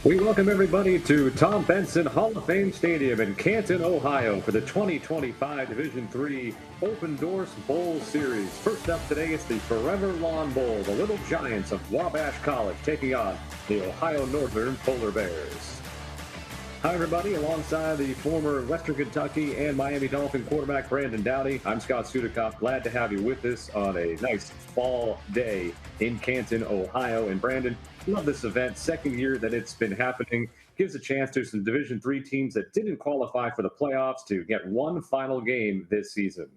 We welcome everybody to Tom Benson Hall of Fame Stadium in Canton, Ohio for the 2025 Division III Open Doors Bowl Series. First up today is the Forever Lawn Bowl, the Little Giants of Wabash College taking on the Ohio Northern Polar Bears. Hi, everybody. Alongside the former Western Kentucky and Miami Dolphin quarterback Brandon Dowdy, I'm Scott Sudikoff. Glad to have you with us on a nice fall day in Canton, Ohio. And Brandon, love this event. Second year that it's been happening. Gives a chance to some Division III teams that didn't qualify for the playoffs to get one final game this season.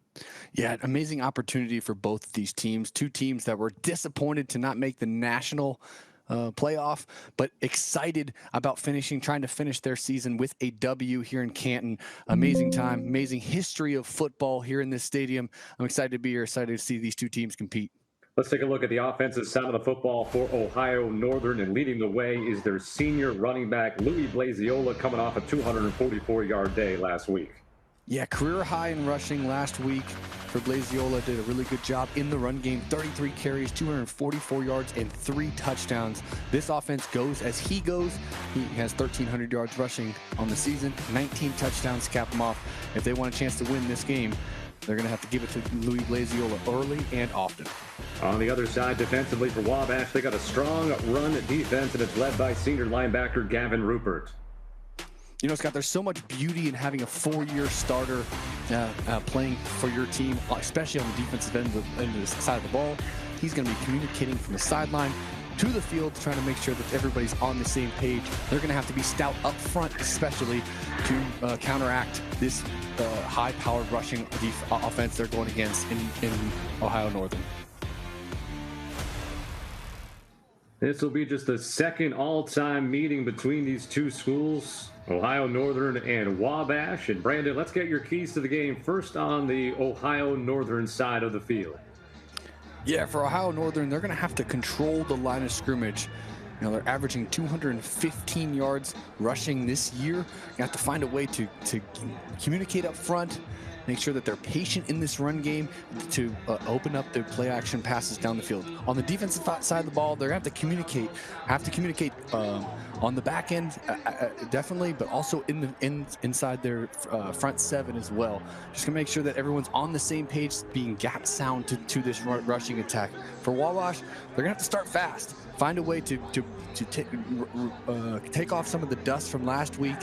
Yeah, amazing opportunity for both of these teams. Two teams that were disappointed to not make the national playoff, but excited about trying to finish their season with a W here in Canton. Amazing time, amazing history of football here in this stadium. I'm excited to be here, excited to see these two teams compete. Let's take a look at the offensive side of the football for Ohio Northern, and leading the way is their senior running back, Louis Blaziola, coming off a 244-yard day last week. Yeah, career high in rushing last week for Blaziola. Did a really good job in the run game. 33 carries, 244 yards, and 3 touchdowns. This offense goes as he goes. He has 1,300 yards rushing on the season, 19 touchdowns to cap him off. If they want a chance to win this game, they're going to have to give it to Louis Blaziola early and often. On the other side, defensively for Wabash, they got a strong run defense, and it's led by senior linebacker Gavin Rupert. You know, Scott, there's so much beauty in having a 4-year starter playing for your team, especially on the defensive end of the side of the ball. He's going to be communicating from the sideline to the field, trying to make sure that everybody's on the same page. They're going to have to be stout up front, especially to counteract this high-powered rushing offense they're going against in Ohio Northern. This will be just the second all-time meeting between these two schools, Ohio Northern and Wabash. And Brandon, let's get your keys to the game first on the Ohio Northern side of the field. Yeah, for Ohio Northern, they're going to have to control the line of scrimmage. You know, they're averaging 215 yards rushing this year. You have to find a way to communicate up front, make sure that they're patient in this run game to open up their play action passes down the field. On the defensive side of the ball, they're going to have to communicate on the back end, definitely, but also inside their front seven as well. Just gonna make sure that everyone's on the same page, being gap sound to this rushing attack. For Wabash, they're gonna have to start fast, find a way to take off some of the dust from last week.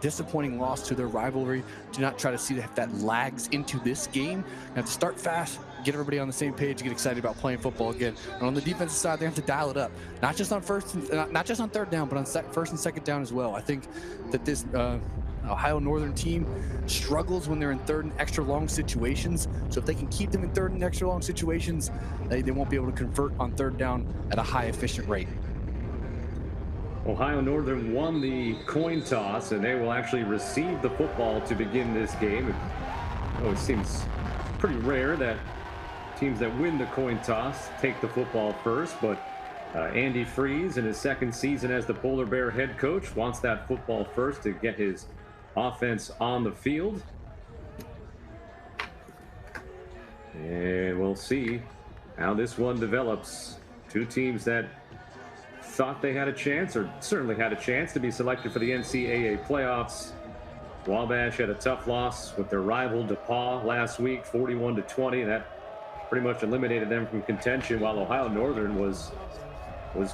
Disappointing loss to their rivalry. Do not try to see that lags into this game. You have to start fast, get everybody on the same page, get excited about playing football again. And on the defensive side, they have to dial it up, not just on third down, but on first and second down as well. I think that this Ohio Northern team struggles when they're in third and extra long situations. So if they can keep them in third and extra long situations, they won't be able to convert on third down at a high efficient rate. Ohio Northern won the coin toss, and they will actually receive the football to begin this game. It seems pretty rare that teams that win the coin toss take the football first, but Andy Freeze, in his second season as the Polar Bear head coach, wants that football first to get his offense on the field. And we'll see how this one develops. Two teams that thought they had a chance, or certainly had a chance, to be selected for the NCAA playoffs. Wabash had a tough loss with their rival DePaul last week, 41-20. That pretty much eliminated them from contention, while Ohio Northern was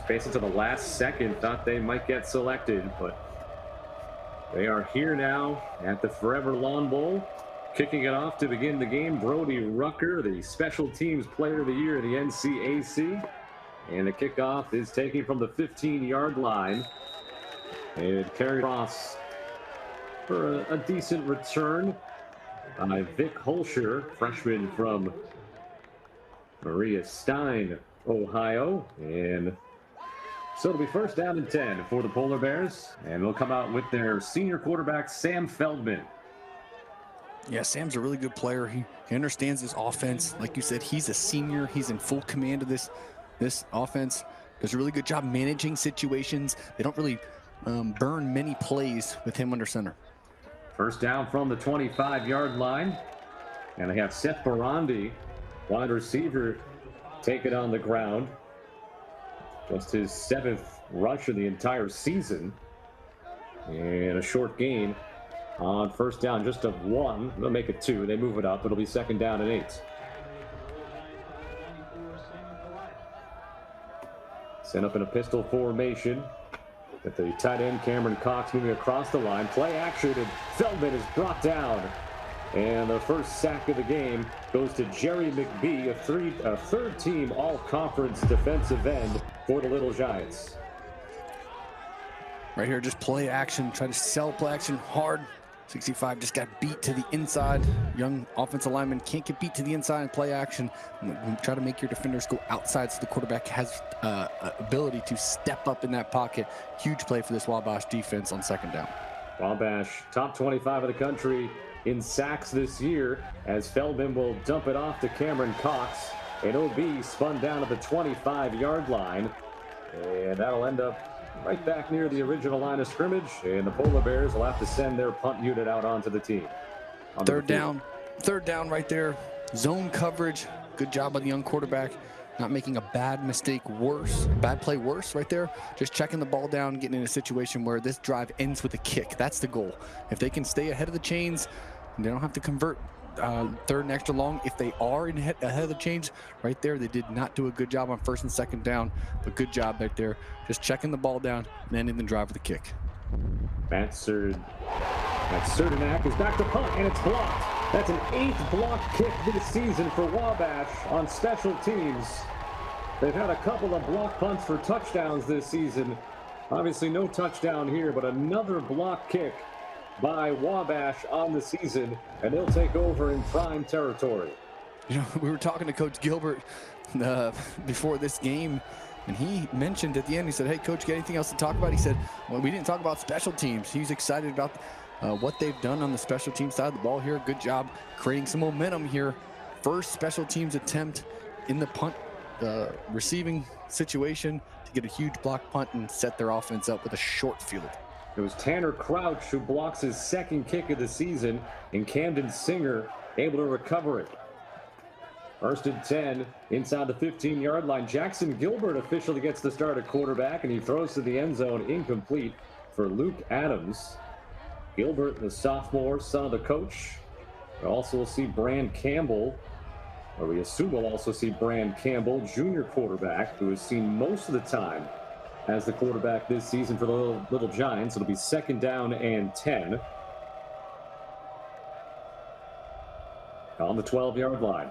basically to the last second, thought they might get selected, but they are here now at the Forever Lawn Bowl. Kicking it off to begin the game, Brody Rucker, the Special Teams Player of the Year in the NCAC. And the kickoff is taken from the 15-yard line. And carried across for a decent return by Vic Holscher, freshman from Maria Stein, Ohio. And so it'll be first down and 10 for the Polar Bears. And they'll come out with their senior quarterback, Sam Feldman. Yeah, Sam's a really good player. He understands this offense. Like you said, he's a senior. He's in full command of this offense. Does a really good job managing situations. They don't really burn many plays with him under center. First down from the 25-yard line. And they have Seth Barandi, wide receiver, take it on the ground. Just his 7th rusher the entire season. And a short gain on first down, just of 1. They'll make it 2. They move it up. It'll be second down and 8. Sent up in a pistol formation. At the tight end, Cameron Cox moving across the line. Play action, and Feldman is brought down. And the first sack of the game goes to Jerry McBee, a third-team all-conference defensive end for the Little Giants. Right here, just play action. Try to sell play action hard. 65 just got beat to the inside. Young offensive lineman can't get beat to the inside in play action. Try to make your defenders go outside so the quarterback has ability to step up in that pocket. Huge play for this Wabash defense on second down. Wabash, top 25 of the country in sacks this year, as Feldman will dump it off to Cameron Cox. And OB spun down at the 25-yard line. And that'll end up right back near the original line of scrimmage, and the Polar Bears will have to send their punt unit out onto the team. Third down right there. Zone coverage. Good job by the young quarterback. Not making a bad play worse right there. Just checking the ball down, getting in a situation where this drive ends with a kick. That's the goal. If they can stay ahead of the chains, they don't have to convert third and extra long. If they are ahead of the chains right there, they did not do a good job on first and second down, but good job right there. Just checking the ball down and ending the drive with a kick. Matt Serdenak is back to punt, and it's blocked. That's an 8th block kick this season for Wabash on special teams. They've had a couple of block punts for touchdowns this season. Obviously no touchdown here, but another block kick by Wabash on the season, and they'll take over in prime territory. You know, we were talking to Coach Gilbert before this game, and he mentioned at the end, he said, "Hey, Coach, got anything else to talk about?" He said, "Well, we didn't talk about special teams." He's excited about what they've done on the special team side of the ball here. Good job creating some momentum here. First special teams attempt in the punt receiving situation to get a huge block punt and set their offense up with a short field. It was Tanner Crouch who blocks his second kick of the season, and Camden Singer able to recover it. First and 10 inside the 15-yard line. Jackson Gilbert officially gets the start at quarterback, and he throws to the end zone incomplete for Luke Adams. Gilbert, the sophomore, son of the coach. We also will see Brand Campbell, or we assume we'll also see Brand Campbell, junior quarterback, who has seen most of the time as the quarterback this season for the Little Giants. It'll be second down and 10 on the 12-yard line.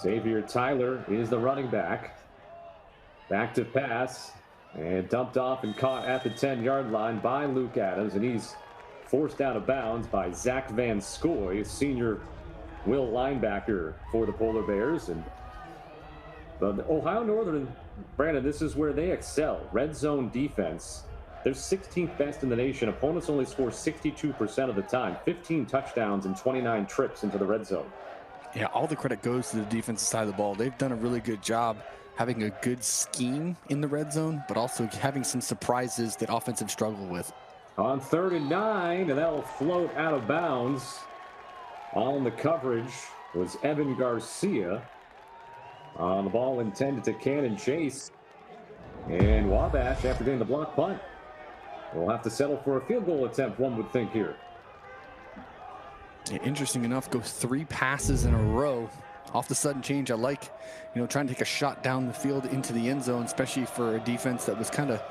Xavier Tyler is the running back. Back to pass, and dumped off and caught at the 10-yard line by Luke Adams, and he's forced out of bounds by Zach Van Scoy, senior will linebacker for the Polar Bears. And the Ohio Northern, Brandon, this is where they excel. Red zone defense. They're 16th best in the nation. Opponents only score 62% of the time. 15 touchdowns and 29 trips into the red zone. Yeah, all the credit goes to the defensive side of the ball. They've done a really good job having a good scheme in the red zone, but also having some surprises that offensive struggle with. On 3rd and 9, and that'll float out of bounds. On the coverage was Evan Garcia. On the ball intended to Cannon Chase. And Wabash, after getting the block punt, will have to settle for a field goal attempt, one would think here. Yeah, interesting enough, goes 3 passes in a row. Off the sudden change, I like, trying to take a shot down the field into the end zone, especially for a defense that was kind of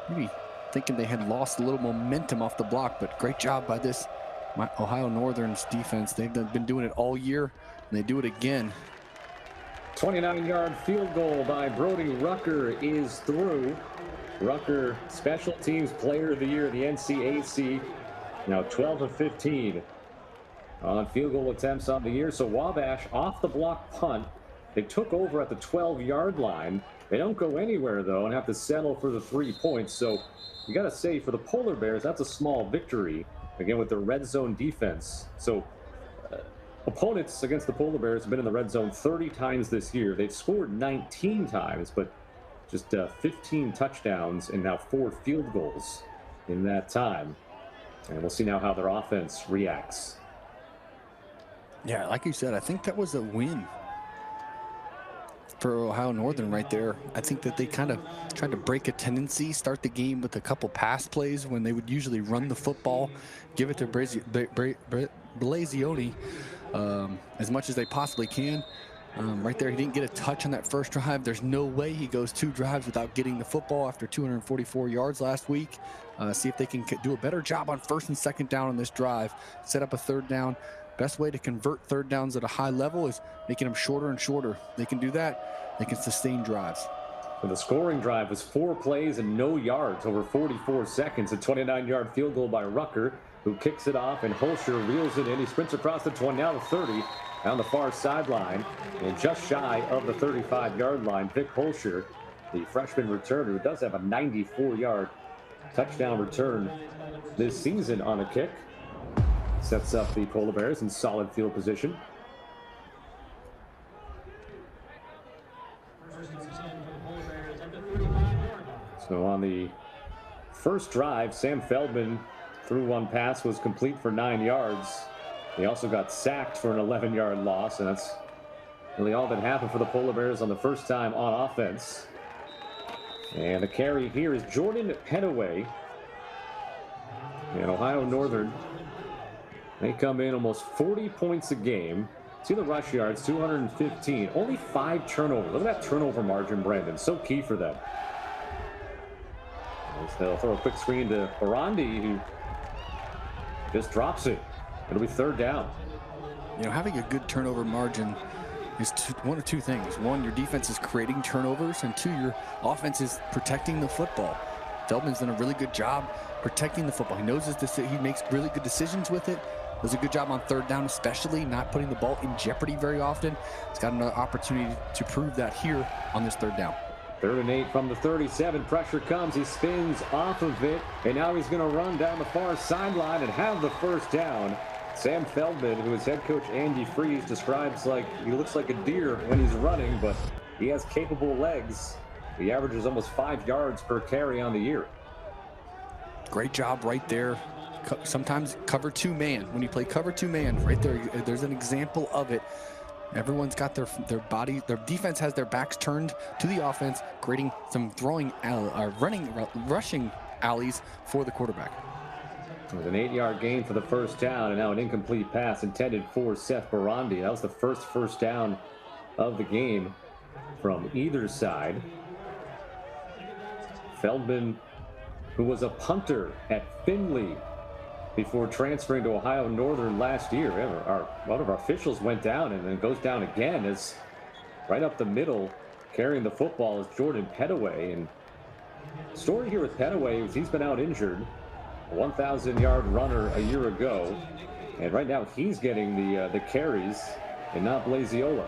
maybe thinking they had lost a little momentum off the block. But great job by this Ohio Northern's defense. They've been doing it all year, and they do it again. 29-yard field goal by Brody Rucker is through. Rucker, special teams player of the year, the NCAC, now 12 of 15 on field goal attempts on the year. So Wabash off the block punt. They took over at the 12-yard line. They don't go anywhere, though, and have to settle for the 3 points. So you got to say, for the Polar Bears, that's a small victory, again, with the red zone defense. So opponents against the Polar Bears have been in the red zone 30 times this year. They've scored 19 times, but just 15 touchdowns and now 4 field goals in that time. And we'll see now how their offense reacts. Yeah, like you said, I think that was a win. for Ohio Northern right there. I think that they kind of tried to break a tendency, start the game with a couple pass plays when they would usually run the football, give it to Blazioni as much as they possibly can. Right there, he didn't get a touch on that first drive. There's no way he goes 2 drives without getting the football after 244 yards last week. See if they can do a better job on 1st and 2nd down on this drive, set up a 3rd down. Best way to convert 3rd downs at a high level is making them shorter and shorter. They can do that. They can sustain drives. So the scoring drive was 4 plays and no yards over 44 seconds. A 29-yard field goal by Rucker, who kicks it off, and Holscher reels it in. He sprints across the 20, now the 30, down the far sideline, and just shy of the 35-yard line. Vic Holscher, the freshman returner, who does have a 94-yard touchdown return this season on a kick, sets up the Polar Bears in solid field position. So on the first drive, Sam Feldman threw 1 pass, was complete for 9 yards. He also got sacked for an 11-yard loss, and that's really all that happened for the Polar Bears on the first time on offense. And the carry here is Jordan Petaway. And Ohio Northern, they come in almost 40 points a game. See the rush yards, 215. Only 5 turnovers. Look at that turnover margin, Brandon. So key for them. They'll throw a quick screen to Barandi, who just drops it. It'll be 3rd down. You know, having a good turnover margin is one of 2 things. 1, your defense is creating turnovers, and 2, your offense is protecting the football. Feldman's done a really good job protecting the football. He knows he makes really good decisions with it. Does a good job on 3rd down, especially not putting the ball in jeopardy very often. He's got an opportunity to prove that here on this 3rd down. 3rd and 8 from the 37. Pressure comes. He spins off of it, and now he's going to run down the far sideline and have the 1st down. Sam Feldman, who is head coach Andy Freeze describes like he looks like a deer when he's running, but he has capable legs. He averages almost 5 yards per carry on the year. Great job right there. Sometimes cover 2 man. When you play cover 2 man, right there, there's an example of it. Everyone's got their body, their defense has their backs turned to the offense, creating some rushing alleys for the quarterback. It was an 8-yard gain for the 1st down, and now an incomplete pass intended for Seth Barandi. That was the first down of the game from either side. Feldman, who was a punter at Findlay before transferring to Ohio Northern last year. One of our officials went down and then goes down again, as right up the middle carrying the football is Jordan Petaway. And the story here with Petaway is he's been out injured. A 1,000-yard runner a year ago, and right now he's getting the carries and not Blaziola.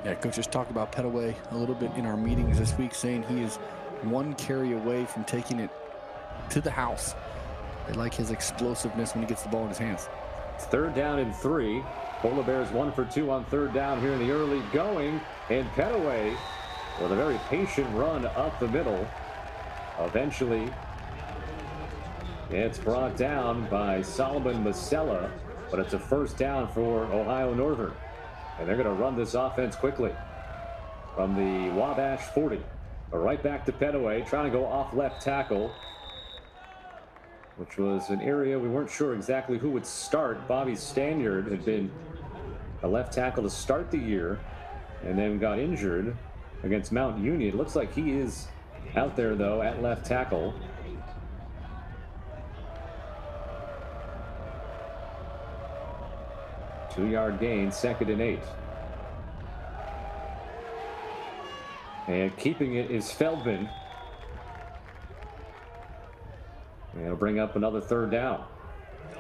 Yeah, coaches talked about Petaway a little bit in our meetings this week, saying he is 1 carry away from taking it to the house. They like his explosiveness when he gets the ball in his hands. It's 3rd down and 3. Polar Bears 1 for 2 on 3rd down here in the early going, and Petaway with a very patient run up the middle. Eventually, it's brought down by Solomon Masella, but it's a 1st down for Ohio Northern. And they're going to run this offense quickly from the Wabash 40. Right back to Petaway, trying to go off left tackle, which was an area we weren't sure exactly who would start. Bobby Stanyard had been a left tackle to start the year and then got injured against Mount Union. It looks like he is out there, though, at left tackle. Two-yard gain, 2nd and 8. And keeping it is Feldman. And it'll bring up another 3rd down.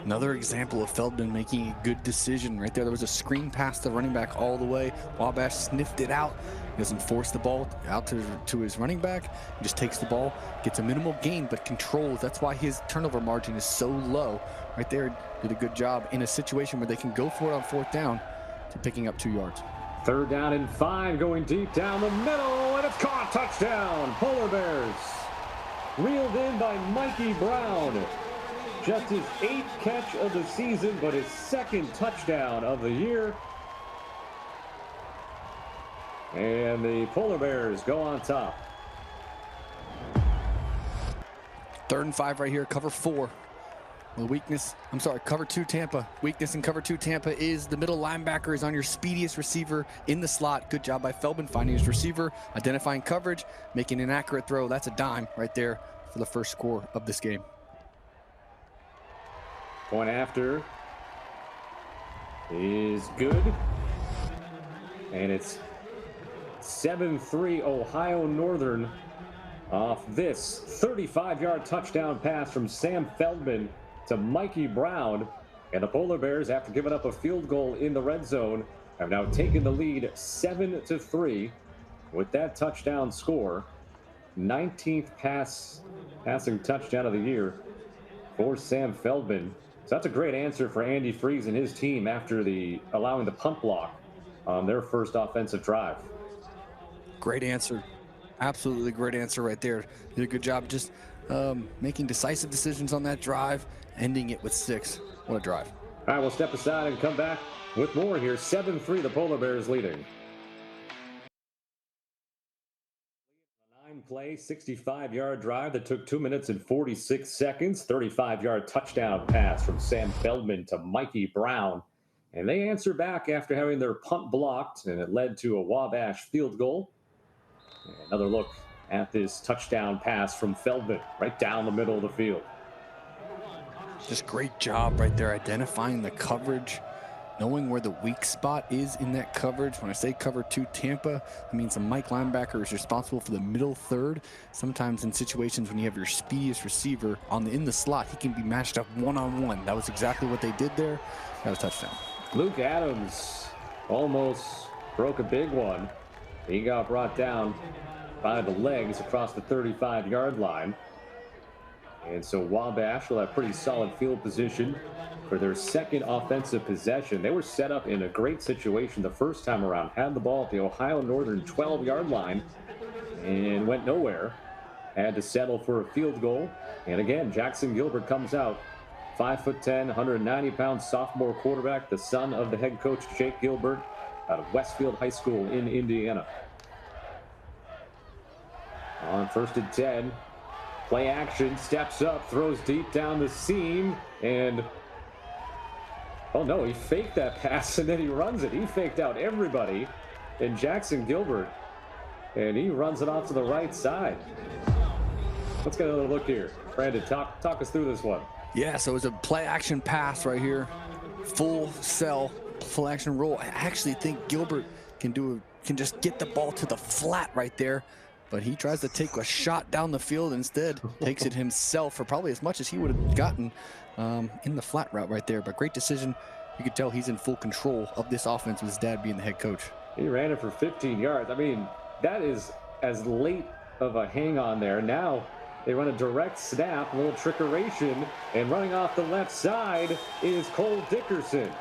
Another example of Feldman making a good decision right there. There was a screen pass to running back all the way. Wabash sniffed it out. He doesn't force the ball out to his running back. He just takes the ball, gets a minimal gain, but controls. That's why his turnover margin is so low. Right there, did a good job in a situation where they can go for it on 4th down to picking up 2 yards. 3rd down and 5, going deep down the middle, and it's caught. Touchdown, Polar Bears. Reeled in by Mikey Brown. Just his 8th catch of the season, but his 2nd touchdown of the year. And the Polar Bears go on top. 3rd and 5 right here, cover 4. The weakness, cover 2 Tampa. Weakness in cover 2 Tampa is the middle linebacker is on your speediest receiver in the slot. Good job by Feldman finding his receiver, identifying coverage, making an accurate throw. That's a dime right there for the first score of this game. Point after is good. And it's 7-3 Ohio Northern off this 35-yard touchdown pass from Sam Feldman to Mikey Brown. And the Polar Bears, after giving up a field goal in the red zone, have now taken the lead 7-3 with that touchdown score. 19th passing touchdown of the year for Sam Feldman. So that's a great answer for Andy Freeze and his team after allowing the punt block on their first offensive drive. Great answer. Absolutely great answer right there. Did a good job just making decisive decisions on that drive, ending it with 6. What a drive. All right, we'll step aside and come back with more here. 7-3, the Polar Bears leading. 9-play, 65-yard drive that took 2 minutes and 46 seconds. 35-yard touchdown pass from Sam Feldman to Mikey Brown. And they answer back after having their punt blocked, and it led to a Wabash field goal. And another look at this touchdown pass from Feldman right down the middle of the field. Just great job right there identifying the coverage, knowing where the weak spot is in that coverage. When I say cover 2 Tampa, I mean some Mike linebacker is responsible for the middle third. Sometimes in situations when you have your speediest receiver in the slot, he can be matched up one-on-one. That was exactly what they did there. That was a touchdown. Luke Adams almost broke a big one. He got brought down by the legs across the 35-yard line. And so Wabash will have pretty solid field position for their second offensive possession. They were set up in a great situation the first time around. Had the ball at the Ohio Northern 12-yard line and went nowhere. Had to settle for a field goal. And again, Jackson Gilbert comes out. 5'10", 190-pound sophomore quarterback, the son of the head coach, Jake Gilbert, out of Westfield High School in Indiana. On 1st and 10, play action, steps up, throws deep down the seam, and oh no, he faked that pass and then he runs it. He faked out everybody in Jackson Gilbert, and he runs it off to the right side. Let's get another look here. Brandon, talk us through this one. Yeah, so it's a play action pass right here. Full cell, full action roll. I actually think Gilbert can just get the ball to the flat right there. But he tries to take a shot down the field instead, takes it himself for probably as much as he would have gotten in the flat route right there. But great decision. You could tell he's in full control of this offense with his dad being the head coach. He ran it for 15 yards. I mean, that is as late of a hang on there. Now they run a direct snap, a little trickeration, and running off the left side is Cole Dickerson.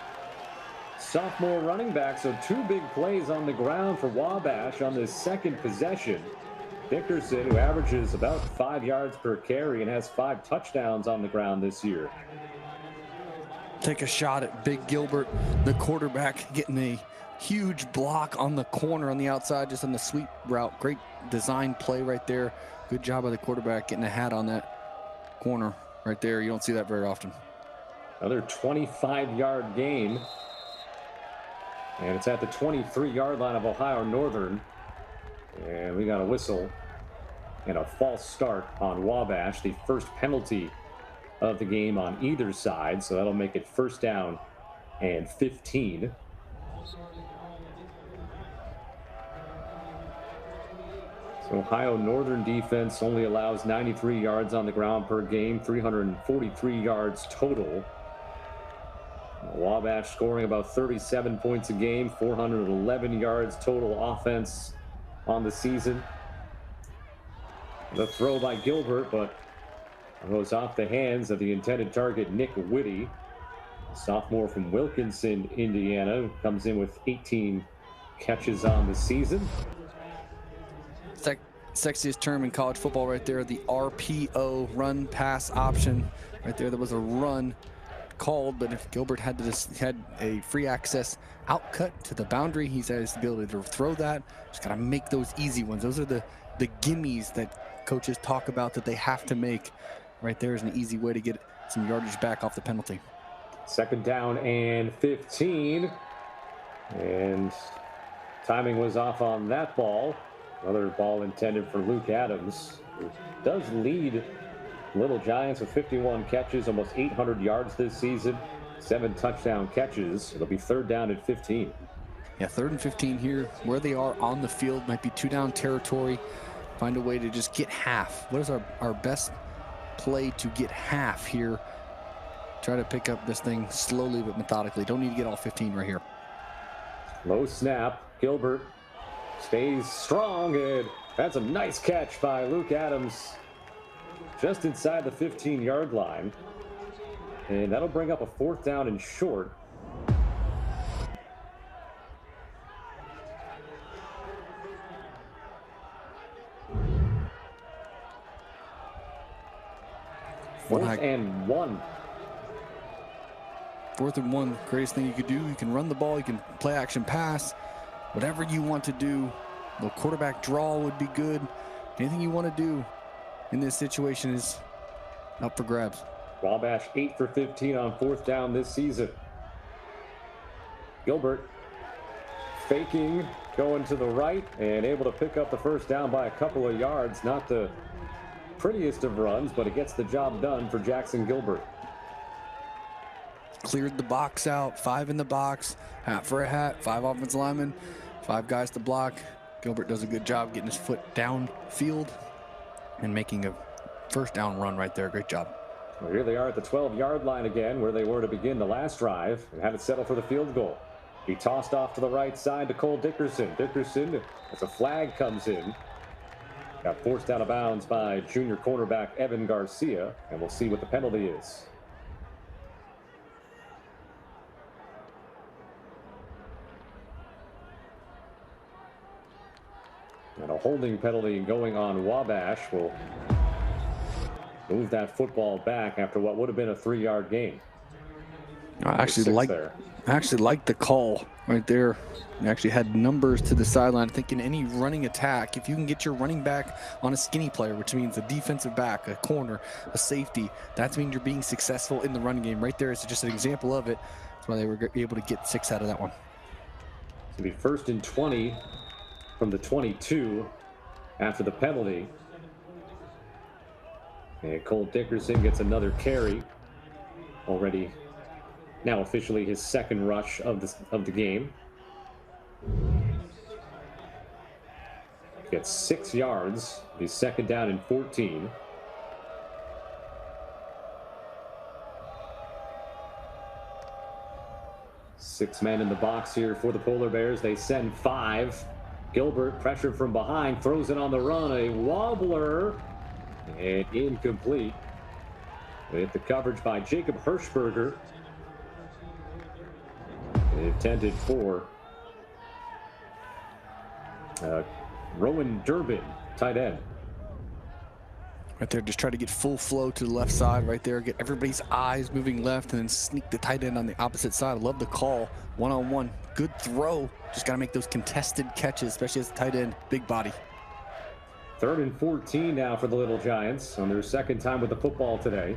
Sophomore running back, so 2 big plays on the ground for Wabash on this second possession. Dickerson, who averages about 5 yards per carry and has 5 touchdowns on the ground this year. Take a shot at Big Gilbert, the quarterback, getting a huge block on the corner on the outside, just on the sweep route. Great design play right there. Good job by the quarterback getting a hat on that corner right there. You don't see that very often. Another 25-yard gain. And it's at the 23-yard line of Ohio Northern. And we got a whistle and a false start on Wabash. The first penalty of the game on either side. So that'll make it 1st down and 15. So Ohio Northern defense only allows 93 yards on the ground per game, 343 yards total. Wabash scoring about 37 points a game, 411 yards total offense on the season. The throw by Gilbert, but it goes off the hands of the intended target, Nick Whitty, a sophomore from Wilkinson, Indiana, who comes in with 18 catches on the season. Sexiest term in college football right there, the RPO, run pass option. Right there, there was a run not called, but if Gilbert had a free access out cut to the boundary, he has the ability to throw that. Just got to make those easy ones. Those are the gimmies that coaches talk about that they have to make. Right there is an easy way to get some yardage back off the penalty. 2nd down and 15. And timing was off on that ball. Another ball intended for Luke Adams, who does lead Little Giants with 51 catches, almost 800 yards this season, 7 touchdown catches. It'll be 3rd down and 15. Yeah, 3rd and 15 here. Where they are on the field might be 2-down territory. Find a way to just get half. What is our best play to get half here? Try to pick up this thing slowly but methodically. Don't need to get all 15 right here. Low snap. Gilbert stays strong, and that's a nice catch by Luke Adams just inside the 15-yard line. And that'll bring up a 4th down and short. Fourth and 1. 4th and 1, greatest thing you could do. You can run the ball, you can play action pass, whatever you want to do. The quarterback draw would be good. Anything you want to do in this situation is up for grabs. Wabash 8 for 15 on 4th down this season. Gilbert faking, going to the right, and able to pick up the 1st down by a couple of yards. Not the prettiest of runs, but it gets the job done for Jackson Gilbert. Cleared the box out, 5 in the box, hat for a hat, 5 offensive linemen, 5 guys to block. Gilbert does a good job getting his foot downfield and making a 1st down run right there. Great job. Well, here they are at the 12-yard line again, where they were to begin the last drive, and had it settle for the field goal. He tossed off to the right side to Cole Dickerson. Dickerson, as a flag comes in, got forced out of bounds by junior cornerback Evan Garcia, and we'll see what the penalty is. And a holding penalty going on Wabash will move that football back after what would have been a 3-yard gain. I actually like the call right there. They actually had numbers to the sideline. Thinking any running attack, if you can get your running back on a skinny player, which means a defensive back, a corner, a safety, that's mean you're being successful in the running game. Right there is just an example of it. That's why they were able to get 6 out of that one. It'll be 1st and 20 from the 22 after the penalty. And Cole Dickerson gets another carry. Already now officially his 2nd rush of the game. Gets 6 yards. He's 2nd down and 14. Six men in the box here for the Polar Bears. They send 5. Gilbert, pressure from behind, throws it on the run. A wobbler and incomplete. With the coverage by Jacob Hirschberger. Intended for Rowan Durbin, tight end. Right there, just try to get full flow to the left side right there. Get everybody's eyes moving left and then sneak the tight end on the opposite side. I love the call. One-on-one, good throw. Just got to make those contested catches, especially as a tight end, big body. 3rd and 14 now for the Little Giants on their 2nd time with the football today.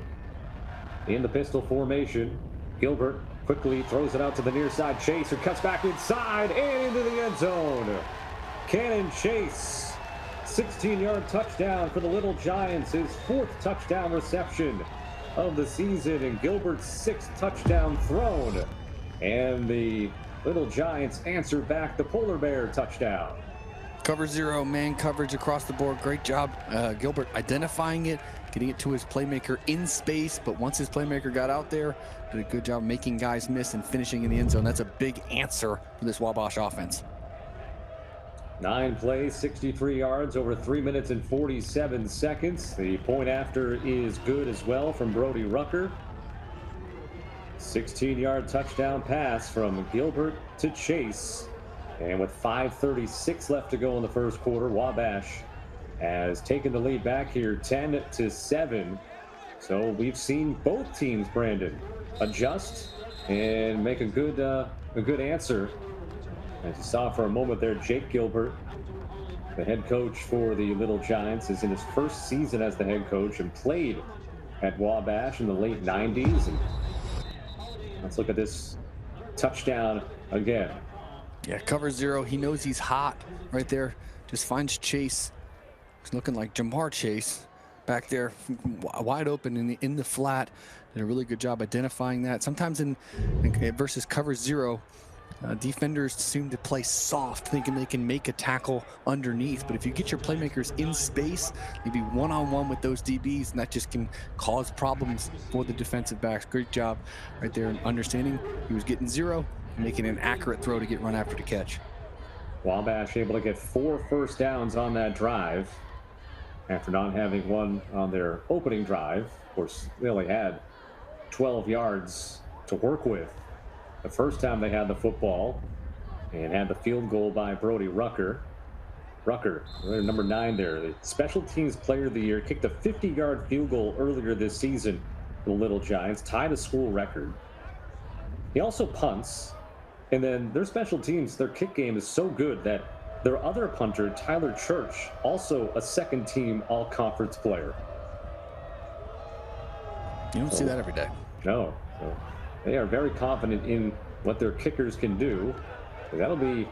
In the pistol formation, Gilbert quickly throws it out to the near side. Chase, who cuts back inside and into the end zone. Cannon Chase, 16-yard touchdown for the Little Giants, his 4th touchdown reception of the season, and Gilbert's 6th touchdown thrown. And the Little Giants answer back the Polar Bear touchdown. Cover 0, man coverage across the board. Great job, Gilbert, identifying it, getting it to his playmaker in space. But once his playmaker got out there, did a good job making guys miss and finishing in the end zone. That's a big answer for this Wabash offense. 9 plays, 63 yards, over 3 minutes and 47 seconds. The point after is good as well from Brody Rucker. 16-yard touchdown pass from Gilbert to Chase. And with 5:36 left to go in the first quarter, Wabash has taken the lead back here 10-7. So we've seen both teams, Brandon, adjust and make a good answer. As you saw for a moment there, Jake Gilbert, the head coach for the Little Giants, is in his first season as the head coach and played at Wabash in the late 90s. And let's look at this touchdown again. Yeah, cover zero. He knows he's hot right there. Just finds Chase. He's looking like Jamar Chase back there, wide open in the flat. Did a really good job identifying that. Sometimes in versus cover zero, defenders seem to play soft, thinking they can make a tackle underneath. But if you get your playmakers in space, maybe one-on-one with those DBs, and that just can cause problems for the defensive backs. Great job right there in understanding he was getting zero, making an accurate throw to get run after the catch. Wabash able to get 4 first downs on that drive after not having one on their opening drive. Of course, they only had 12 yards to work with the first time they had the football, and had the field goal by Brody Rucker. Number 9 there, the special teams player of the year, kicked a 50-yard field goal earlier this season for the Little Giants, tied a school record. He also punts, and then their special teams, their kick game is so good that their other punter, Tyler Church, also a second-team all-conference player. You don't see that every day. No. They are very confident in what their kickers can do. That'll be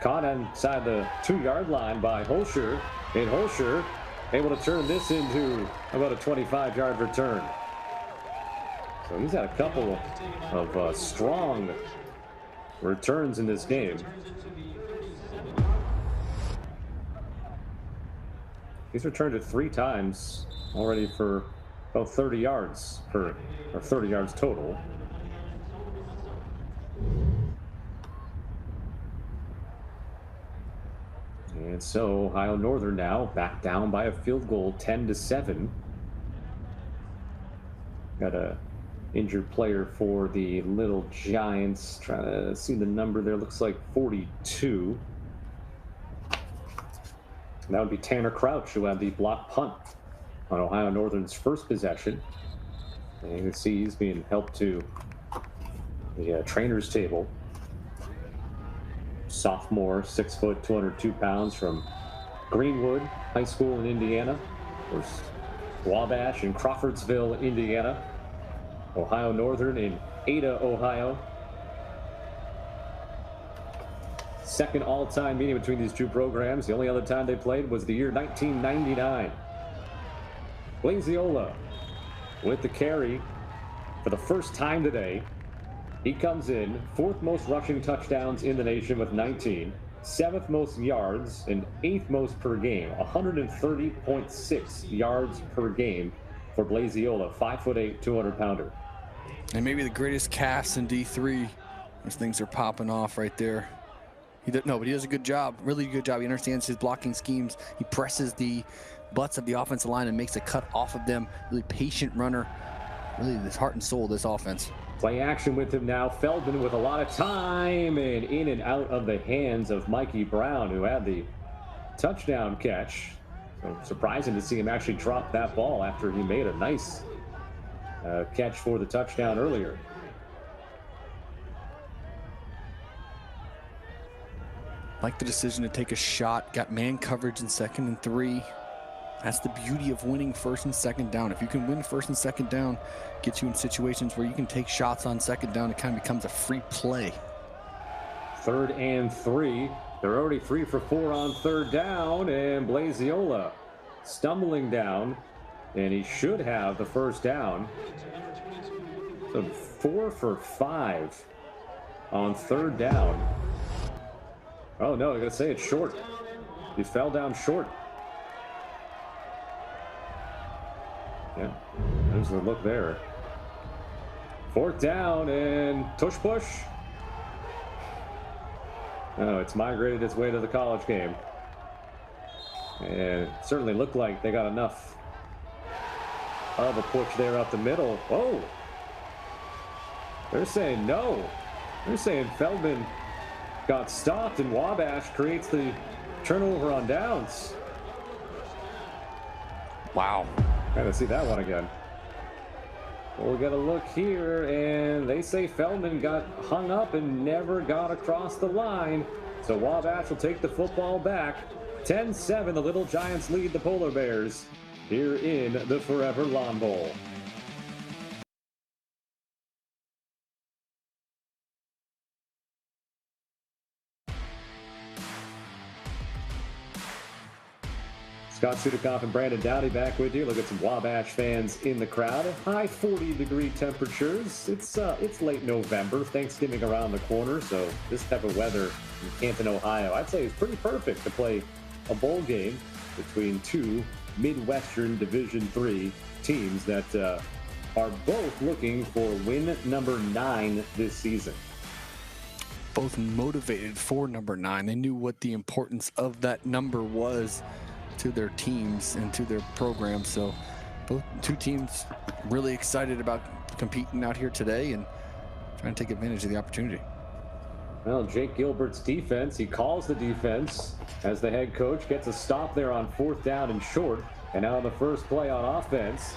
caught inside the 2-yard line by Holscher. And Holscher able to turn this into about a 25-yard return. So he's had a couple of strong returns in this game. He's returned it 3 times already for about 30 yards or 30 yards total. And so Ohio Northern now back down by a field goal, 10-7. Got a injured player for the Little Giants. Trying to see the number there. Looks like 42. And that would be Tanner Crouch, who had the block punt on Ohio Northern's first possession. And you can see he's being helped to the trainer's table. Sophomore, 6 foot, 202 pounds, from Greenwood High School in Indiana. Of course, Wabash in Crawfordsville, Indiana. Ohio Northern in Ada, Ohio. Second all-time meeting between these two programs. The only other time they played was the year 1999. Blaziola with the carry for the first time today. He comes in 4th most rushing touchdowns in the nation with 19, 7th most yards, and 8th most per game, 130.6 yards per game for Blaziola, 5'8", 200-pounder. And maybe the greatest cast in D3. Those things are popping off right there. But he does a good job, really good job. He understands his blocking schemes. He presses the butts of the offensive line and makes a cut off of them. Really patient runner. Really the heart and soul of this offense. Play action with him now. Feldman with a lot of time, and in and out of the hands of Mikey Brown, who had the touchdown catch. So surprising to see him actually drop that ball after he made a nice catch for the touchdown earlier. Like the decision to take a shot. Got man coverage in 2nd and 3. That's the beauty of winning 1st and 2nd down. If you can win 1st and 2nd down, get you in situations where you can take shots on 2nd down, it kind of becomes a free play. 3rd and 3. They're already 3 for 4 on 3rd down, and Blaziola stumbling down, and he should have the first down. So 4 for 5 on 3rd down. Oh no, I gotta say it's short. He fell down short. Yeah, there's the look there. 4th down and tush push. Oh, it's migrated its way to the college game. And it certainly looked like they got enough of a push there up the middle. Oh! They're saying no. They're saying Feldman got stopped and Wabash creates the turnover on downs. Wow. Gotta see that one again. We'll get a look here, and they say Feldman got hung up and never got across the line. So Wabash will take the football back. 10-7, the Little Giants lead the Polar Bears here in the Forever Lawn Bowl. Scott Sudikoff and Brandon Dowdy back with you. Look at some Wabash fans in the crowd. High 40-degree temperatures. It's late November, Thanksgiving around the corner, so this type of weather in Canton, Ohio, I'd say is pretty perfect to play a bowl game between two Midwestern Division III teams that are both looking for win number 9 this season. Both motivated for number 9. They knew what the importance of that number was to their teams and to their program. So both two teams really excited about competing out here today and trying to take advantage of the opportunity. Well, Jake Gilbert's defense, he calls the defense as the head coach, gets a stop there on 4th down and short. And now the first play on offense,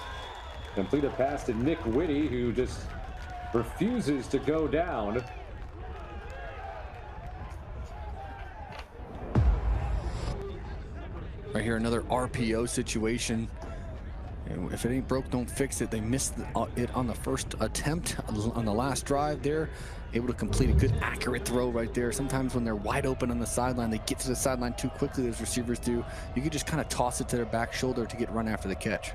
complete a pass to Nick Whitty, who just refuses to go down. Right here, another RPO situation. If it ain't broke, don't fix it. They missed it on the first attempt on the last drive there. Able to complete a good, accurate throw right there. Sometimes when they're wide open on the sideline, they get to the sideline too quickly, those receivers do. You could just kind of toss it to their back shoulder to get run after the catch.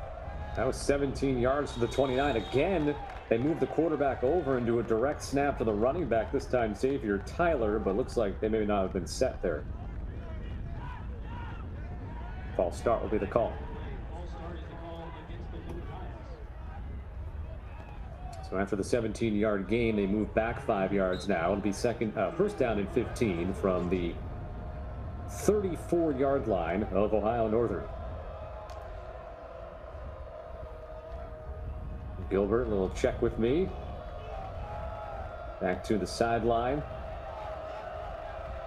That was 17 yards to the 29. Again, they moved the quarterback over into a direct snap to the running back, this time Xavier Tyler, but looks like they may not have been set there. False start will be the call. So after the 17-yard gain, they move back 5 yards now. It'll be first down and 15 from the 34-yard line of Ohio Northern. Gilbert, a little check with me. Back to the sideline.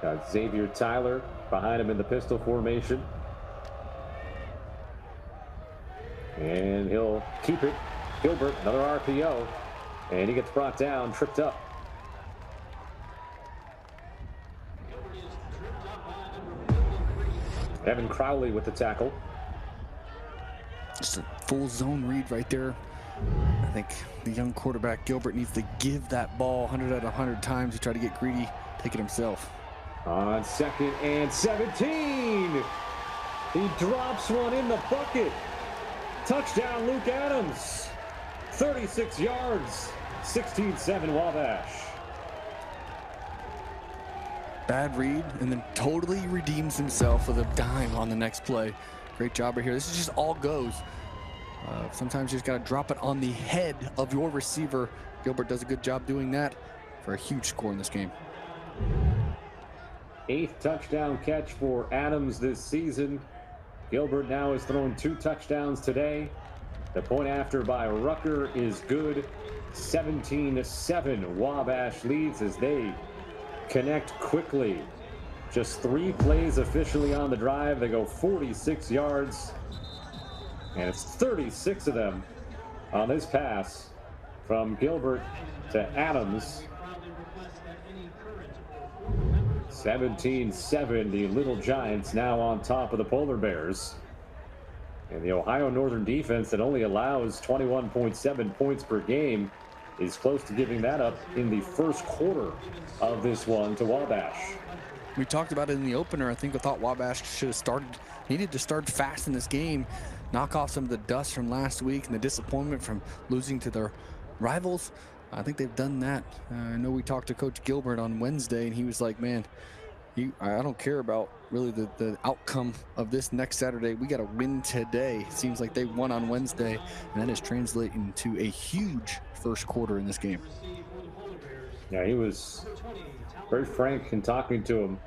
Got Xavier Tyler behind him in the pistol formation. And he'll keep it. Gilbert, another RPO. And he gets brought down, tripped up. Evan Crowley with the tackle. Just a full zone read right there. I think the young quarterback Gilbert needs to give that ball 100 out of 100 times. He tried to get greedy, take it himself. On 2nd and 17. He drops one in the bucket. Touchdown, Luke Adams. 36 yards, 16-7 Wabash. Bad read, and then totally redeems himself with a dime on the next play. Great job right here. This is just all goes. Sometimes you just got to drop it on the head of your receiver. Gilbert does a good job doing that for a huge score in this game. 8th touchdown catch for Adams this season. Gilbert now has thrown 2 touchdowns today. The point after by Rucker is good. 17-7 Wabash leads as they connect quickly. Just 3 plays officially on the drive. They go 46 yards. And it's 36 of them on this pass from Gilbert to Adams. 17-7, the Little Giants now on top of the Polar Bears. And the Ohio Northern defense that only allows 21.7 points per game is close to giving that up in the first quarter of this one to Wabash. We talked about it in the opener. I thought Wabash needed to start fast in this game, knock off some of the dust from last week and the disappointment from losing to their rivals. I think they've done that. I know we talked to Coach Gilbert on Wednesday, and he was like, man, I don't care about really the outcome of this next Saturday. We got to win today. It seems like they won on Wednesday, and that is translating to a huge first quarter in this game. Yeah, he was very frank in talking to him.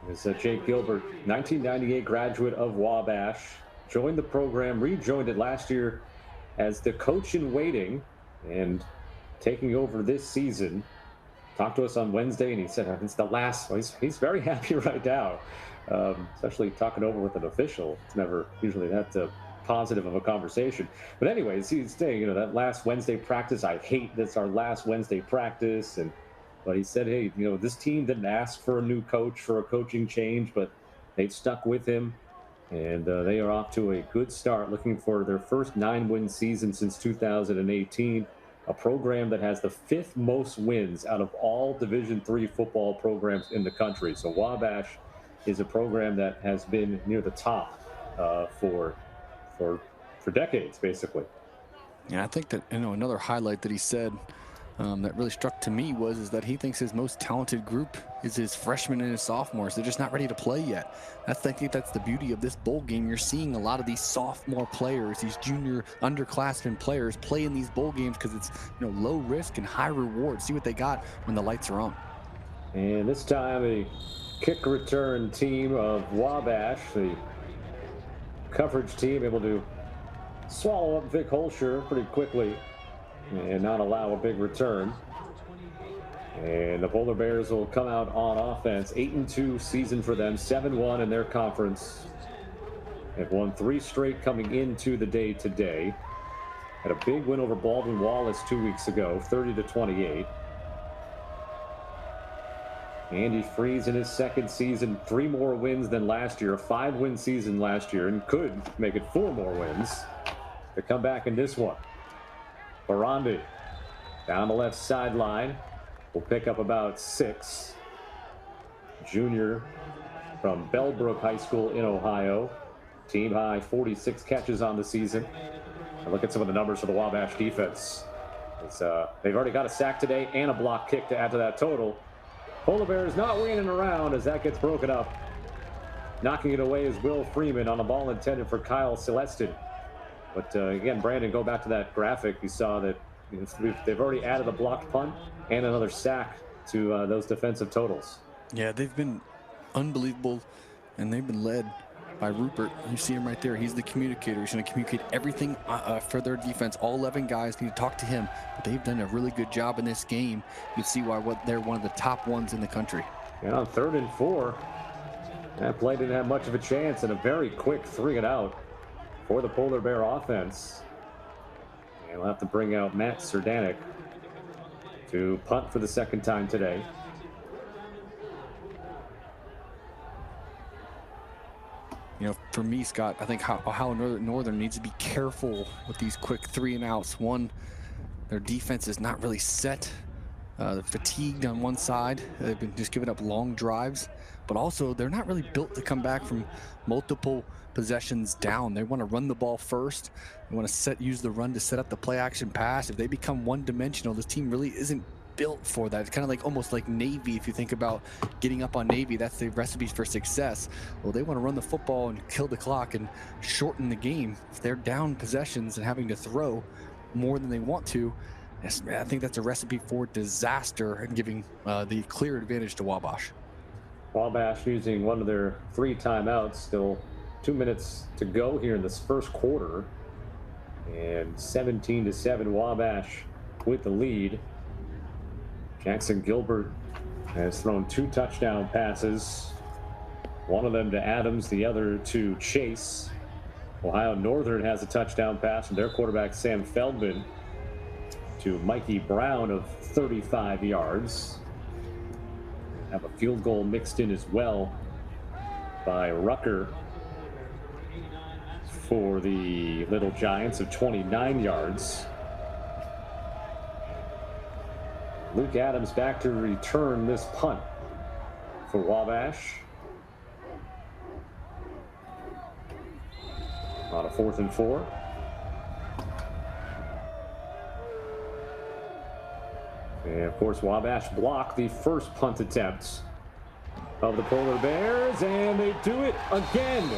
It's Jake Gilbert, 1998 graduate of Wabash, joined the program, rejoined it last year as the coach in waiting and taking over this season. Talked to us on Wednesday, and he said it's the last. Well, he's very happy right now, especially talking over with an official. It's never usually that positive of a conversation. But anyways, he's saying, that last Wednesday practice, I hate this, our last Wednesday practice. But he said, hey, this team didn't ask for a new coach, for a coaching change, but they've stuck with him. And they are off to a good start, looking for their first 9-win season since 2018. A program that has the 5th most wins out of all Division III football programs in the country. So Wabash is a program that has been near the top for decades, basically. And I think that another highlight that he said that really struck to me is that he thinks his most talented group is his freshmen and his sophomores. They're just not ready to play yet. I think that's the beauty of this bowl game. You're seeing a lot of these sophomore players, these junior underclassmen players play in these bowl games because it's low risk and high reward. See what they got when the lights are on. And this time a kick return team of Wabash, the coverage team, able to swallow up Vic Holscher pretty quickly and not allow a big return. And the Polar Bears will come out on offense. 8-2 season for them, 7-1 in their conference. They've won 3 straight coming into the day today. Had a big win over Baldwin Wallace 2 weeks ago, 30-28. Andy Freeze in his 2nd season, 3 more wins than last year, a 5-win season last year, and could make it 4 more wins to come back in this one. Barandi down the left sideline will pick up about 6. Junior from Bellbrook High School in Ohio. Team high 46 catches on the season. And look at some of the numbers for the Wabash defense. They've already got a sack today and a block kick to add to that total. Polar Bears not waiting around as that gets broken up. Knocking it away is Will Freeman on a ball intended for Kyle Celestin. But again, Brandon, go back to that graphic. You saw that they've already added a blocked punt and another sack to those defensive totals. Yeah, they've been unbelievable, and they've been led by Rupert. You see him right there. He's the communicator. He's going to communicate everything for their defense. All 11 guys need to talk to him. But they've done a really good job in this game. You can see why they're one of the top ones in the country. And on 3rd and 4, that play didn't have much of a chance, and a very quick 3-and-out for the Polar Bear offense. And we'll have to bring out Matt Serdanik to punt for the 2nd time today. For me, Scott, I think Ohio Northern needs to be careful with these quick 3-and-outs. One, their defense is not really set. They're fatigued on one side. They've been just giving up long drives. But also, they're not really built to come back from multiple possessions down. They want to run the ball first. They want to use the run to set up the play action pass. If they become one-dimensional, this team really isn't built for that. It's kind of almost like Navy. If you think about getting up on Navy, that's the recipe for success. Well, they want to run the football and kill the clock and shorten the game. If they're down possessions and having to throw more than they want to, I think that's a recipe for disaster and giving the clear advantage to Wabash. Wabash using one of their 3 timeouts. Still 2 minutes to go here in this first quarter. And 17-7, Wabash with the lead. Jackson Gilbert has thrown 2 touchdown passes. One of them to Adams, the other to Chase. Ohio Northern has a touchdown pass from their quarterback, Sam Feldman, to Mikey Brown of 35 yards. Have a field goal mixed in as well by Rucker for the Little Giants of 29 yards. Luke Adams back to return this punt for Wabash. On a 4th and 4. And of course, Wabash blocked the first punt attempt of the Polar Bears, and they do it again.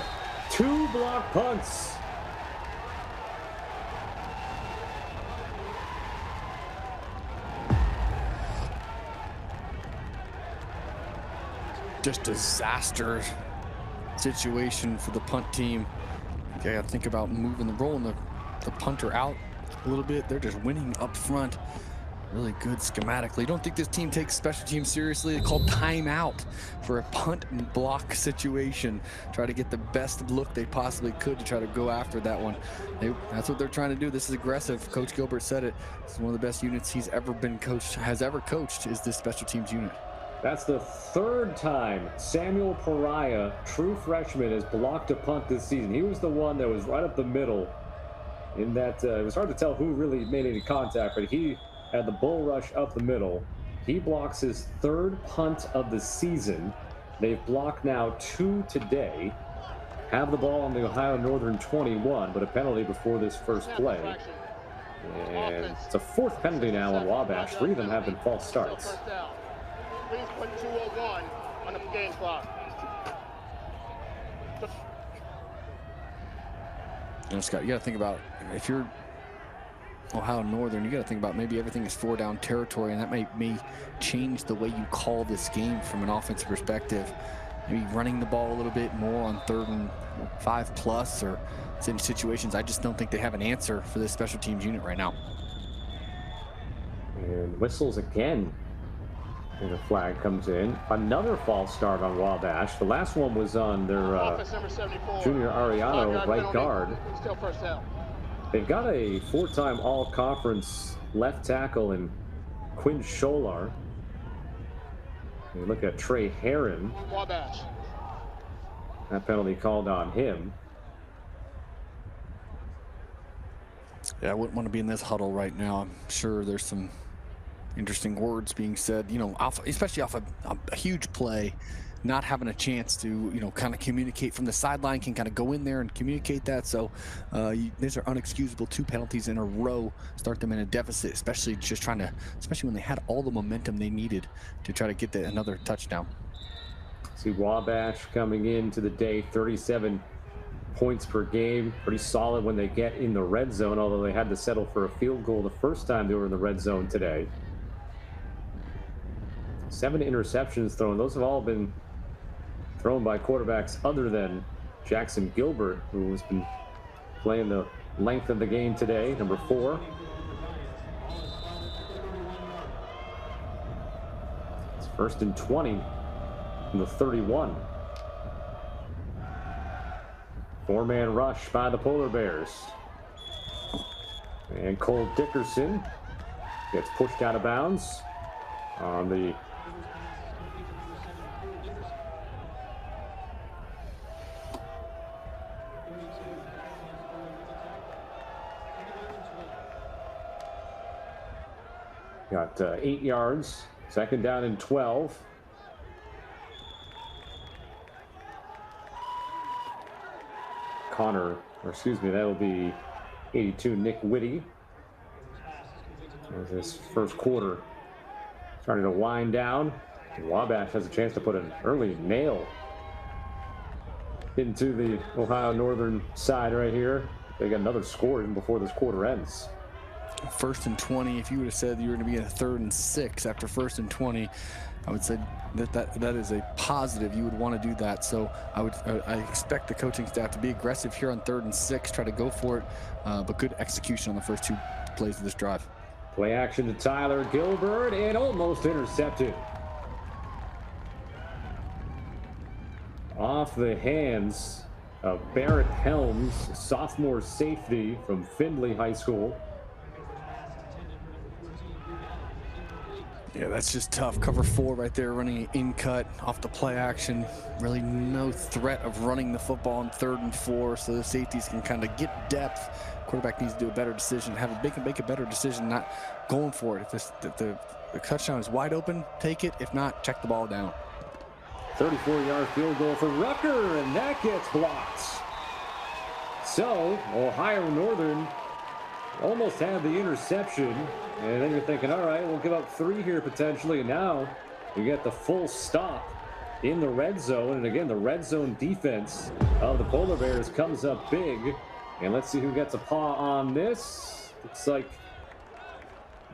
2 block punts. Just disaster situation for the punt team. You gotta think about rolling the punter out a little bit. They're just winning up front. Really good schematically. Don't think this team takes special teams seriously. They called timeout for a punt and block situation. Try to get the best look they possibly could to try to go after that one. That's what they're trying to do. This is aggressive. Coach Gilbert said it. It's one of the best units he's ever been coached, has ever coached, is this special teams unit. That's the third time Samuel Pariah, true freshman, has blocked a punt this season. He was the one that was right up the middle in that it was hard to tell who really made any contact, but he had the bull rush up the middle. He blocks his third punt of the season. They've blocked now 2 today. Have the ball on the Ohio Northern 21, but a penalty before this first play. And it's a 4th penalty now on Wabash. 3 of them have been false starts. Please put 2:01 on the game clock. You know, Scott, you got to think about, if you're Ohio Northern, you got to think about maybe everything is 4-down territory, and that may change the way you call this game from an offensive perspective. Maybe running the ball a little bit more on 3rd and 5+ or in situations. I just don't think they have an answer for this special teams unit right now. And whistles again. And a flag comes in. Another false start on Wabash. The last one was on their junior Ariano right guard. Still first down. They've got a 4-time all-conference left tackle in Quinn Scholar. You look at Trey Herron. Wabash. That penalty called on him. Yeah, I wouldn't want to be in this huddle right now. I'm sure there's some interesting words being said, you know, especially off a huge play, not having a chance to, you know, kind of communicate from the sideline, can kind of go in there and communicate that. So these are unexcusable 2 penalties in a row, start them in a deficit, especially when they had all the momentum they needed to try to get another touchdown. See Wabash coming into the day, 37 points per game. Pretty solid when they get in the red zone, although they had to settle for a field goal the first time they were in the red zone today. 7 interceptions thrown. Those have all been thrown by quarterbacks other than Jackson Gilbert, who has been playing the length of the game today, number 4. It's 1st and 20 from the 31. 4-man rush by the Polar Bears. And Cole Dickerson gets pushed out of bounds on the got 8 yards, 2nd down and 12. That'll be 82, Nick Whitty. As this first quarter starting to wind down, Wabash has a chance to put an early nail into the Ohio Northern side right here. They got another score even before this quarter ends. 1st and 20. If you would have said you were going to be in a 3rd and 6 after 1st and 20, I would say that is a positive. You would want to do that. So I expect the coaching staff to be aggressive here on 3rd and 6, try to go for it, but good execution on the first 2 plays of this drive. Play action to Tyler Gilbert and almost intercepted. Off the hands of Barrett Helms, sophomore safety from Findlay High School. Yeah, that's just tough. Cover 4 right there, running an in cut off the play action. Really no threat of running the football on 3rd and 4, so the safeties can kind of get depth. Quarterback needs to do a better decision, make a better decision, not going for it. If the touchdown is wide open, take it. If not, check the ball down. 34-yard field goal for Rucker, and that gets blocked. So Ohio Northern almost had the interception, and then you're thinking, all right, we'll give up 3 here potentially, and now you get the full stop in the red zone. And again, the red zone defense of the Polar Bears comes up big, and let's see who gets a paw on this. Looks like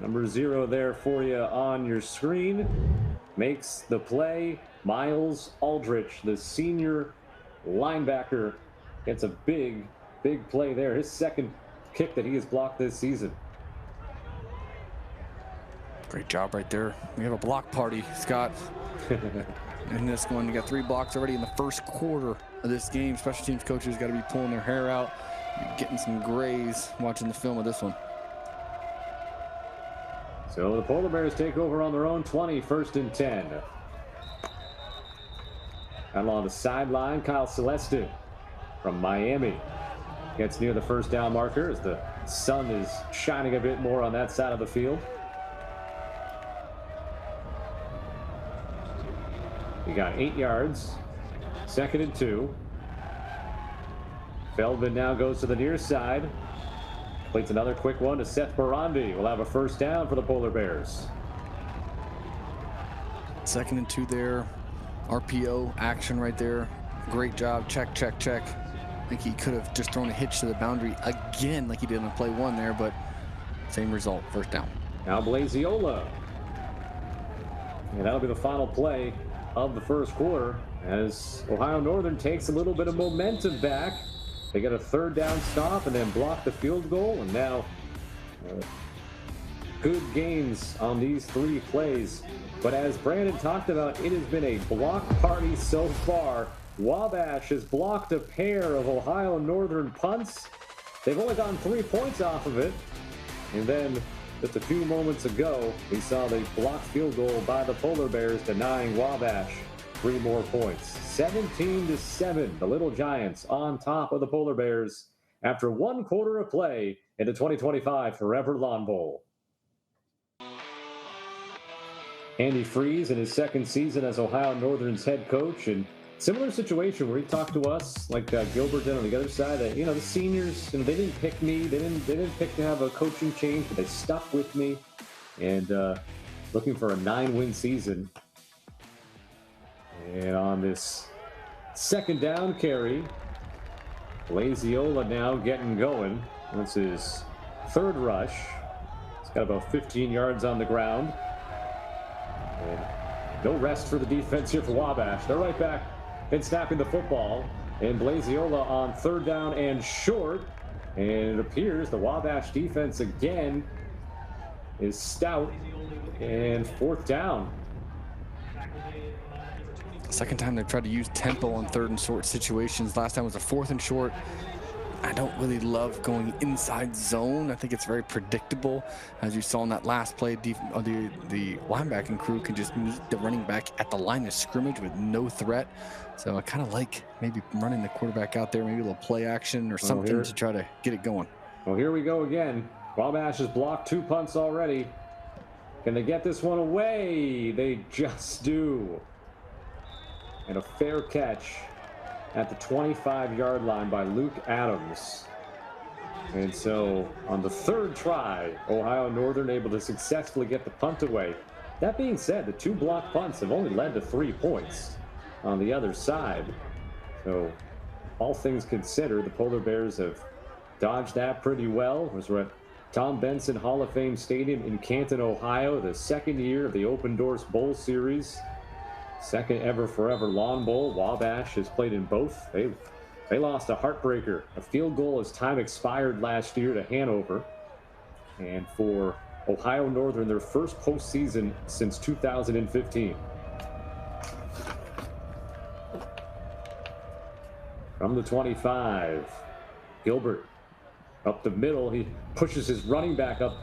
number 0 there for you on your screen makes the play. Miles Aldrich, the senior linebacker, gets a big play there. His 2nd kick that he has blocked this season. Great job right there. We have a block party, Scott. In this one, you got 3 blocks already in the first quarter of this game. Special teams coaches got to be pulling their hair out, getting some grays watching the film of this one. So the Polar Bears take over on their own 20, 1st and 10. Out along the sideline, Kyle Celestin from Miami gets near the first down marker as the sun is shining a bit more on that side of the field. He got 8 yards, 2nd and 2. Feldman now goes to the near side. Plays another quick one to Seth Barandi. We'll have a first down for the Polar Bears. 2nd and 2 there. RPO action right there. Great job. Check, check, check. I think he could have just thrown a hitch to the boundary again like he did on play 1 there, but same result, first down. Now Blaziola. And that'll be the final play of the first quarter as Ohio Northern takes a little bit of momentum back. They get a 3rd down stop and then block the field goal, and now good gains on these 3 plays. But as Brandon talked about, it has been a block party so far. Wabash has blocked a pair of Ohio Northern punts. They've only gotten 3 points off of it. And then just a few moments ago, we saw the blocked field goal by the Polar Bears, denying Wabash 3 more points. 17-7, the Little Giants on top of the Polar Bears after 1 quarter of play in the 2025 Forever Lawn Bowl. Andy Freeze in his 2nd season as Ohio Northern's head coach, and similar situation where he talked to us like Gilbert did on the other side. That the seniors, they didn't pick me. They didn't pick to have a coaching change, but they stuck with me. And looking for a 9-win season. And on this 2nd down carry, Blaziola now getting going. That's his 3rd rush. He's got about 15 yards on the ground. And no rest for the defense here for Wabash. They're right back and snapping the football. And Blaziola on 3rd down and short. And it appears the Wabash defense again is stout. And 4th down. 2nd time they've tried to use tempo on 3rd and short situations. Last time was a 4th and short. I don't really love going inside zone. I think it's very predictable. As you saw in that last play, the linebacking crew can just meet the running back at the line of scrimmage with no threat. So I kind of like maybe running the quarterback out there, maybe a little play action or something to try to get it going. Well, here we go again. Wabash has blocked 2 punts already. Can they get this one away? They just do. And a fair catch at the 25-yard line by Luke Adams. And so on the 3rd try, Ohio Northern able to successfully get the punt away. That being said, the 2 block punts have only led to 3 points on the other side. So all things considered, the Polar Bears have dodged that pretty well. We're at Tom Benson Hall of Fame Stadium in Canton, Ohio, the 2nd year of the Open Doors Bowl Series. 2nd ever Forever Lawn Bowl. Wabash has played in both. They lost a heartbreaker, a field goal as time expired last year to Hanover. And for Ohio Northern, their first postseason since 2015. From the 25, Gilbert up the middle. He pushes his running back up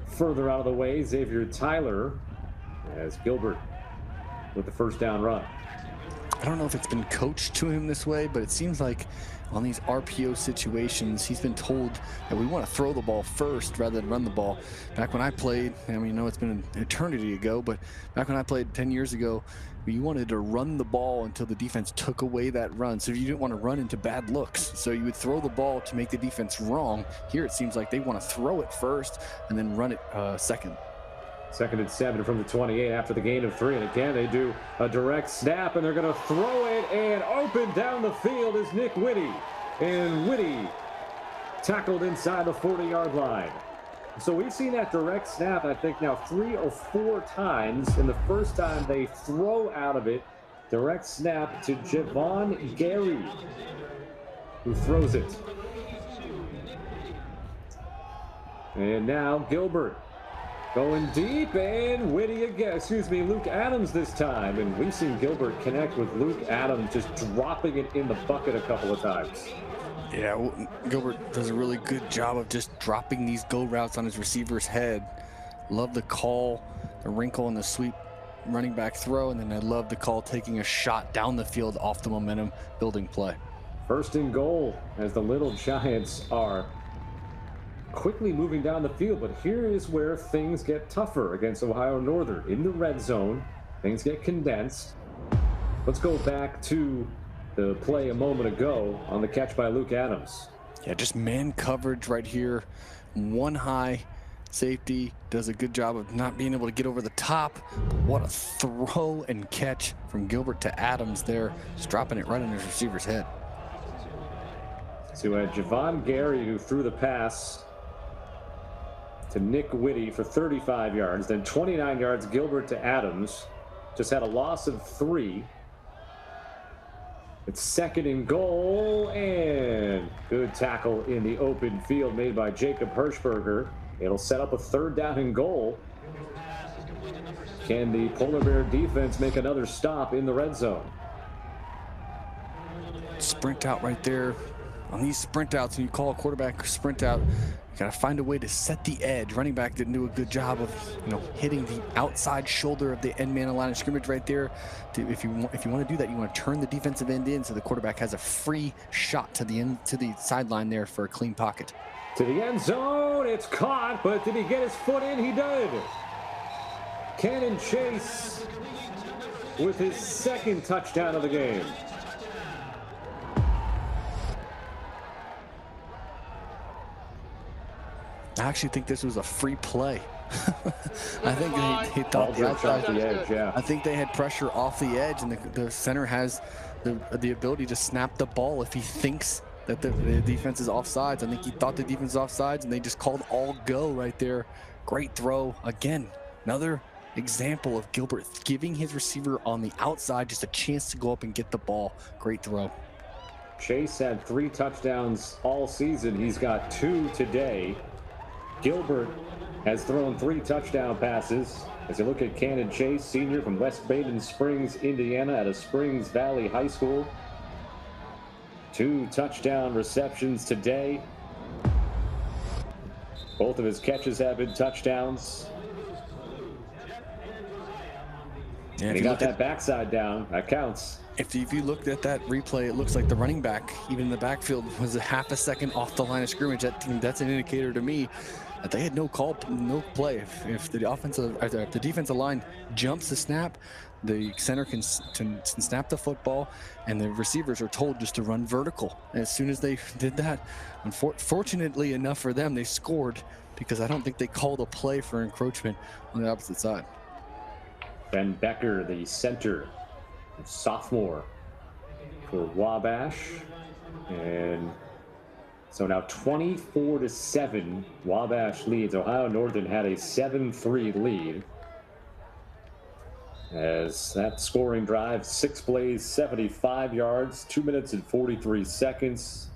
further out of the way, Xavier Tyler, as Gilbert with the 1st down run. I don't know if it's been coached to him this way, but it seems like on these RPO situations, he's been told that we want to throw the ball first rather than run the ball. Back when I played, it's been an eternity ago, but back when I played 10 years ago, you wanted to run the ball until the defense took away that run. So you didn't want to run into bad looks. So you would throw the ball to make the defense wrong. Here it seems like they want to throw it first and then run it second. 2nd and 7 from the 28 after the gain of 3. And again, they do a direct snap, and they're going to throw it, and open down the field is Nick Whitty. And Whitty tackled inside the 40-yard line. So we've seen that direct snap, I think, now 3 or 4 times. And the first time they throw out of it, direct snap to Javon Gary, who throws it. And now Gilbert Going deep, and Whitty again. Excuse me, Luke Adams this time. And we've seen Gilbert connect with Luke Adams, just dropping it in the bucket a couple of times. Yeah, Gilbert does a really good job of just dropping these go routes on his receiver's head. Love the call, the wrinkle and the sweep running back throw, and then I love the call taking a shot down the field off the momentum building play. First and goal as the Little Giants are quickly moving down the field, but here is where things get tougher against Ohio Northern. In the red zone, things get condensed. Let's go back to the play a moment ago on the catch by Luke Adams. Yeah, just man coverage right here. One high safety does a good job of not being able to get over the top. What a throw and catch from Gilbert to Adams there, just dropping it right on his receiver's head. So we had Javon Gary, who threw the pass to Nick Whitty for 35 yards, then 29 yards Gilbert to Adams. Just had a loss of 3. It's second and goal, and good tackle in the open field made by Jacob Hirschberger. It'll set up a 3rd down and goal. Can the Polar Bear defense make another stop in the red zone? Sprint out right there. On these sprint outs, when you call a quarterback sprint out, you got to find a way to set the edge. Running back didn't do a good job of, hitting the outside shoulder of the end man line of scrimmage right there. If you want to do that, you want to turn the defensive end in so the quarterback has a free shot to the sideline there for a clean pocket. To the end zone, it's caught, but did he get his foot in? He did. Cannon Chase with his 2nd touchdown of the game. I actually think this was a free play. I think they thought the edge, yeah. I think they had pressure off the edge, and the center has the ability to snap the ball if he thinks that the defense is offsides. I think he thought the defense was offsides, and they just called all go right there. Great throw. Again, another example of Gilbert giving his receiver on the outside just a chance to go up and get the ball. Great throw. Chase had 3 touchdowns all season. He's got 2 today. Gilbert has thrown 3 touchdown passes. As you look at Cannon Chase, senior from West Baden Springs, Indiana, out of Springs Valley High School. 2 touchdown receptions today. Both of his catches have been touchdowns. Yeah, and he got that backside down. That counts. If you looked at that replay, it looks like the running back, even in the backfield, was a half a second off the line of scrimmage. That's an indicator to me that they had no play. If the defensive line jumps the snap, the center can snap the football, and the receivers are told just to run vertical. And as soon as they did that, fortunately enough for them, they scored, because I don't think they called a play for encroachment on the opposite side. Ben Becker, the center, sophomore for Wabash, and so now 24-7 Wabash leads. Ohio Northern had a 7-3 lead as that scoring drive, 6 plays, 75 yards, 2 minutes and 43 seconds.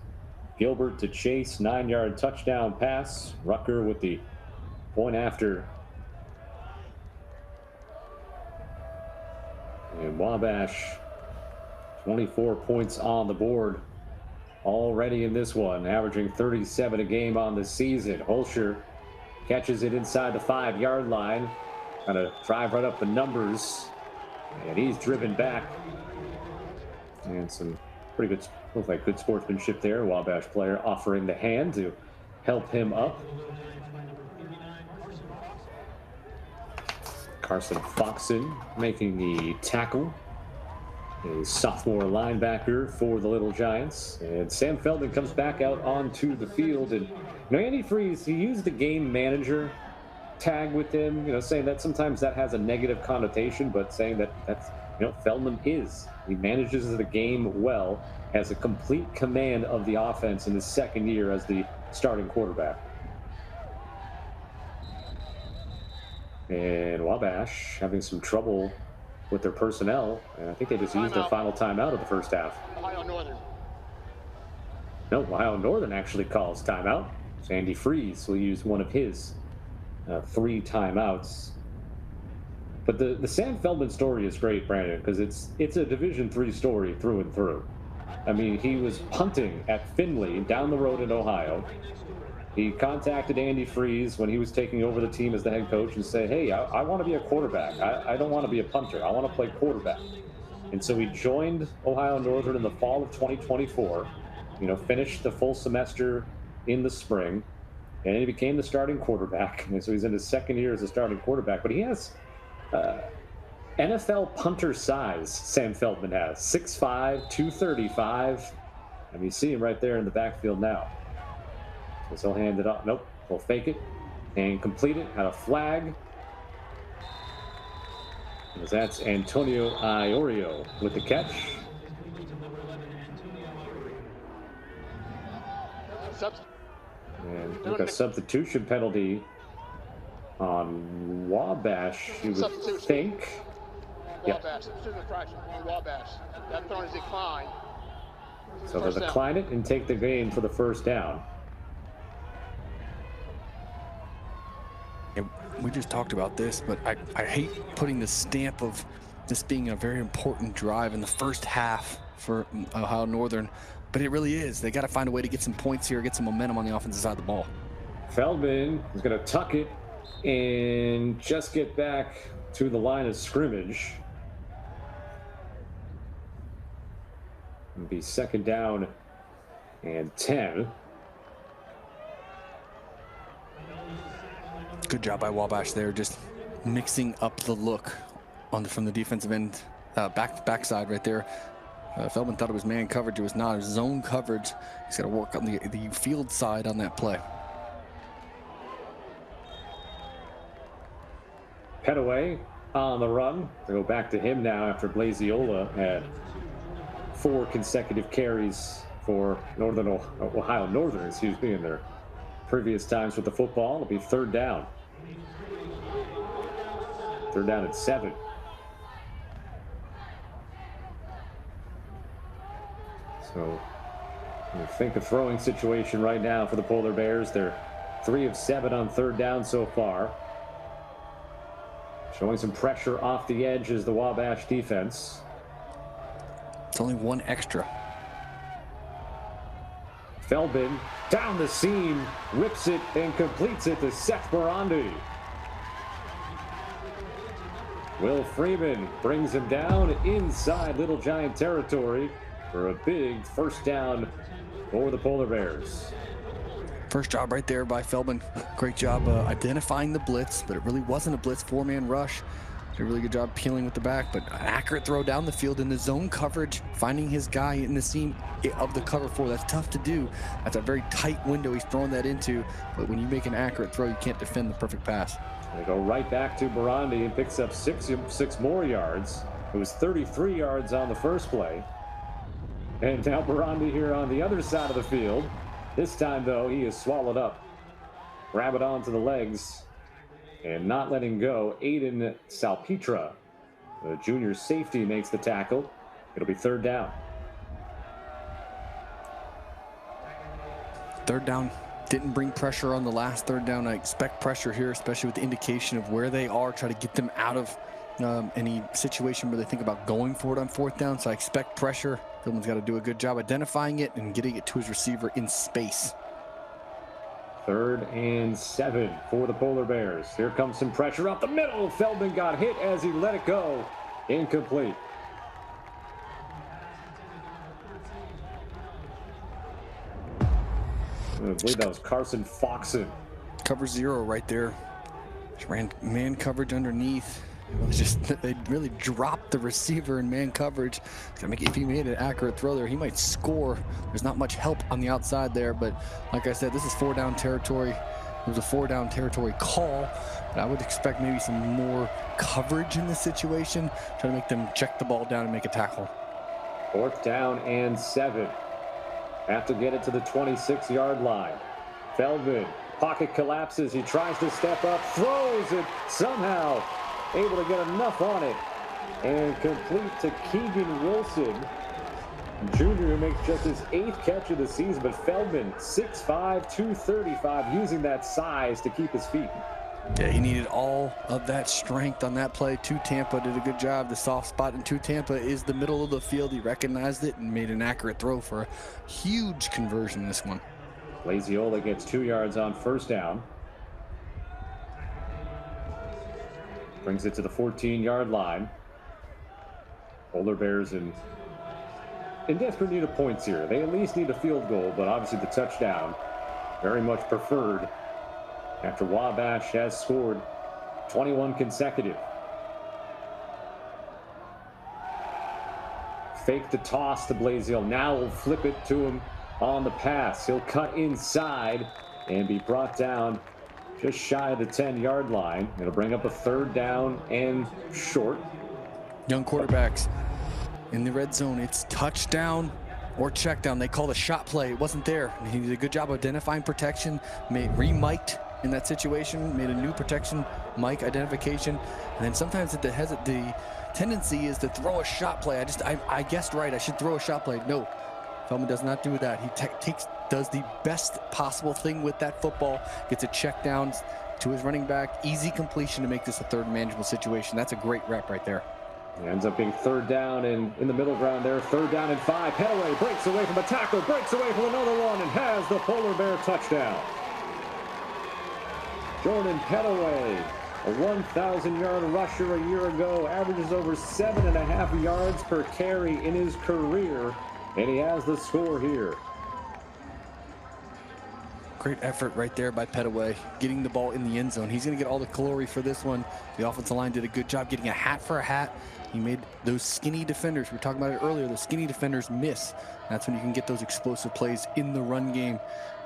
Gilbert to Chase, 9-yard touchdown pass. Rucker with the point after. And Wabash, 24 points on the board already in this one, averaging 37 a game on the season. Holscher catches it inside the 5-yard line, kind of drive right up the numbers, and he's driven back. And some pretty good, looks like good sportsmanship there. Wabash player offering the hand to help him up. Carson Foxon making the tackle, a sophomore linebacker for the Little Giants. And Sam Feldman comes back out onto the field. And Andy Freeze, he used the game manager tag with him, saying that sometimes that has a negative connotation, but saying that's Feldman he manages the game well, has a complete command of the offense in his 2nd year as the starting quarterback. And Wabash having some trouble with their personnel, and I think they just used their final timeout of the first half. Ohio Northern. No, Ohio Northern actually calls timeout. So Andy Freeze will use one of his 3 timeouts. But the Sam Feldman story is great, Brandon, because it's a Division III story through and through. I mean, he was punting at Findlay down the road in Ohio. He contacted Andy Freeze when he was taking over the team as the head coach and said, hey, I want to be a quarterback. I don't want to be a punter. I want to play quarterback. And so he joined Ohio Northern in the fall of 2024, finished the full semester in the spring, and he became the starting quarterback. And so he's in his second year as a starting quarterback. But he has NFL punter size, Sam Feldman has. 6'5", 235. I mean, you see him right there in the backfield now. So he'll hand it off. Nope. He'll fake it and complete it at a flag. As that's Antonio Iorio with the catch. And with a substitution penalty on Wabash, you would think. Wabash, on Wabash. That throw is declined. So they'll decline it and take the game for the first down. We just talked about this, but I hate putting the stamp of this being a very important drive in the first half for Ohio Northern, but it really is. They got to find a way to get some points here, get some momentum on the offensive side of the ball. Feldman is going to tuck it and just get back to the line of scrimmage. It'll be second down and 10. Good job by Wabash there, just mixing up the look from the defensive end, backside right there. Feldman thought it was man coverage. It was not. It was zone coverage. He's got to work on the field side on that play. Petaway on the run. To go back to him now after Blaziola had 4 consecutive carries for Ohio Northern, in their previous times with the football. It'll be third down. Third down at 7. So I think a throwing situation right now for the Polar Bears. They're 3 of 7 on third down so far. Showing some pressure off the edge is the Wabash defense. It's only 1 extra. Feldman down the seam, rips it and completes it to Seth Barandi. Will Freeman brings him down inside Little Giant territory for a big first down for the Polar Bears. First job right there by Feldman. Great job identifying the blitz, but it really wasn't a blitz. 4-man rush. Did a really good job peeling with the back, but an accurate throw down the field in the zone coverage, finding his guy in the seam of the cover 4. That's tough to do. That's a very tight window he's throwing that into, but when you make an accurate throw, you can't defend the perfect pass. They go right back to Barandi and picks up six more yards. It was 33 yards on the first play. And now Barandi here on the other side of the field. This time, though, he is swallowed up. Grab it onto the legs and not letting go. Aiden Salpetra, the junior safety, makes the tackle. It'll be third down. Third down. Didn't bring pressure on the last third down. I expect pressure here, especially with the indication of where they are. Try to get them out of any situation where they think about going for it on fourth down. So I expect pressure. Philman's got to do a good job identifying it and getting it to his receiver in space. 3rd and 7 for the Polar Bears. Here comes some pressure up the middle. Feldman got hit as he let it go. Incomplete. I believe that was Carson Foxon. Cover 0 right there. Just ran man coverage underneath. It was just, they really dropped the receiver in man coverage. If he made an accurate throw there, he might score. There's not much help on the outside there, but like I said, this is 4-down territory. It was a 4-down territory call, but I would expect maybe some more coverage in this situation. Try to make them check the ball down and make a tackle. 4th down and 7. Have to get it to the 26-yard line. Feldman, pocket collapses. He tries to step up, throws it, somehow able to get enough on it and complete to Keegan Wilson, junior, who makes just his 8th catch of the season. But Feldman, 6'5", 235, using that size to keep his feet. Yeah, he needed all of that strength on that play. Tampa did a good job. The soft spot in Tampa is the middle of the field. He recognized it and made an accurate throw for a huge conversion in this one. Laziola gets 2 yards on first down. Brings it to the 14-yard line. Polar Bears in desperate need of points here. They at least need a field goal, but obviously the touchdown very much preferred after Wabash has scored 21 consecutive. Fake the toss to Blaziel. Now we'll flip it to him on the pass. He'll cut inside and be brought down just shy of the 10-yard line. It'll bring up a third down and short. Young quarterbacks in the red zone. It's touchdown or check down. They called a shot play. It wasn't there. He did a good job identifying protection, re-mic'd in that situation, made a new protection mic identification. And then sometimes the tendency is to throw a shot play. I guessed right. I should throw a shot play. No, Feldman does not do that. He does the best possible thing with that football, gets a check down to his running back, easy completion to make this a third manageable situation. That's a great rep right there. It ends up being third down and in the middle ground there. Third down and 5. Petaway breaks away from a tackle, breaks away from another one, and has the Polar Bear touchdown. Jordan Petaway, a 1,000-yard rusher a year ago, averages over 7.5 yards per carry in his career, and he has the score here. Great effort right there by Petaway, getting the ball in the end zone. He's going to get all the glory for this one. The offensive line did a good job getting a hat for a hat. He made those skinny defenders, we were talking about it earlier, those skinny defenders miss. That's when you can get those explosive plays in the run game.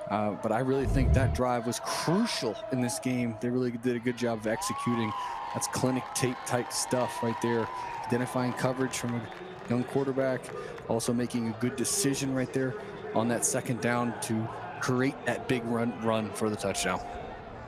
But I really think that drive was crucial in this game. They really did a good job of executing. That's clinic tape type stuff right there. Identifying coverage from a young quarterback, also making a good decision right there on that second down to create that big run for the touchdown.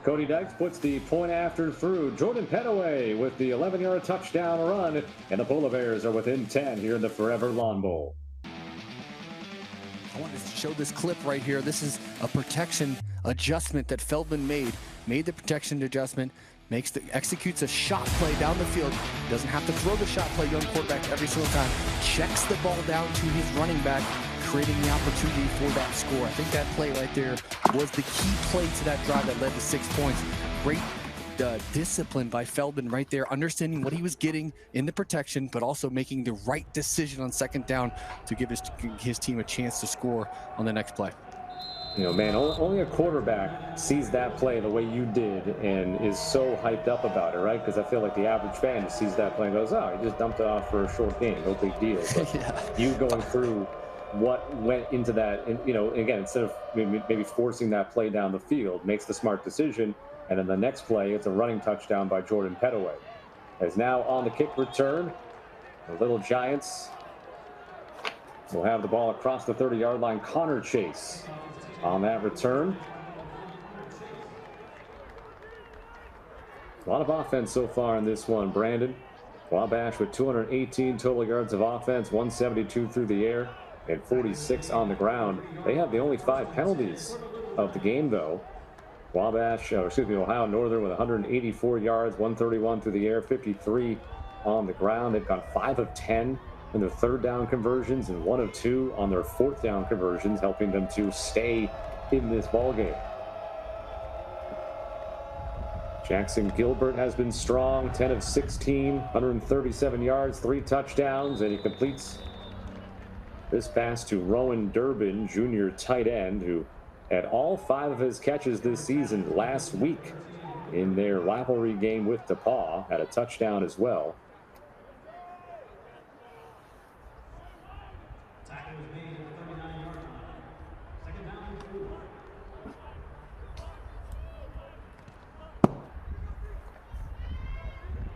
Cody Dykes puts the point after through. Jordan Petaway with the 11-yard touchdown run, and the Polar Bears are within 10 here in the Forever Lawn Bowl. I wanted to show this clip right here. This is a protection adjustment that Feldman made the protection adjustment, executes a shot play down the field, doesn't have to throw the shot play, young quarterback, every single time, checks the ball down to his running back, creating the opportunity for that score. I think that play right there was the key play to that drive that led to 6 points. Great discipline by Feldman right there, understanding what he was getting in the protection, but also making the right decision on second down to give his team a chance to score on the next play. You know, man, only a quarterback sees that play the way you did and is so hyped up about it, right? Because I feel like the average fan just sees that play and goes, oh, he just dumped it off for a short game, no big deal. But yeah. You going through what went into that, and, you know, again, instead of maybe forcing that play down the field, makes the smart decision, and then the next play, it's a running touchdown by Jordan Petaway. As now on the kick return, the Little Giants will have the ball across the 30-yard line. Connor Chase on that return. A lot of offense so far in this one, Brandon. Wabash with 218 total yards of offense, 172 through the air, and 46 on the ground. They have the only 5 penalties of the game, though. Ohio Northern with 184 yards, 131 through the air, 53 on the ground. They've gone 5 of 10 in their third down conversions and 1 of 2 on their fourth down conversions, helping them to stay in this ball game. Jackson Gilbert has been strong, 10 of 16, 137 yards, 3 touchdowns, and he completes this pass to Rowan Durbin, junior tight end, who had all 5 of his catches this season last week in their rivalry game with DePaul, had a touchdown as well.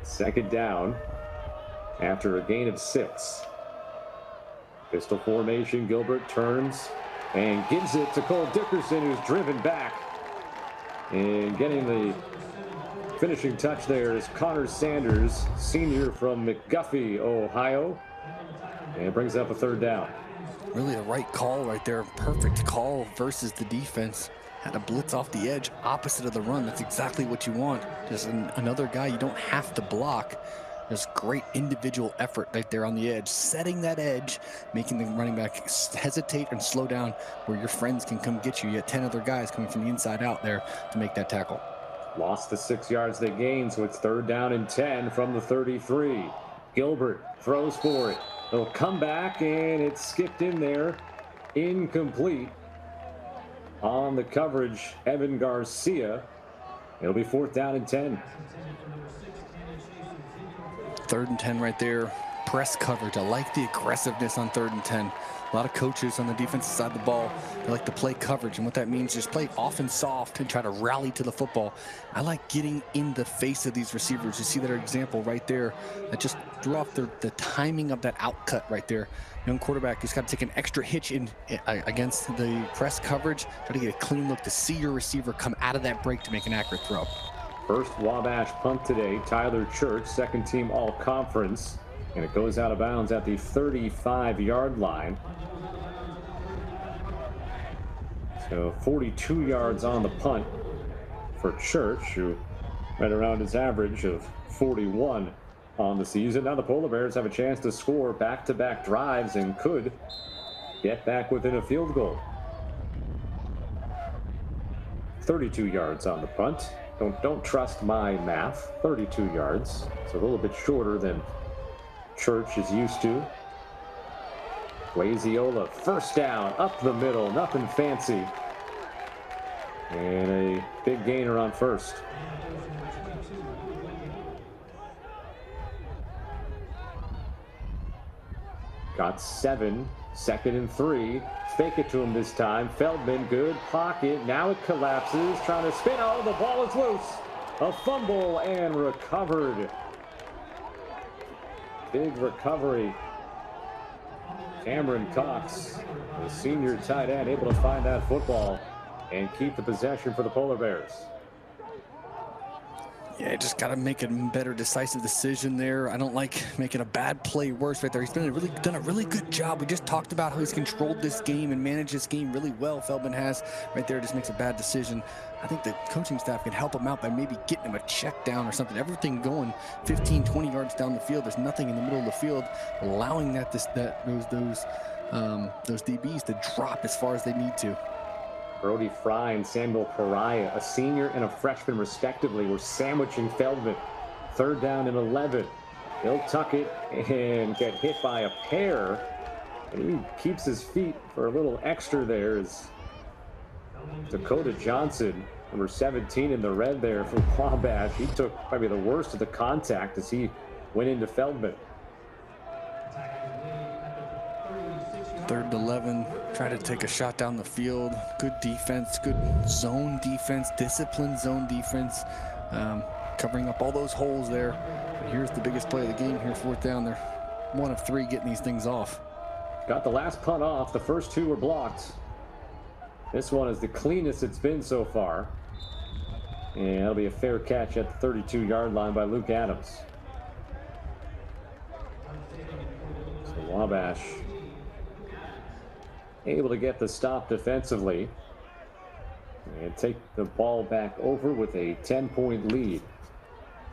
Second down after a gain of 6. Pistol formation, Gilbert turns and gives it to Cole Dickerson, who's driven back. And getting the finishing touch there is Connor Sanders, senior from McGuffey, Ohio. And it brings up a third down. Really a right call right there. Perfect call versus the defense. had a blitz off the edge opposite of the run. That's exactly what you want. Just another guy you don't have to block. Just great individual effort right there on the edge, setting that edge, making the running back hesitate and slow down where your friends can come get you. You have 10 other guys coming from the inside out there to make that tackle. Lost the 6 yards they gained, so it's 3rd down and 10 from the 33. Gilbert throws for it. They'll come back, and it's skipped in there. Incomplete. On the coverage, Evan Garcia. It'll be 4th down and 10. 3rd and 10 right there. Press coverage. I like the aggressiveness on 3rd and 10. A lot of coaches on the defensive side of the ball, they like to play coverage, and what that means is play off and soft and try to rally to the football. I like getting in the face of these receivers. You see that example right there that just threw off the timing of that out cut right there. Young quarterback, he's got to take an extra hitch in against the press coverage, try to get a clean look to see your receiver come out of that break to make an accurate throw. First Wabash punt today, Tyler Church, 2nd team all-conference, and it goes out of bounds at the 35-yard line. So 42 yards on the punt for Church, who right around his average of 41 on the season. Now the Polar Bears have a chance to score back-to-back drives and could get back within a field goal. 32 yards on the punt. Don't trust my math. 32 yards. It's a little bit shorter than Church is used to. Glaziola, 1st down, up the middle, nothing fancy. And a big gainer on 1st. Got 7, 2nd and 3. Fake it to him this time. Feldman, good pocket. Now it collapses, trying to spin. Oh, the ball is loose. A fumble and recovered. Big recovery. Cameron Cox, the senior tight end, able to find that football and keep the possession for the Polar Bears. Yeah, just got to make a better decisive decision there. I don't like making a bad play worse right there. He's done a really good job. We just talked about how he's controlled this game and managed this game really well. Feldman has right there, just makes a bad decision. I think the coaching staff can help him out by maybe getting him a check down or something. Everything going 15, 20 yards down the field. There's nothing in the middle of the field, allowing those DBs to drop as far as they need to. Brody Fry and Samuel Pariah, a senior and a freshman respectively, were sandwiching Feldman. 3rd down and 11. He'll tuck it and get hit by a pair. And he keeps his feet for a little extra there as Dakota Johnson, number 17 in the red there for Wabash. He took probably the worst of the contact as he went into Feldman. 3rd and 11, try to take a shot down the field. Good defense, good zone defense, disciplined zone defense, covering up all those holes there. But here's the biggest play of the game here, 4th down. They're 1 of 3 getting these things off. Got the last punt off. The first 2 were blocked. This one is the cleanest it's been so far. And that'll be a fair catch at the 32-yard line by Luke Adams. So Wabash able to get the stop defensively and take the ball back over with a 10-point lead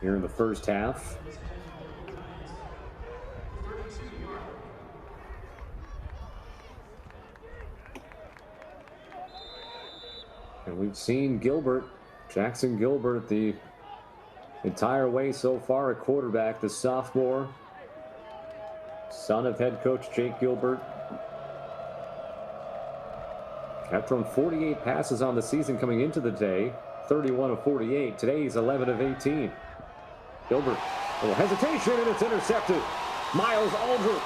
here in the first half. And we've seen Gilbert, Jackson Gilbert, the entire way so far at quarterback, the sophomore, son of head coach Jake Gilbert. Have thrown 48 passes on the season coming into the day, 31 of 48. Today he's 11 of 18. Gilbert, a little hesitation, and it's intercepted. Miles Aldrich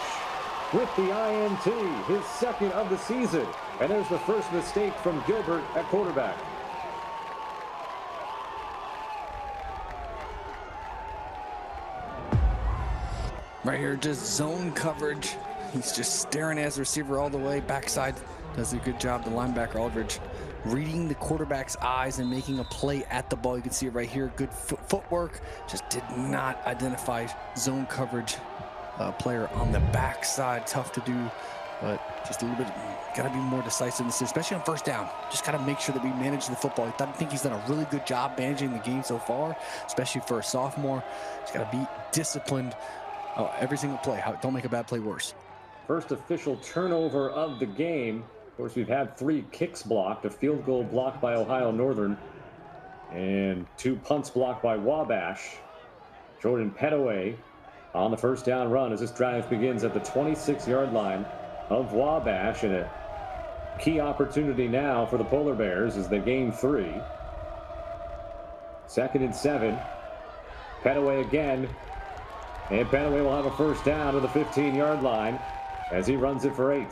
with the INT, his 2nd of the season. And there's the first mistake from Gilbert at quarterback. Right here, just zone coverage. He's just staring at his receiver all the way. Backside does a good job. The linebacker, Aldridge, reading the quarterback's eyes and making a play at the ball. You can see it right here. Good footwork. Just did not identify zone coverage player on the backside. Tough to do, but just a little bit Got to be more decisive, especially on first down. Just got to make sure that we manage the football. I think he's done a really good job managing the game so far, especially for a sophomore. Just got to be disciplined every single play. Don't make a bad play worse. First official turnover of the game. Of course, we've had 3 kicks blocked, a field goal blocked by Ohio Northern, and 2 punts blocked by Wabash. Jordan Petaway on the first down run as this drive begins at the 26-yard line of Wabash, and a key opportunity now for the Polar Bears as they gain 3. 2nd and 7. Petaway again, and Petaway will have a first down to the 15-yard line as he runs it for 8.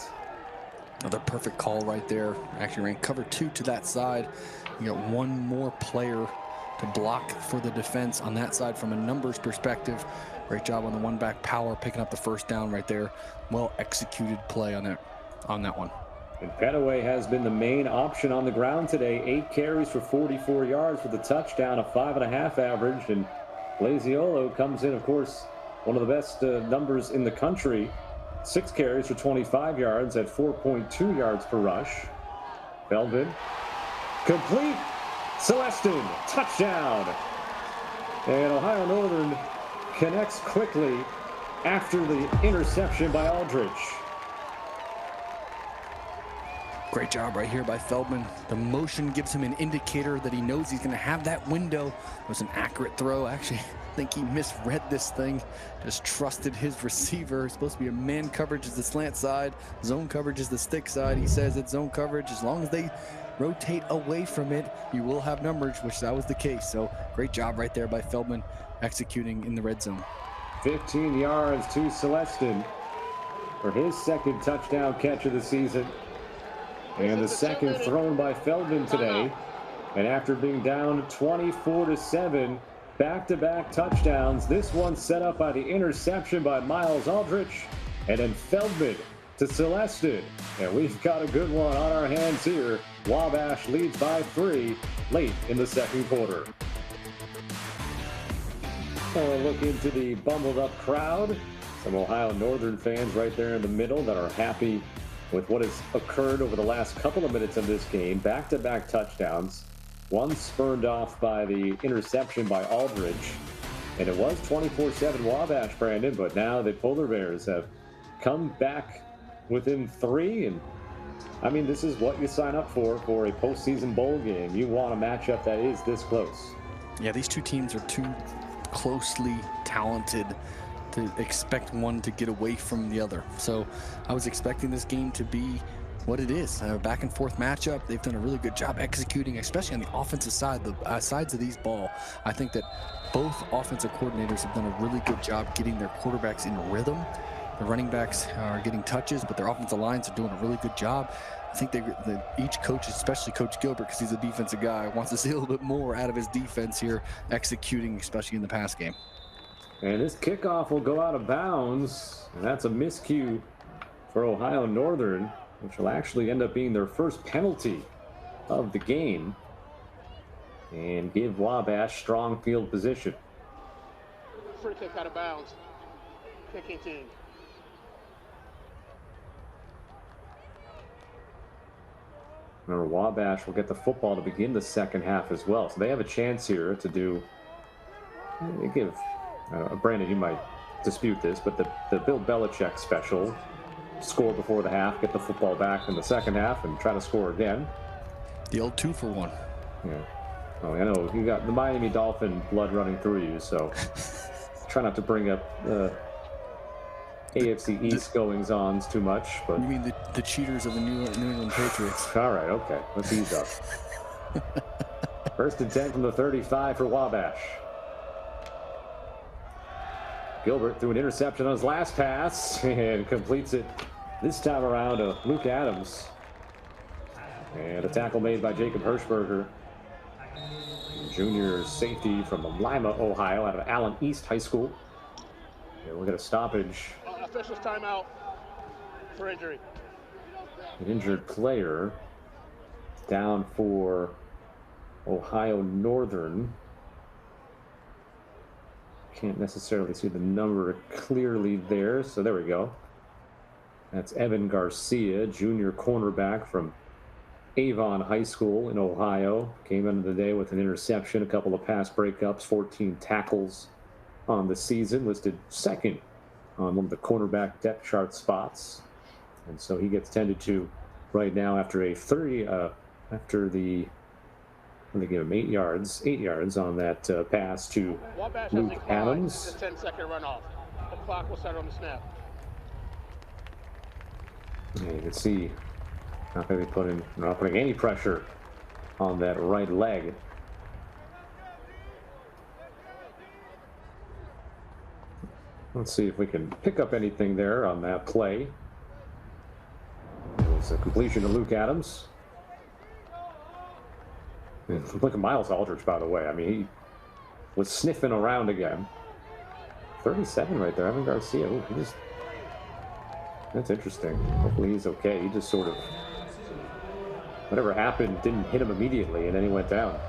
Another perfect call right there. Actually ran cover 2 to that side. You got one more player to block for the defense on that side from a numbers perspective. Great job on the one-back power, picking up the first down right there. Well executed play on that one. And Petaway has been the main option on the ground today. 8 carries for 44 yards with a touchdown, a 5.5 average. And Blaziolo comes in, of course, one of the best numbers in the country. 6 carries for 25 yards at 4.2 yards per rush. Feldman, complete. Celestin, touchdown. And Ohio Northern connects quickly after the interception by Aldridge. Great job right here by Feldman. The motion gives him an indicator that he knows he's going to have that window. It was an accurate throw. Actually, I think he misread this thing. Just trusted his receiver. It's supposed to be a man coverage is the slant side. Zone coverage is the stick side. He says it's zone coverage. As long as they rotate away from it, you will have numbers, which that was the case. So great job right there by Feldman executing in the red zone. 15 yards to Celestin for his 2nd touchdown catch of the season. And the 2nd thrown by Feldman today. And after being down 24-7, back-to-back touchdowns. This one set up by the interception by Miles Aldrich. And then Feldman to Celestin. And we've got a good one on our hands here. Wabash leads by 3 late in the 2nd quarter. We'll look into the bumbled up crowd. Some Ohio Northern fans right there in the middle that are happy with what has occurred over the last couple of minutes of this game. Back-to-back touchdowns. One spurned off by the interception by Aldridge. And it was 24-7 Wabash, Brandon, but now the Polar Bears have come back within 3. And I mean, this is what you sign up for a postseason bowl game. You want a matchup that is this close. Yeah, these two teams are too closely talented to expect one to get away from the other. So I was expecting this game to be what it is, a back and forth matchup. They've done a really good job executing, especially on the offensive side, the sides of these ball. I think that both offensive coordinators have done a really good job getting their quarterbacks in rhythm. The running backs are getting touches, but their offensive lines are doing a really good job. I think each coach, especially Coach Gilbert, because he's a defensive guy, wants to see a little bit more out of his defense here, executing, especially in the pass game. And this kickoff will go out of bounds, and that's a miscue for Ohio Northern, which will actually end up being their first penalty of the game and give Wabash strong field position. Free kick out of bounds. Kicking team. Remember, Wabash will get the football to begin the 2nd half as well. So they have a chance here to do, they give, Brandon, you might dispute this, but the Bill Belichick special, score before the half, get the football back in the 2nd half, and try to score again. The old 2-for-1. Yeah. Oh, I know you got the Miami Dolphin blood running through you, so try not to bring up AFC East goings-ons too much. But you mean the cheaters of the New England Patriots? All right, okay, let's ease up. 1st and 10 from the 35 for Wabash. Gilbert threw an interception on his last pass and completes it this time around to Luke Adams. And a tackle made by Jacob Hirschberger, junior safety from Lima, Ohio, out of Allen East High School. And we'll get a stoppage. Officials timeout for injury. An injured player down for Ohio Northern. Can't necessarily see the number clearly there, so there we go. That's Evan Garcia, junior cornerback from Avon High School in Ohio. Came into the day with an interception, a couple of pass breakups, 14 tackles on the season. Listed second on one of the cornerback depth chart spots. And so he gets tended to right now after a 30, after the, they give him 8 yards on that pass to Wabash Luke Adams. It's a 10-second runoff. The clock will start on the snap. And you can see not going to be not putting any pressure on that right leg. Let's see if we can pick up anything there on that play. It was a completion to Luke Adams. And look at Miles Aldridge, by the way. I mean, he was sniffing around again. 37 right there, Evan Garcia. Ooh, that's interesting. Hopefully he's okay. He just sort of, whatever happened, didn't hit him immediately, and then he went down.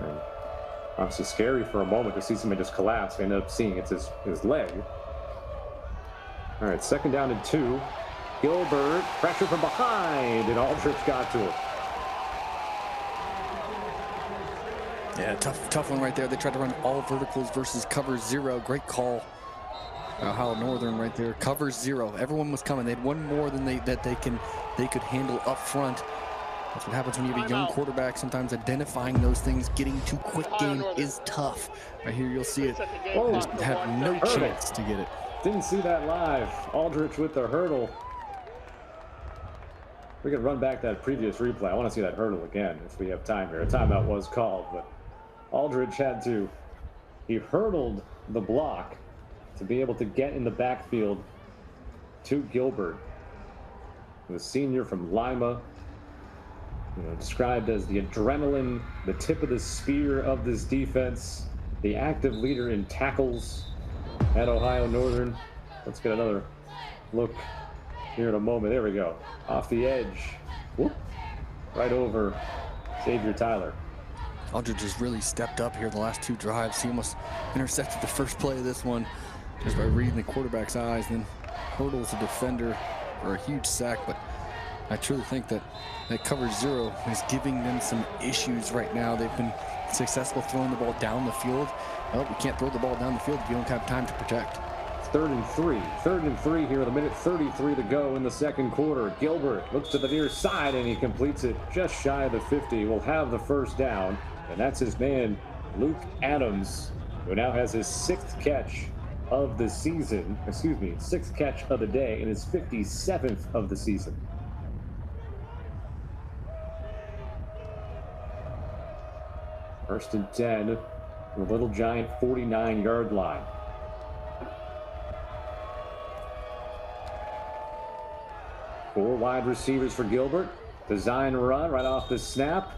And obviously scary for a moment to see somebody just collapse. We ended up seeing it's his leg. All right, 2nd down and 2. Gilbert, pressure from behind, and Aldridge got to him. Yeah, tough one right there. They tried to run all verticals versus cover 0. Great call. Ohio Northern right there. Cover 0. Everyone was coming. They had one more than they could handle up front. That's what happens when you have a young quarterback. Sometimes identifying those things, getting to quick game is tough. Right here, you'll see it. Oh, just have no chance to get it. Didn't see that live. Aldridge with the hurdle. We can run back that previous replay. I want to see that hurdle again if we have time here. A timeout was called, but Aldridge he hurdled the block to be able to get in the backfield to Gilbert, the senior from Lima. Described as the adrenaline, the tip of the spear of this defense, the active leader in tackles at Ohio Northern. Let's get another look here in a moment. There we go. Off the edge. Whoop. Right over Xavier Tyler. Aldridge has really stepped up here the last 2 drives. He almost intercepted the first play of this one just by reading the quarterback's eyes, and then hurdles the defender for a huge sack. But I truly think that cover 0 is giving them some issues right now. They've been successful throwing the ball down the field. Well, you can't throw the ball down the field if you don't have time to protect. 3rd and 3. 3rd and 3 here with a minute 33 to go in the 2nd quarter. Gilbert looks to the near side, and he completes it just shy of the 50. Will have the 1st down, and that's his man, Luke Adams, who now has his 6th catch of the season. 6th catch of the day, and his 57th of the season. First and 10, the Little Giant 49-yard line. Four wide receivers for Gilbert. Design run right off the snap.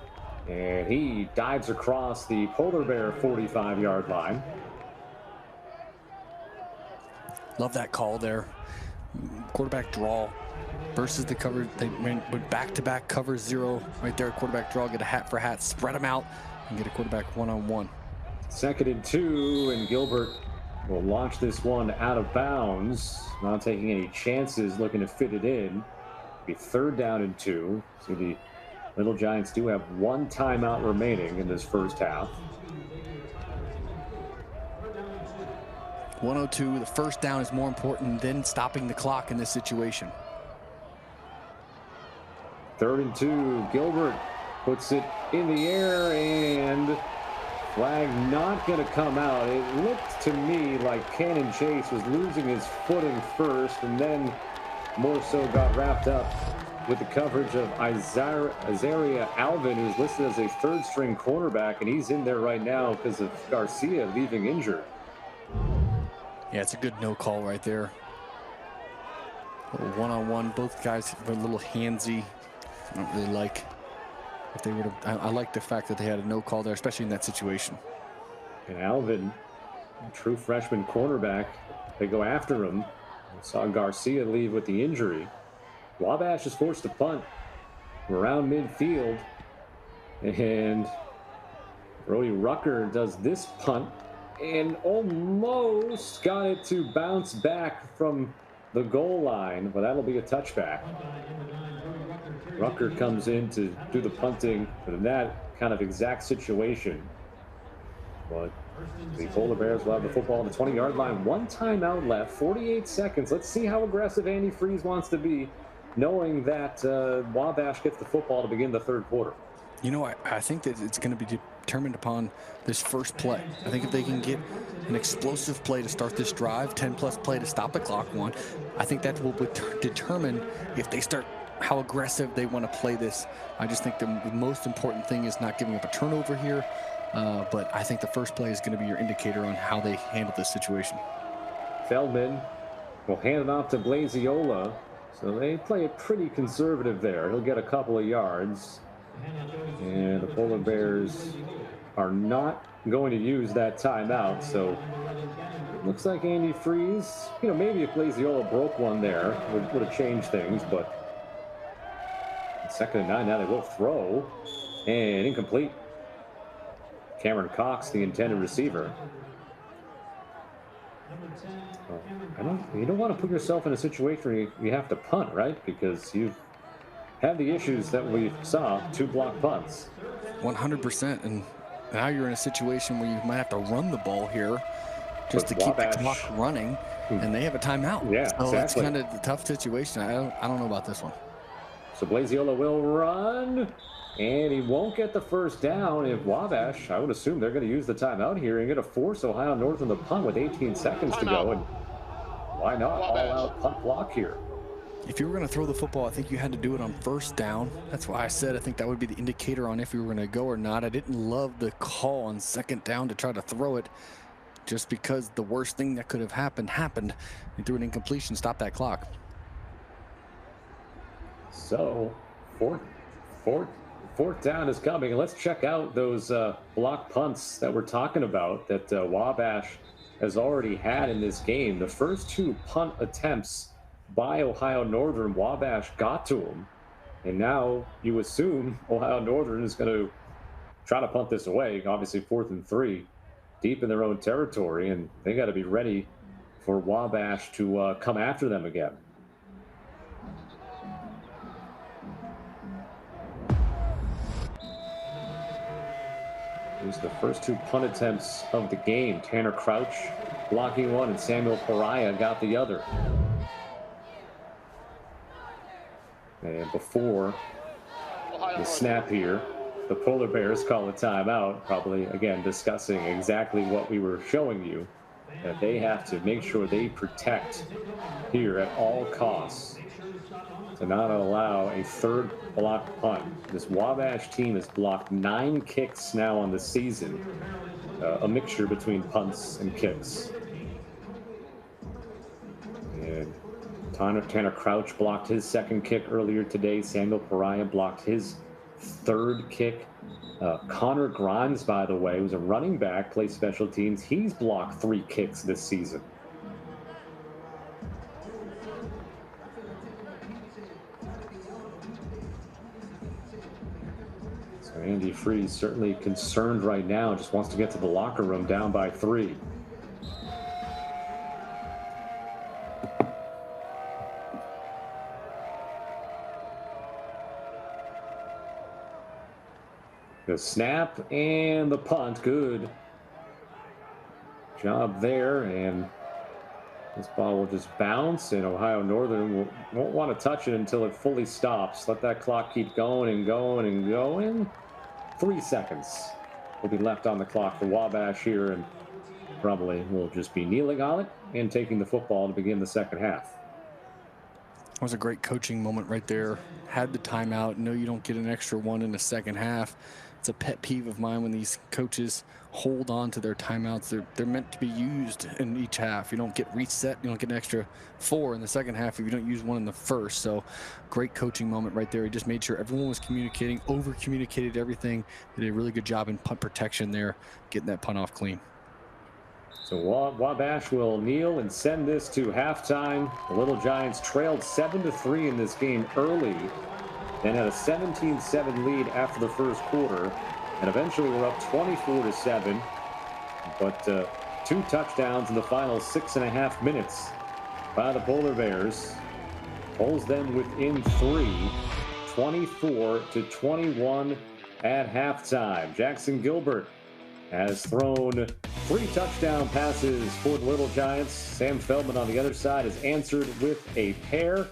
And he dives across the Polar Bear 45-yard line. Love that call there. Quarterback draw versus the cover. They went back-to-back cover 0 right there. Quarterback draw, get a hat for hat, spread them out, and get a quarterback one-on-one. 2nd and 2, and Gilbert will launch this one out of bounds. Not taking any chances, looking to fit it in. Be 3rd down and 2. So the Little Giants do have 1 timeout remaining in this first half. 102, the 1st down is more important than stopping the clock in this situation. 3rd and 2, Gilbert puts it in the air, and flag not going to come out. It looked to me like Cannon Chase was losing his footing first, and then more so got wrapped up with the coverage of Azaria Alvin, who's listed as a 3rd-string cornerback, and he's in there right now because of Garcia leaving injured. Yeah, it's a good no call right there. One-on-one, both guys were a little handsy. I don't really like if they would have. I like the fact that they had a no call there, especially in that situation. And Alvin, true freshman cornerback, they go after him. We saw Garcia leave with the injury. Wabash is forced to punt from around midfield, and Brody Rucker does this punt and almost got it to bounce back from the goal line, but that'll be a touchback. Rucker comes in to do the punting in that kind of exact situation. But the Polar Bears will have the football on the 20-yard line. One timeout left, 48 seconds. Let's see how aggressive Andy Freeze wants to be, knowing that Wabash gets the football to begin the third quarter. You know, I think that it's going to be determined upon this first play. I think if they can get an explosive play to start this drive, 10-plus play to stop the clock one, I think that will determine if they start how aggressive they want to play this. I just think the most important thing is not giving up a turnover here. But I think the first play is going to be your indicator on how they handle this situation. Feldman will hand it off to Blaziola. So they play it pretty conservative there. He'll get a couple of yards. And the Polar Bears are not going to use that timeout. So looks like Andy Freeze, maybe if Blaziola broke one there, would have changed things. But 2nd and 9, now they will throw. And incomplete. Cameron Cox, the intended receiver. You don't want to put yourself in a situation where you have to punt, right? Because you've had the issues that we saw, 2 block punts. 100%. And now you're in a situation where you might have to run the ball here just to keep the clock running, and they have a timeout. Yeah, so exactly. That's kind of the tough situation. I don't know about this one. So Blaziola will run. And he won't get the first down. If Wabash, I would assume they're going to use the timeout here and going to force Ohio Northern the punt with 18 seconds to go. And why not all-out punt block here? If you were going to throw the football, I think you had to do it on first down. That's why I said I think that would be the indicator on if you were going to go or not. I didn't love the call on 2nd down to try to throw it just because the worst thing that could have happened. You threw an incompletion, stop that clock. So, fourth down is coming. Let's check out those block punts that we're talking about that Wabash has already had in this game. The first 2 punt attempts by Ohio Northern, Wabash got to them. And now you assume Ohio Northern is going to try to punt this away. Obviously 4th and 3, deep in their own territory. And they got to be ready for Wabash to come after them again. Here's the first 2 punt attempts of the game. Tanner Crouch blocking one, and Samuel Pariah got the other. And before the snap here, the Polar Bears call a timeout, probably, again, discussing exactly what we were showing you, that they have to make sure they protect here at all costs to not allow a 3rd block punt. This Wabash team has blocked 9 kicks now on the season, a mixture between punts and kicks. And Tanner Crouch blocked his 2nd kick earlier today. Samuel Pariah blocked his 3rd kick. Connor Grimes, by the way, who's a running back, plays special teams. He's blocked 3 kicks this season. So Andy Freeze certainly concerned right now, just wants to get to the locker room down by 3. The snap and the punt, good job there, and this ball will just bounce, and Ohio Northern won't want to touch it until it fully stops. Let that clock keep going and going and going. 3 seconds will be left on the clock for Wabash here, and probably will just be kneeling on it and taking the football to begin the second half. It was a great coaching moment right there. Had the timeout. No, you don't get an extra one in the second half. It's a pet peeve of mine when these coaches hold on to their timeouts. They're meant to be used in each half. You don't get reset. You don't get an extra 4 in the second half if you don't use one in the first. So great coaching moment right there. He just made sure everyone was communicating, over-communicated everything. Did a really good job in punt protection there, getting that punt off clean. So Wabash will kneel and send this to halftime. The Little Giants trailed 7-3 in this game early, then had a 17-7 lead after the first quarter, and eventually were up 24-7. But 2 touchdowns in the final 6.5 minutes by the Polar Bears. Pulls them within 3, 24-21 at halftime. Jackson Gilbert has thrown 3 touchdown passes for the Little Giants. Sam Feldman on the other side has answered with a pair.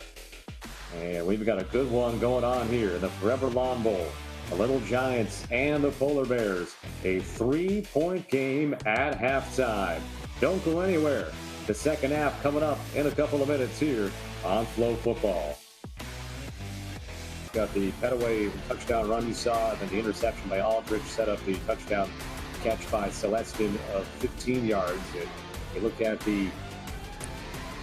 And we've got a good one going on here in the Forever Lawn Bowl. The Little Giants and the Polar Bears. A 3-point game at halftime. Don't go anywhere. The second half coming up in a couple of minutes here on Flow Football. Got the Petaway touchdown run you saw, and then the interception by Aldrich set up the touchdown catch by Celestin of 15 yards. And you look at the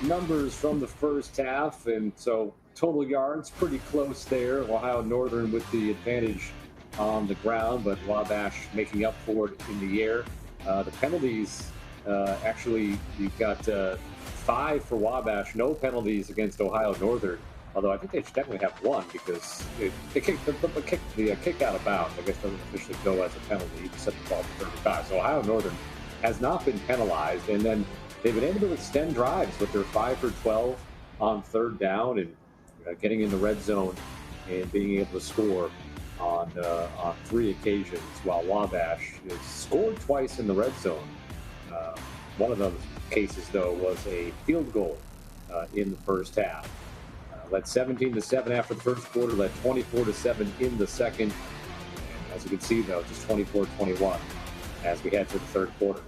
numbers from the first half, and so total yards pretty close there. Ohio Northern with the advantage on the ground, but Wabash making up for it in the air. The penalties, actually, you've got 5 for Wabash, no penalties against Ohio Northern. Although I think they should definitely have 1 because they kicked the kick out of bounds. I guess doesn't officially go as a penalty. You set the ball to 35. So Ohio Northern has not been penalized, and then they've been able to extend drives, but they're 5 for 12 on third down and getting in the red zone and being able to score on 3 occasions, while Wabash has scored twice in the red zone. One of those cases, though, was a field goal in the first half. Led 17-7 after the first quarter, led 24-7 in the second. And as you can see, though, just 24-21 as we head to the third quarter.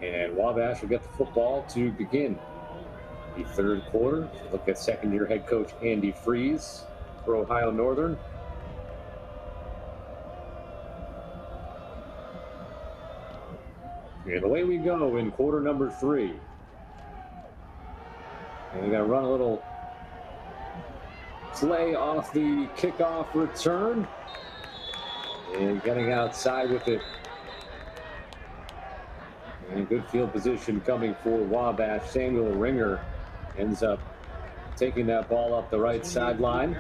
And Wabash will get the football to begin the third quarter. So look at second-year head coach Andy Freeze for Ohio Northern. And away we go in quarter number 3. And we're going to run a little play off the kickoff return. And getting outside with it. And good field position coming for Wabash. Samuel Ringer ends up taking that ball up the right sideline.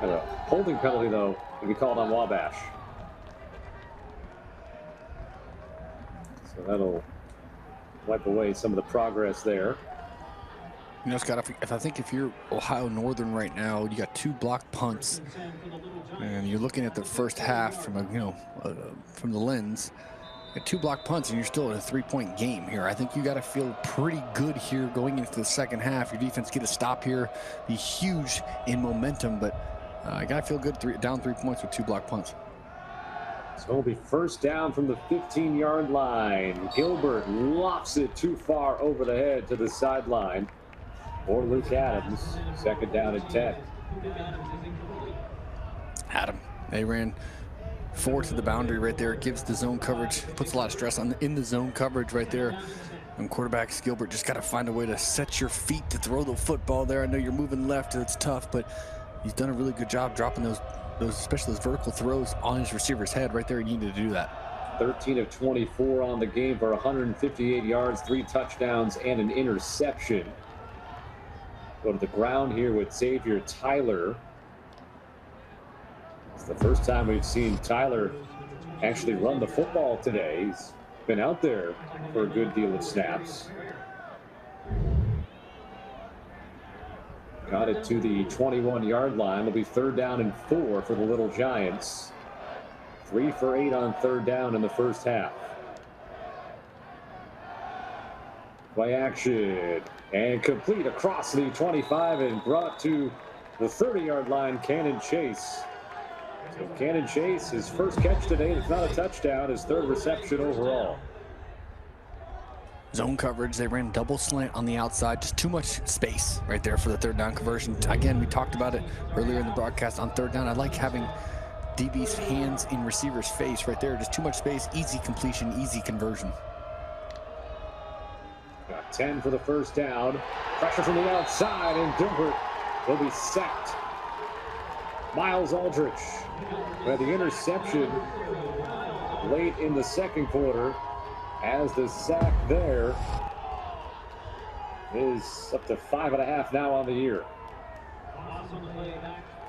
And a holding penalty, though, will be called on Wabash. So that'll wipe away some of the progress there. You know, Scott, if you're Ohio Northern right now, you got 2 blocked punts, and you're looking at the first half from from the lens. You got 2 blocked punts, and you're still in a 3-point game here. I think you got to feel pretty good here going into the second half. Your defense get a stop here, be huge in momentum, but I got to feel good down 3 points with 2 blocked punts. So it'll be first down from the 15-yard line. Gilbert lofts it too far over the head to the sideline. For Luke Adams, second down and 10. Adam, they ran 4 to the boundary right there. It gives the zone coverage, puts a lot of stress in the zone coverage right there. And quarterbacks, Gilbert, just got to find a way to set your feet to throw the football there. I know you're moving left, it's tough, but he's done a really good job dropping those especially those vertical throws on his receiver's head right there. He needed to do that. 13 of 24 on the game for 158 yards, 3 touchdowns, and an interception. Go to the ground here with Xavier Tyler. It's the first time we've seen Tyler actually run the football today. He's been out there for a good deal of snaps. Got it to the 21-yard line. It'll be third down and 4 for the Little Giants. 3 for 8 on third down in the first half. Play action. And complete across the 25 and brought to the 30-yard line, Cannon Chase. So Cannon Chase, his first catch today, it's not a touchdown, his 3rd reception overall. Zone coverage, they ran double slant on the outside, just too much space right there for the 3rd down conversion. Again, we talked about it earlier in the broadcast on 3rd down. I like having DB's hands in receiver's face right there, just too much space, easy completion, easy conversion. Got 10 for the first down. Pressure from the outside, and Gilbert will be sacked. Miles Aldrich had the interception late in the second quarter, as the sack there is up to 5.5 now on the year.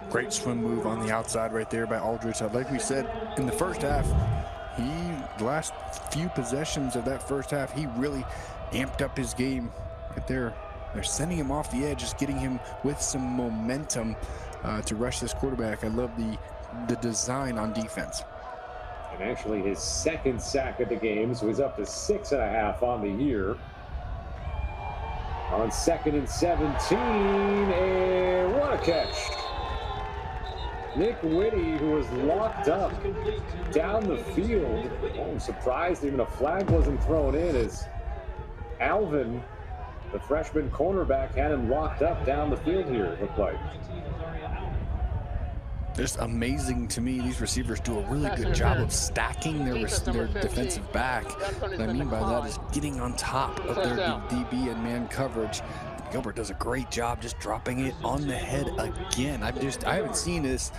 Great swim move on the outside right there by Aldridge. Like we said, in the first half, the last few possessions of that first half, he really amped up his game right there. They're sending him off the edge, just getting him with some momentum to rush this quarterback. I love the design on defense. And actually his second sack of the game, so he's up to 6.5 on the year. On 2nd and 17, and what a catch. Nick Whitty, who was locked up down the field. I'm surprised even a flag wasn't thrown in, as Alvin, the freshman cornerback, had him locked up down the field here, it looked like. Just amazing to me. These receivers do a really good job of stacking their defensive back. What I mean by that is getting on top of their DB and man coverage. Gilbert does a great job just dropping it on the head again. I haven't seen this,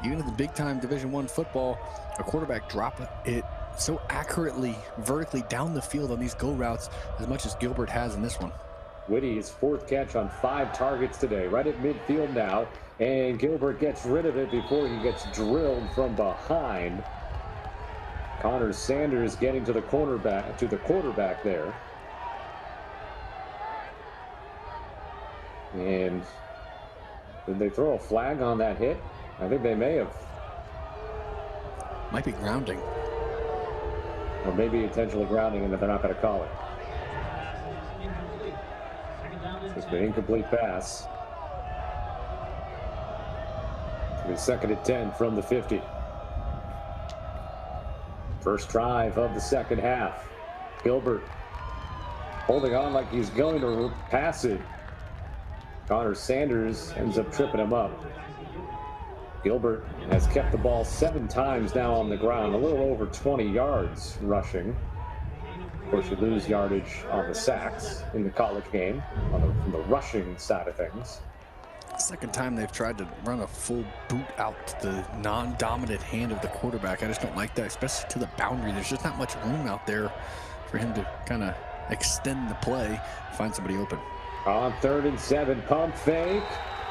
even in the big-time Division I football, a quarterback drop it so accurately, vertically down the field on these go routes as much as Gilbert has in this one. Whitty's 4th catch on 5 targets today, right at midfield now, and Gilbert gets rid of it before he gets drilled from behind. Connor Sanders getting to the quarterback there. And did they throw a flag on that hit? I think they may have. Might be grounding. Or maybe intentionally grounding, and that they're not going to call it. It's been an incomplete pass. It's 2nd and 10 from the 50. First drive of the second half. Gilbert holding on like he's going to pass it. Connor Sanders ends up tripping him up. Gilbert has kept the ball 7 times now on the ground, a little over 20 yards rushing. Of course, you lose yardage on the sacks in the college game, from the rushing side of things. Second time they've tried to run a full boot out to the non-dominant hand of the quarterback. I just don't like that, especially to the boundary. There's just not much room out there for him to kind of extend the play, find somebody open. On 3rd and 7, pump fake,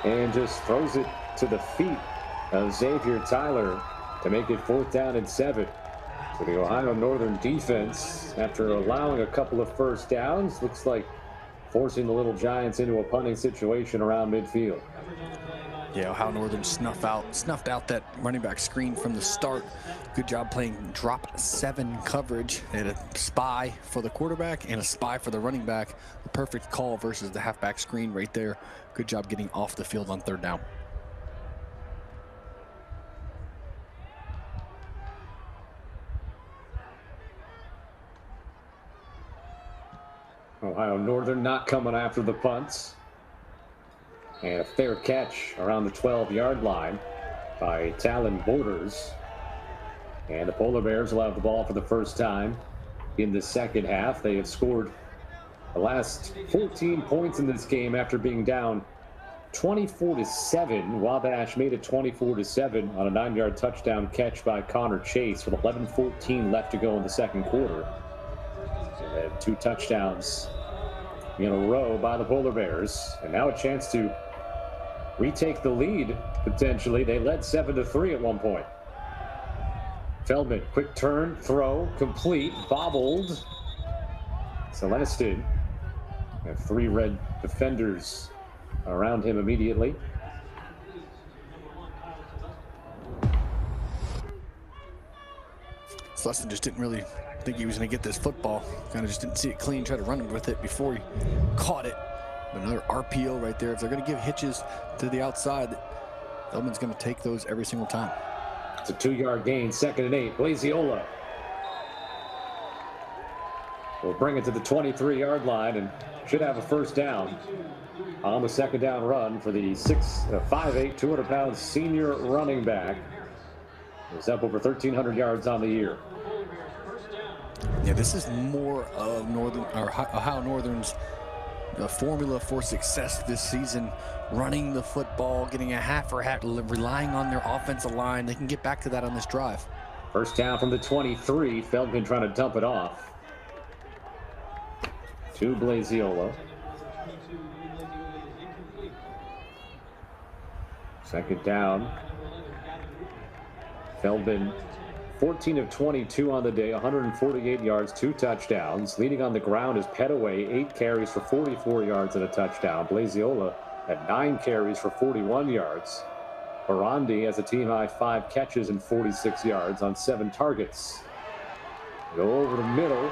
and just throws it to the feet of Xavier Tyler to make it 4th down and 7. So the Ohio Northern defense, after allowing a couple of first downs, looks like forcing the Little Giants into a punting situation around midfield. Yeah, Ohio Northern snuffed out that running back screen from the start. Good job playing drop 7 coverage. They had a spy for the quarterback and a spy for the running back. The perfect call versus the halfback screen right there. Good job getting off the field on 3rd down. Ohio Northern not coming after the punts. And a fair catch around the 12-yard line by Talon Borders. And the Polar Bears will have the ball for the first time in the second half. They have scored the last 14 points in this game after being down 24-7. Wabash made it 24-7 on a 9-yard touchdown catch by Connor Chase with 11:14 left to go in the second quarter. So they had 2 touchdowns in a row by the Polar Bears, and now a chance to retake the lead potentially. They led 7-3 at one point. Feldman, quick turn, throw, complete, bobbled. Celestin have 3 red defenders around him immediately. Celestin just didn't really think he was going to get this football. Kind of just didn't see it clean, tried to run with it before he caught it. But another RPO right there. If they're going to give hitches to the outside, Feldman's going to take those every single time. It's a 2-yard gain, 2nd and 8. Blaziola will bring it to the 23-yard line and should have a first down on the second down run for the 5'8", 200-pound senior running back. He's up over 1,300 yards on the year. Yeah, this is more of Ohio Northern's formula for success this season. Running the football, getting a half or half, relying on their offensive line. They can get back to that on this drive. First down from the 23. Feldman trying to dump it off to Blaziola. Second down. Feldman, 14 of 22 on the day, 148 yards, 2 touchdowns. Leading on the ground is Petaway, 8 carries for 44 yards and a touchdown. Blaziola at 9 carries for 41 yards. Barandi has a team-high 5 catches and 46 yards on 7 targets. Go over the middle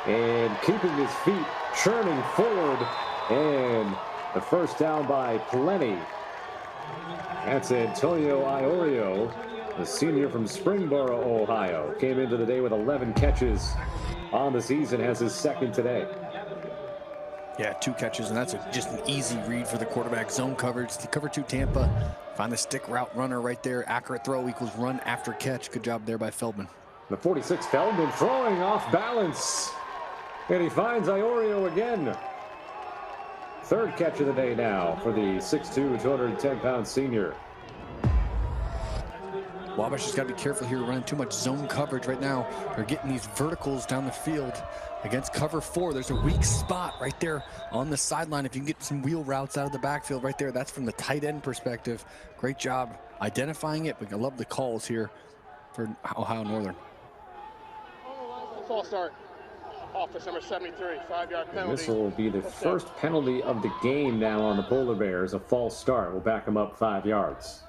and keeping his feet churning forward, and the first down by plenty. That's Antonio Iorio, the senior from Springboro, Ohio. Came into the day with 11 catches on the season, has his second today. Yeah, 2 catches, and that's just an easy read for the quarterback. Zone coverage, the cover 2 Tampa. Find the stick route runner right there. Accurate throw equals run after catch. Good job there by Feldman. The 46 Feldman throwing off balance, and he finds Iorio again. Third catch of the day now for the 6'2", 210-pound senior. Wabash has got to be careful here, running too much zone coverage right now. They're getting these verticals down the field against cover 4. There's a weak spot right there on the sideline. If you can get some wheel routes out of the backfield right there, that's from the tight end perspective. Great job identifying it, but I love the calls here for Ohio Northern. False start. Office number 73, 5-yard penalty. This will be the first penalty of the game now on the Polar Bears. A false start will back them up 5 yards.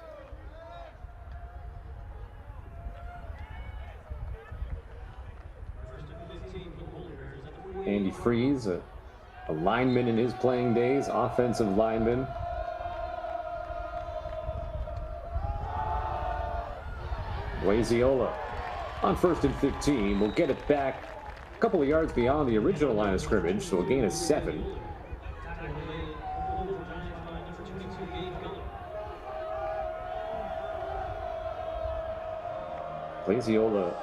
Andy Freeze, a lineman in his playing days, offensive lineman. Blaziola on 1st and 15 will get it back a couple of yards beyond the original line of scrimmage, so a gain of 7. Blaziola,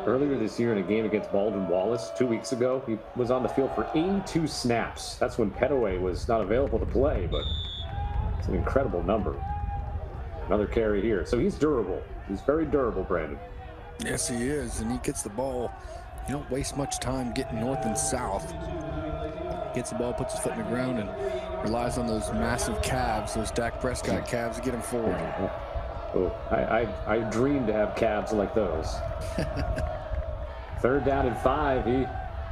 earlier this year in a game against Baldwin Wallace 2 weeks ago, he was on the field for 82 snaps. That's when Petaway was not available to play, but it's an incredible number. Another carry here. So he's durable. He's very durable, Brandon. Yes, he is, and he gets the ball. You don't waste much time getting north and south. Gets the ball, puts his foot in the ground, and relies on those massive calves, those Dak Prescott calves, to get him forward. Oh, I dream to have calves like those. 3rd down and 5. He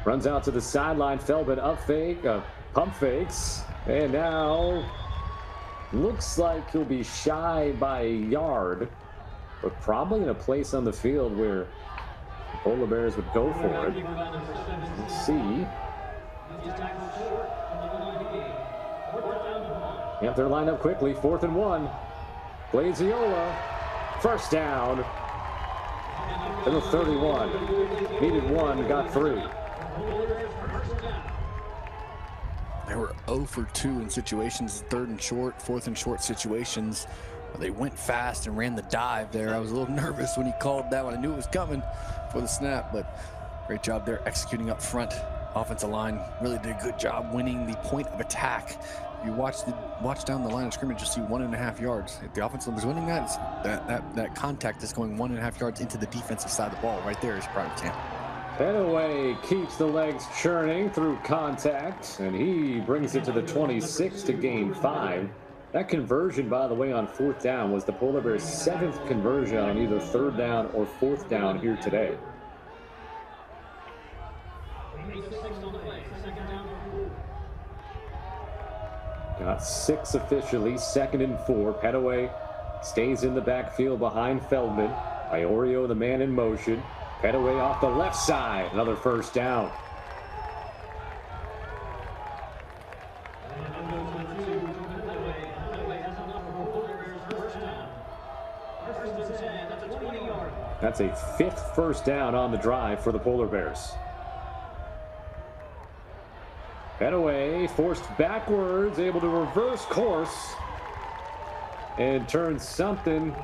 runs out to the sideline. Feldman up fake, pump fakes, and now looks like he'll be shy by a yard, but probably in a place on the field where the Polar Bears would go for it. Let's see. Yep, they're lined up quickly. 4th and 1. Blaziola, first down. To the 31. Needed 1, got 3. They were 0 for 2 in situations, 3rd and short, 4th and short situations. They went fast and ran the dive there. I was a little nervous when he called that one. I knew it was coming for the snap, but great job there executing up front. Offensive line really did a good job winning the point of attack. If you watch down the line of scrimmage, you'll see 1.5 yards. If the offensive line was winning that, that contact is going 1.5 yards into the defensive side of the ball. Right there is prime camp. Petaway keeps the legs churning through contact, and he brings it to the 26 to gain 5. That conversion, by the way, on 4th down was the Polar Bears' 7th conversion on either 3rd down or 4th down here today. Got 6 officially, 2nd and 4. Petaway stays in the backfield behind Feldman. Iorio, the man in motion. Petaway off the left side, another first down. That's a 5th first down on the drive for the Polar Bears. Petaway forced backwards, able to reverse course and turn something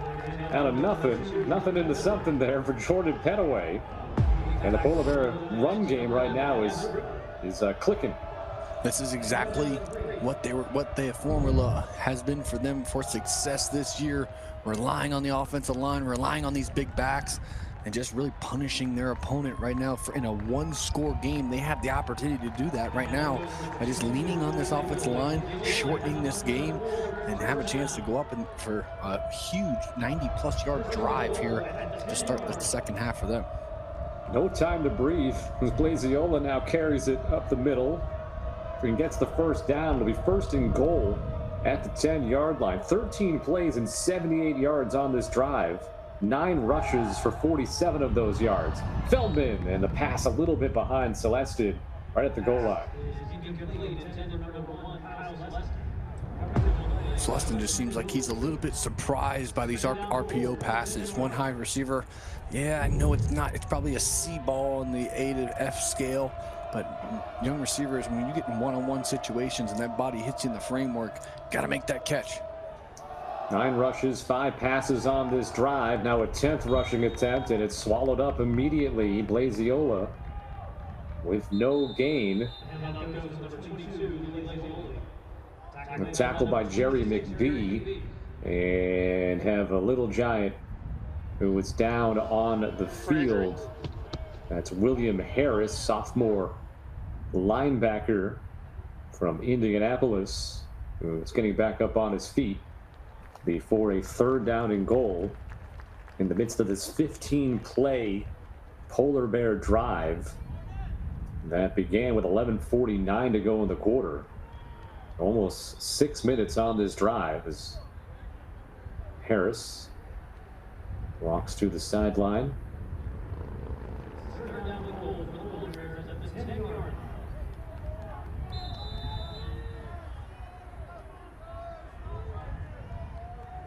out of nothing. Nothing into something there for Jordan Petaway. And the Polar Bear run game right now is clicking. This is exactly what the formula has been for them for success this year. Relying on the offensive line, relying on these big backs. and just really punishing their opponent right now. In a one-score game, they have the opportunity to do that right now by just leaning on this offensive line, shortening this game, and have a chance to go up for a huge 90-plus yard drive here to start the second half for them. No time to breathe. Blaziola now carries it up the middle and gets the first down. It'll be first and goal at the 10-yard line. 13 plays and 78 yards on this drive. 9 rushes for 47 of those yards. Feldman, and the pass a little bit behind Celestin right at the goal line. Celestin just seems like he's a little bit surprised by these RPO passes. One high receiver. Yeah, I know it's not. It's probably a C ball in the A to F scale. But young receivers, when you get in one-on-one situations and that body hits you in the framework, got to make that catch. 9 rushes, 5 passes on this drive. Now a 10th rushing attempt, and it's swallowed up immediately. Blaziola with no gain. A tackle by Jerry McBee, and have a little giant who was down on the field. That's William Harris, sophomore linebacker from Indianapolis, who is getting back up on his feet before a 3rd down and goal in the midst of this 15-play Polar Bear drive that began with 11:49 to go in the quarter. Almost 6 minutes on this drive as Harris walks to the sideline.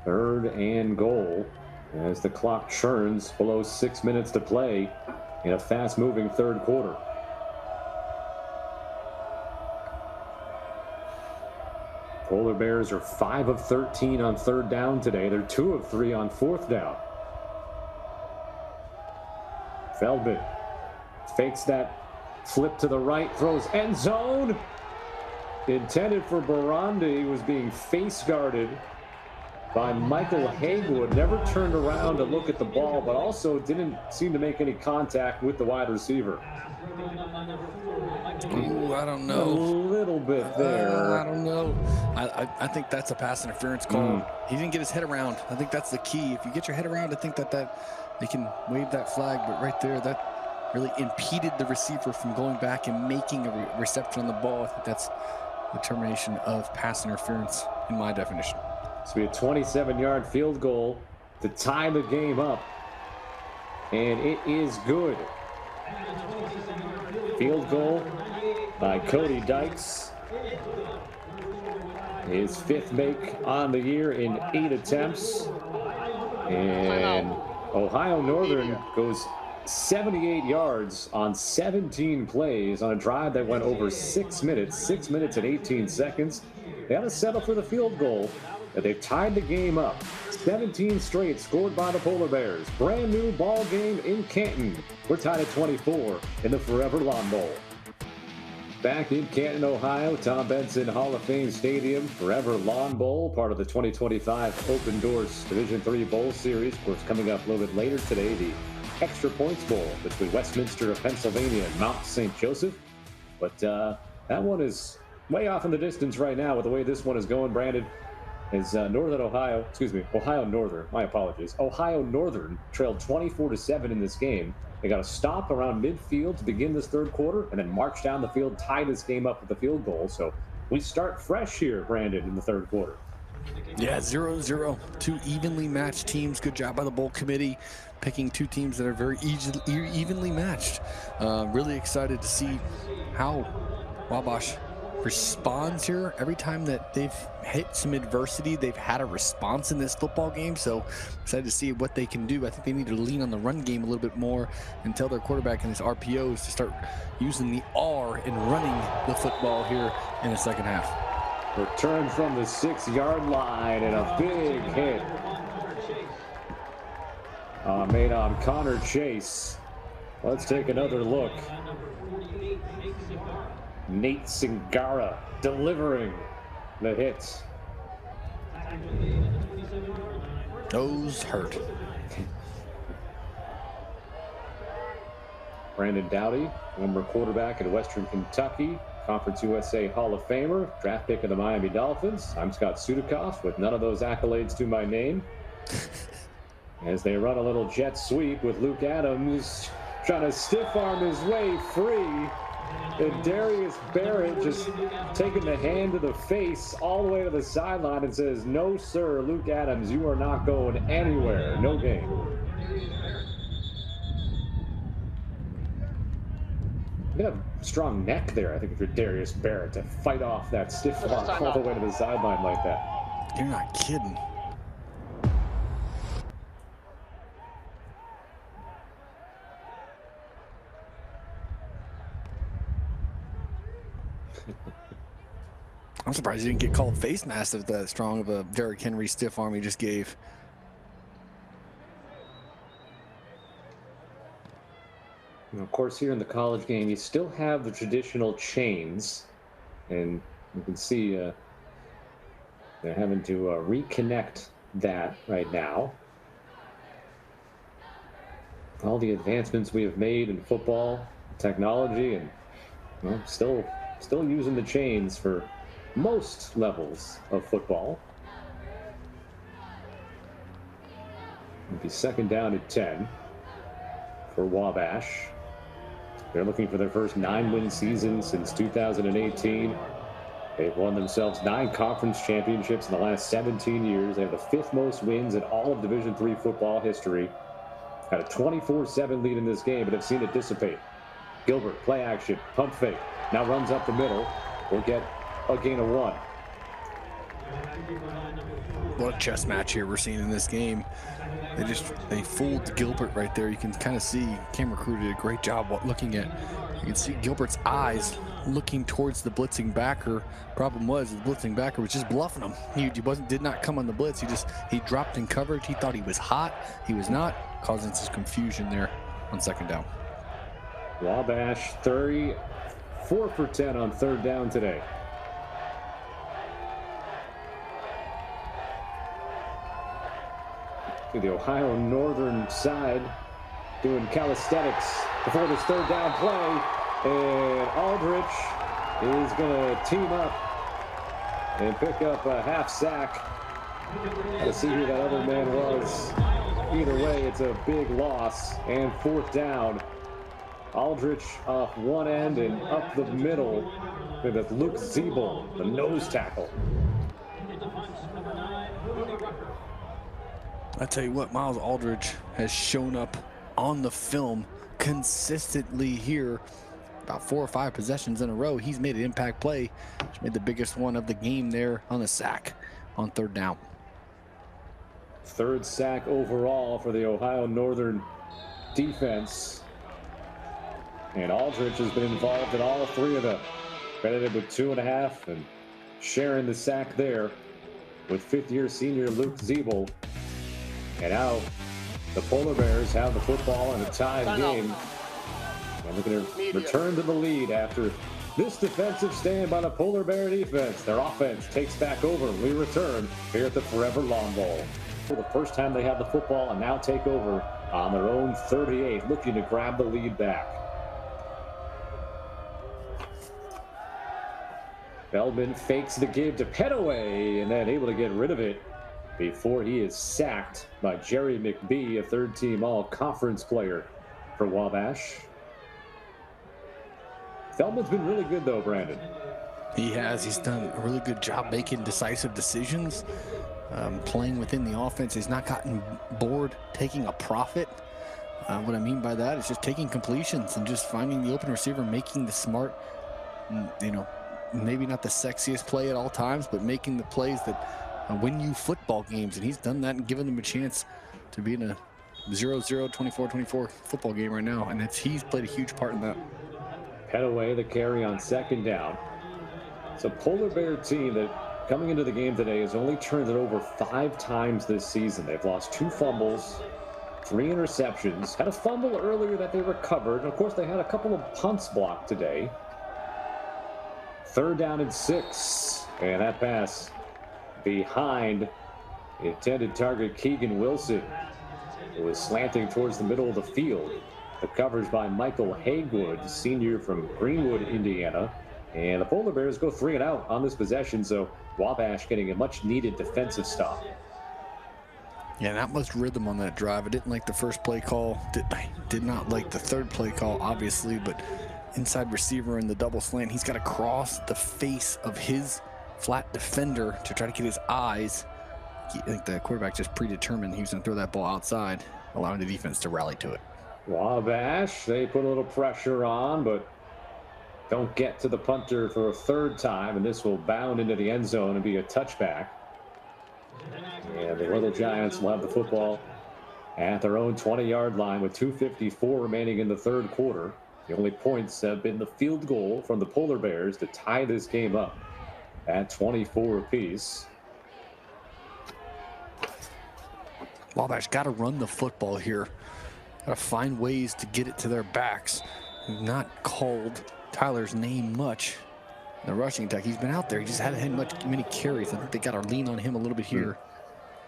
Third and goal as the clock churns below 6 minutes to play in a fast-moving third quarter. Polar Bears are 5 of 13 on 3rd down today. They're 2 of 3 on 4th down. Feldman fakes that flip to the right, throws end zone. Intended for Barandi, was being face guarded by Michael Haywood. Never turned around to look at the ball, but also didn't seem to make any contact with the wide receiver. Ooh, I don't know. A little bit there. I don't know. I think that's a pass interference call. He didn't get his head around. I think that's the key. If you get your head around, I think that they can wave that flag. But right there, that really impeded the receiver from going back and making a reception on the ball. I think that's the termination of pass interference in my definition. This will be a 27-yard field goal to tie the game up. And it is good. Field goal by Cody Dykes. His 5th make on the year in 8 attempts. And Ohio Northern goes 78 yards on 17 plays on a drive that went over 6 minutes. 6 minutes and 18 seconds. They had to settle for the field goal. And they've tied the game up. 17 straight scored by the Polar Bears. Brand new ball game in Canton. We're tied at 24 in the Forever Lawn Bowl. Back in Canton, Ohio, Tom Benson Hall of Fame Stadium, Forever Lawn Bowl, part of the 2025 Open Doors Division III Bowl Series. Of course, coming up a little bit later today, the Extra Points Bowl between Westminster of Pennsylvania and Mount St. Joseph. But that one is way off in the distance right now with the way this one is going, Brandon. Is Ohio Northern, my apologies. Ohio Northern trailed 24-7 in this game. They got a stop around midfield to begin this third quarter and then march down the field, tie this game up with the field goal. So we start fresh here, Brandon, in the third quarter. Yeah, 0-0. 2 evenly matched teams. Good job by the bowl committee picking 2 teams that are very evenly matched. Really excited to see how Wabash responds here. Every time that they've hit some adversity, they've had a response in this football game. So excited to see what they can do. I think they need to lean on the run game a little bit more and tell their quarterback and his RPOs to start using the R in running the football here in the second half. Return from the 6-yard line and a big hit made on Connor Chase. Let's take another look. Nate Singara delivering the hit. Those hurt. Brandon Doughty, former quarterback at Western Kentucky, Conference USA Hall of Famer, draft pick of the Miami Dolphins. I'm Scott Sudikoff with none of those accolades to my name. As they run a little jet sweep with Luke Adams trying to stiff arm his way free. And Darius Barrett just taking the hand to the face all the way to the sideline and says, "No, sir, Luke Adams, you are not going anywhere. No game." You have a strong neck there, I think, if you're Darius Barrett, to fight off that stiff arm all the way to the sideline like that. You're not kidding. I'm surprised he didn't get called face mask of that strong of a Derrick Henry stiff arm he just gave. And of course, here in the college game, you still have the traditional chains, and you can see they're having to reconnect that right now. All the advancements we have made in football, technology, and well, still using the chains for most levels of football. It'll be second down at 10 for Wabash. They're looking for their first 9-win season since 2018. They've won themselves 9 conference championships in the last 17 years. They have the 5th most wins in all of Division III football history. Got a 24-7 lead in this game, but have seen it dissipate. Gilbert, play action, pump fake. Now runs up the middle. Will get a gain of 1. What a chess match here we're seeing in this game. They fooled Gilbert right there. You can kind of see camera crew did a great job looking at. You can see Gilbert's eyes looking towards the blitzing backer. Problem was the blitzing backer was just bluffing him. He did not come on the blitz. He dropped in coverage. He thought he was hot. He was not, causing some confusion there on second down. Wabash 34 for 10 on third down today. To the Ohio Northern side, doing calisthenics before this third down play, and Aldrich is going to team up and pick up a half sack. Got to see who that other man was. Either way, it's a big loss, and fourth down. Aldrich off one end and up the middle with Luke Zeeble, the nose tackle. I tell you what, Miles Aldridge has shown up on the film consistently here. About 4 or 5 possessions in a row, he's made an impact play. He's made the biggest one of the game there on the sack on third down. 3rd sack overall for the Ohio Northern defense. And Aldrich has been involved in all 3 of them. Credited with 2.5 and sharing the sack there with 5th-year senior Luke Zeeble. And now the Polar Bears have the football in a tied game. And they're going to return to the lead after this defensive stand by the Polar Bear defense. Their offense takes back over. We return here at the Forever Lawn Bowl. For the first time they have the football and now take over on their own 38, looking to grab the lead back. Feldman fakes the give to Petaway and then able to get rid of it before he is sacked by Jerry McBee, a 3rd-team all-conference player for Wabash. Feldman's been really good, though, Brandon. He has. He's done a really good job making decisive decisions, playing within the offense. He's not gotten bored taking a profit. What I mean by that is just taking completions and just finding the open receiver, making the smart, maybe not the sexiest play at all times, but making the plays that win you football games. And he's done that and given them a chance to be in a 0-0, 24-24 football game right now. And he's played a huge part in that. Petaway the carry on second down. It's a Polar Bear team that coming into the game today has only turned it over 5 times this season. They've lost 2 fumbles, 3 interceptions, had a fumble earlier that they recovered. And of course, they had a couple of punts blocked today. 3rd down and 6. And that pass behind the intended target, Keegan Wilson, who was slanting towards the middle of the field. The coverage by Michael Haywood, senior from Greenwood, Indiana. And the Polar Bears go 3 and out on this possession, so Wabash getting a much-needed defensive stop. Yeah, not much rhythm on that drive. I didn't like the first play call. I did not like the third play call, obviously, but inside receiver in the double slant, he's got to cross the face of his flat defender to try to get his eyes. I think the quarterback just predetermined he was going to throw that ball outside, allowing the defense to rally to it. Wabash, they put a little pressure on, but don't get to the punter for a third time, and this will bound into the end zone and be a touchback. And the Little Giants will have the football at their own 20-yard line with 2:54 remaining in the third quarter. The only points have been the field goal from the Polar Bears to tie this game up at 24 apiece. Wabash got to run the football here. Got to find ways to get it to their backs. Not called Tyler's name much in the rushing attack. He's been out there. He just hasn't had many carries. I think they got to lean on him a little bit here.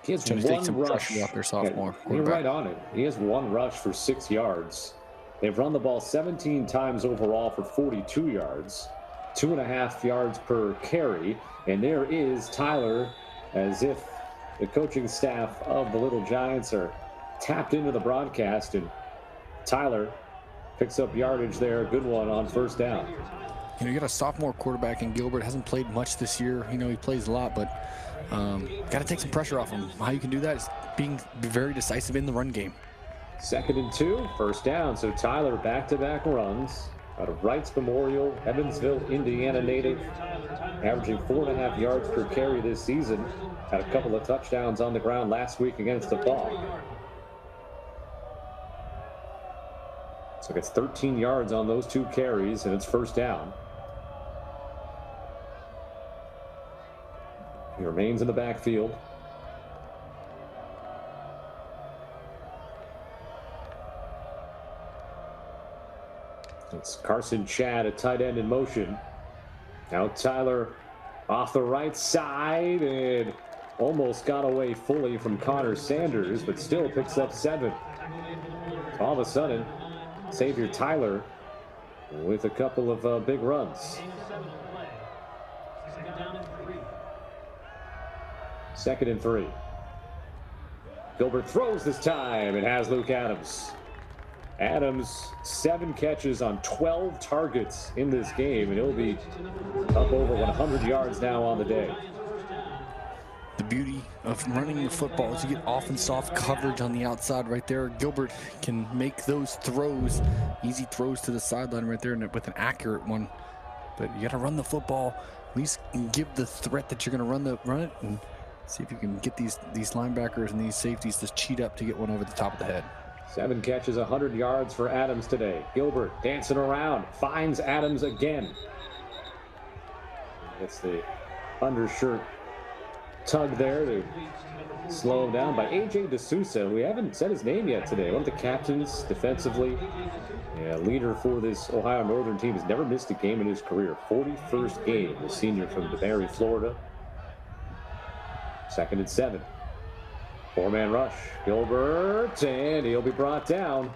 He has one rush. Off their sophomore You're right on it. He has one rush for 6 yards. They've run the ball 17 times overall for 42 yards, 2.5 yards per carry. And there is Tyler, as if the coaching staff of the Little Giants are tapped into the broadcast, and Tyler picks up yardage there. Good one on first down. You know, you got a sophomore quarterback in Gilbert, hasn't played much this year. You know, he plays a lot, but got to take some pressure off him. How you can do that is be very decisive in the run game. 2nd and 2, first down. So Tyler back-to-back runs out of Wrights Memorial, Evansville, Indiana native, averaging 4.5 yards per carry this season. Had a couple of touchdowns on the ground last week against the Fall. So gets 13 yards on those 2 carries, and it's first down. He remains in the backfield. It's Carson Chad, a tight end in motion. Now Tyler off the right side and almost got away fully from Connor Sanders, but still picks up 7. So all of a sudden, Xavier Tyler with a couple of big runs. 2nd and 3. Gilbert throws this time. It has Luke Adams. Adams, 7 catches on 12 targets in this game, and he'll be up over 100 yards now on the day. The beauty of running the football is you get off and soft coverage on the outside right there. Gilbert can make those throws, easy throws to the sideline right there with an accurate one. But you got to run the football, at least give the threat that you're going to run it, and see if you can get these linebackers and these safeties to cheat up to get one over the top of the head. 7 catches, 100 yards for Adams today. Gilbert dancing around, finds Adams again. Gets the undershirt tug there to slow him down by A.J. D'Souza. We haven't said his name yet today. One of the captains defensively. Yeah, leader for this Ohio Northern team. Has never missed a game in his career. 41st game, the senior from DeBary, Florida. 2nd and 7. 4-man rush. Gilbert, and he'll be brought down.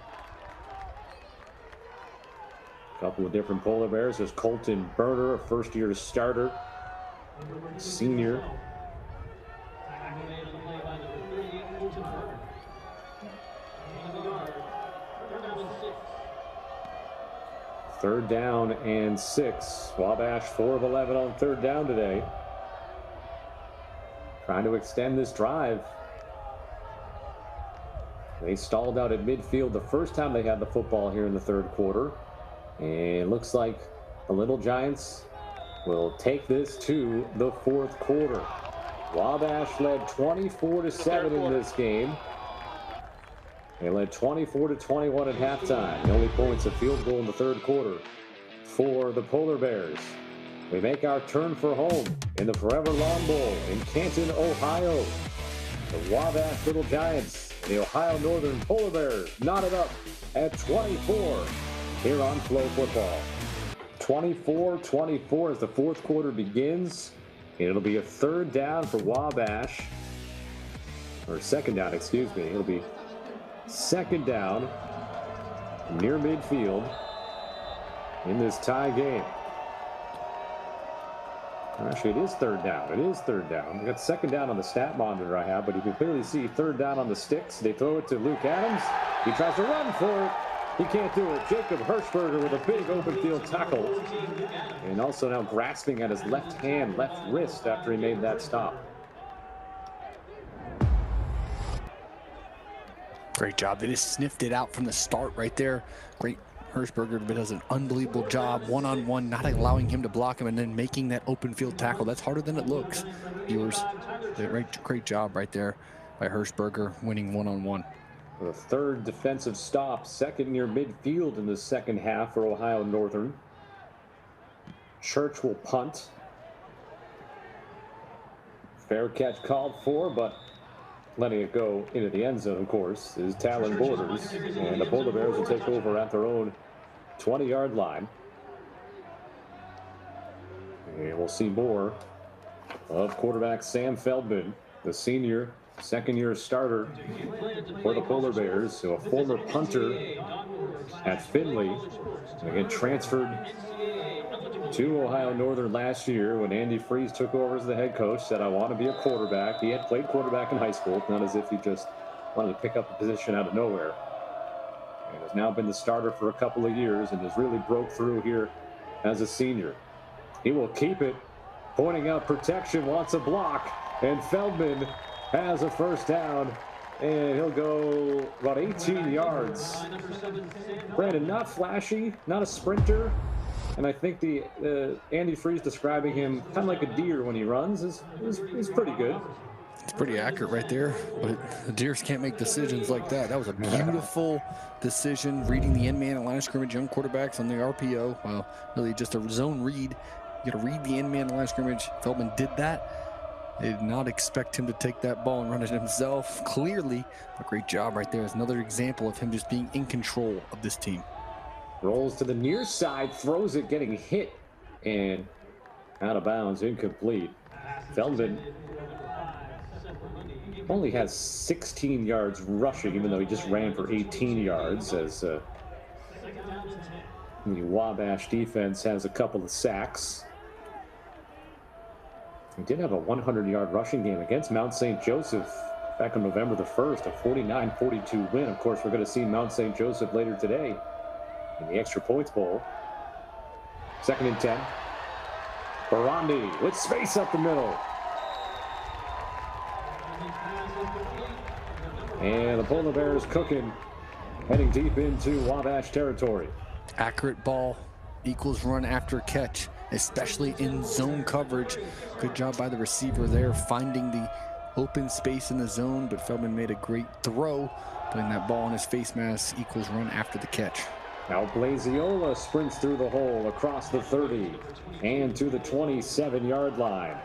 A couple of different Polar Bears. There's Colton Berner, a first-year starter. Senior. Third down and 6. Wabash 4 of 11 on 3rd down today. Trying to extend this drive. They stalled out at midfield the first time they had the football here in the 3rd quarter. And looks like the Little Giants will take this to the 4th quarter. Wabash led 24-7 in this game. They led 24-21 at halftime. The only points, a field goal in the 3rd quarter for the Polar Bears. We make our turn for home in the Forever Lawn Bowl in Canton, Ohio. The Wabash Little Giants, the Ohio Northern Polar Bears, knotted up at 24 here on Flow Football. 24-24 as the 4th quarter begins. And it'll be a 3rd down for Wabash. Or 2nd down, excuse me. It'll be 2nd down. near midfield in this tie game. Actually, it is third down. It is third down. We got second down on the stat monitor I have, but you can clearly see third down on the sticks. They throw it to Luke Adams. He tries to run for it. He can't do it. Jacob Hirschberger with a big open field tackle. And also now grasping at his left hand, left wrist after he made that stop. Great job. They just sniffed it out from the start right there. Great. Hirschberger does an unbelievable job one-on-one, not allowing him to block him and then making that open field tackle. That's harder than it looks, viewers. Great job right there by Hirschberger, winning one-on-one. The third defensive stop, second near midfield in the second half for Ohio Northern. Church will punt. Fair catch called for, but letting it go into the end zone, of course, is Talon Borders. And the Polar Bears will take over at their own 20-yard line. And we'll see more of quarterback Sam Feldman, the senior, second-year starter for the Polar Bears. So a former punter at Findlay. And again, transferred to Ohio Northern last year when Andy Freeze took over as the head coach, said, I want to be a quarterback. He had played quarterback in high school, not as if he just wanted to pick up a position out of nowhere. And has now been the starter for a couple of years and has really broke through here as a senior. He will keep it, pointing out protection, wants a block, and Feldman has a first down, and he'll go about 18 yards. Brandon, not flashy, not a sprinter. And I think the Andy Freeze describing him kind of like a deer when he runs is pretty good. It's pretty accurate right there, but the Deers can't make decisions like that. That was a beautiful decision, reading the end man at line of scrimmage, young quarterbacks on the RPO. Well, really just a zone read. You got to read the end man at line of scrimmage. Feldman did that. They did not expect him to take that ball and run it himself. Clearly, a great job right there. It's another example of him just being in control of this team. Rolls to the near side, throws it, getting hit, and out of bounds, incomplete. Feldman only has 16 yards rushing, even though he just ran for 18 yards, as the Wabash defense has a couple of sacks. He did have a 100-yard rushing game against Mount St. Joseph back on November the 1st, a 49-42 win. Of course, we're going to see Mount St. Joseph later today in the Extra Points Bowl. 2nd and 10. Barandi with space up the middle. And the Polar Bears cooking, heading deep into Wabash territory. Accurate ball equals run after catch, especially in zone coverage. Good job by the receiver there, finding the open space in the zone, but Feldman made a great throw, putting that ball on his face mask equals run after the catch. Now Blaziola sprints through the hole across the 30 and to the 27-yard line.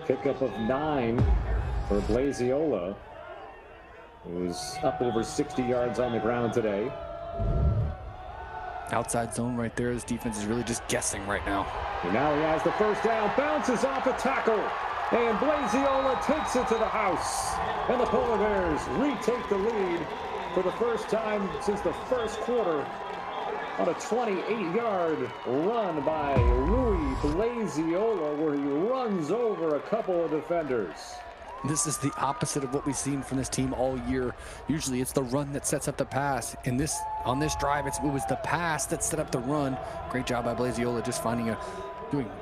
Pickup of 9 for Blaziola, who's up over 60 yards on the ground today. Outside zone right there. This defense is really just guessing right now. And now he has the first down, bounces off a tackle, and Blaziola takes it to the house. And the Polar Bears retake the lead for the first time since the first quarter on a 28-yard run by Louis Blaziola, where he runs over a couple of defenders. This is the opposite of what we've seen from this team all year. Usually it's the run that sets up the pass. On this drive, it was the pass that set up the run. Great job by Blaziola, just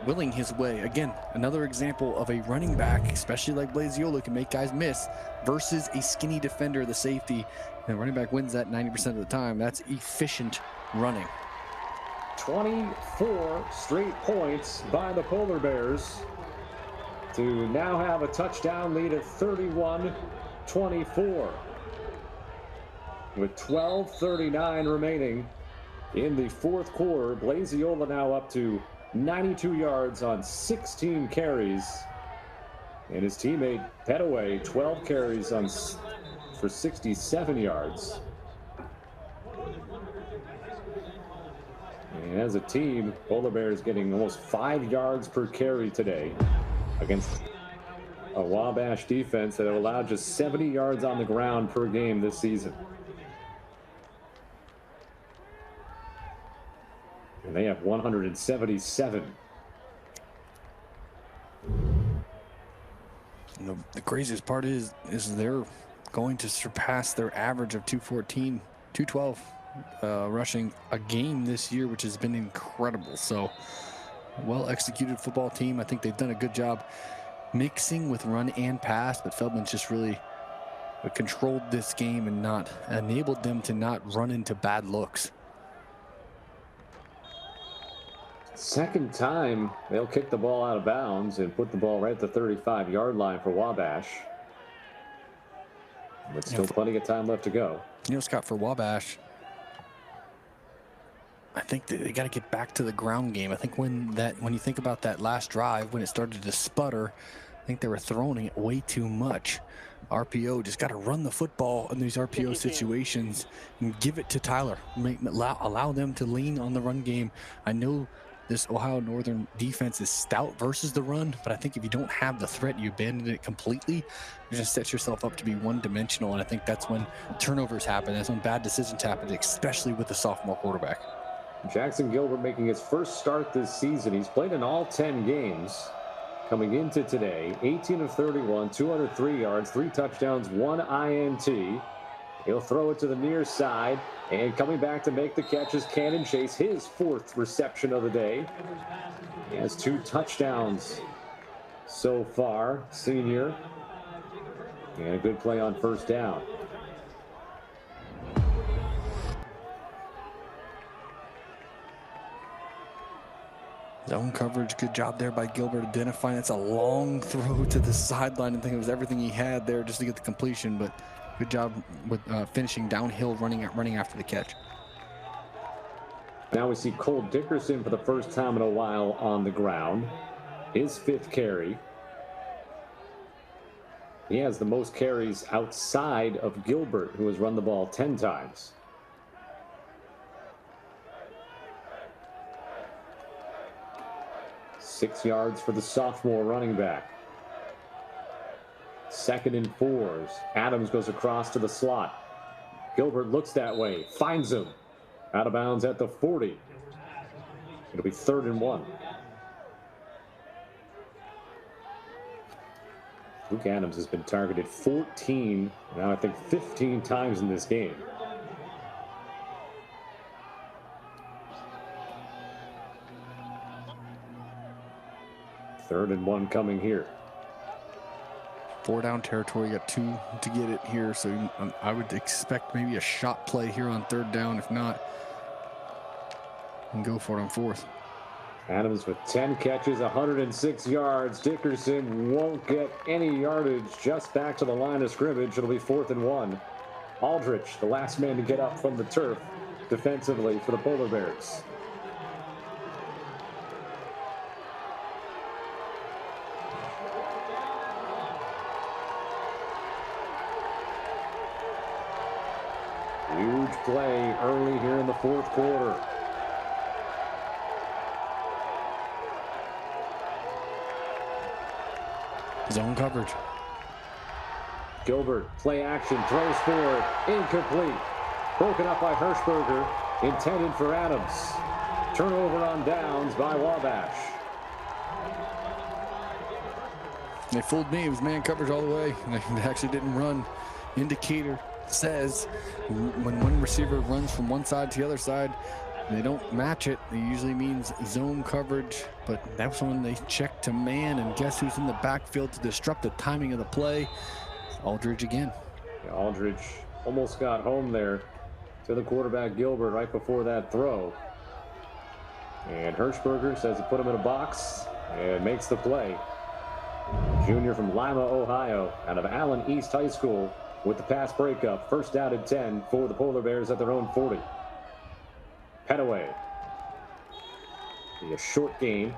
willing his way. Again, another example of a running back, especially like Blaziola, can make guys miss versus a skinny defender, the safety. And the running back wins that 90% of the time. That's efficient running. 24 straight points by the Polar Bears to now have a touchdown lead of 31-24. With 12:39 remaining in the fourth quarter, Blaziola now up to 92 yards on 16 carries. And his teammate Petaway, 12 carries for 67 yards. And as a team, Polar Bears getting almost 5 yards per carry today against a Wabash defense that have allowed just 70 yards on the ground per game this season. they have 177. The craziest part is they're going to surpass their average of 214, 212 rushing a game this year, which has been incredible. So, well-executed football team. I think they've done a good job mixing with run and pass, but Feldman's just really controlled this game and not enabled them to not run into bad looks. Second time, they'll kick the ball out of bounds and put the ball right at the 35-yard line for Wabash. But still plenty of time left to go. You know, Scott, for Wabash, I think they got to get back to the ground game. I think when you think about that last drive, when it started to sputter, I think they were throwing it way too much. RPO, just got to run the football in these RPO situations and give it to Tyler. Allow them to lean on the run game. I know this Ohio Northern defense is stout versus the run, but I think if you don't have the threat, you abandon it completely, you just set yourself up to be one-dimensional, and I think that's when turnovers happen. That's when bad decisions happen, especially with a sophomore quarterback. Jackson Gilbert making his first start this season. He's played in all 10 games. Coming into today, 18 of 31, 203 yards, 3 touchdowns, 1 INT. He'll throw it to the near side, and coming back to make the catch is Cannon Chase, his 4th reception of the day. He has 2 touchdowns so far, senior. And a good play on first down. Zone coverage, good job there by Gilbert identifying. That's a long throw to the sideline. I think it was everything he had there just to get the completion, but good job with finishing downhill, running after the catch. Now we see Cole Dickerson for the first time in a while on the ground. His 5th carry. He has the most carries outside of Gilbert, who has run the ball 10 times. Six yards for the sophomore running back. 2nd and 4. Adams goes across to the slot. Gilbert looks that way, finds him. Out of bounds at the 40. It'll be 3rd and 1. Luke Adams has been targeted 14, now I think 15 times in this game. Third and 1 coming here. 4 down territory, got 2 to get it here, so I would expect maybe a shot play here on 3rd down. If not, and go for it on 4th. Adams with 10 catches, 106 yards. Dickerson won't get any yardage, just back to the line of scrimmage. It'll be 4th and 1. Aldrich, the last man to get up from the turf defensively for the Polar Bears. Huge play early here in the 4th quarter. Zone coverage. Gilbert, play action, throws forward, incomplete. Broken up by Hirschberger, intended for Adams. Turnover on downs by Wabash. They fooled me. It was man coverage all the way. They actually didn't run. Indicator says when one receiver runs from one side to the other side, they don't match it. It usually means zone coverage, but that's when they check to man, and guess who's in the backfield to disrupt the timing of the play? Aldridge again. Yeah, Aldridge almost got home there to the quarterback Gilbert right before that throw. And Hirschberger says he put him in a box and makes the play. Junior from Lima, Ohio, out of Allen East High School with the pass breakup. First down and 10 for the Polar Bears at their own 40. Petaway. A short gain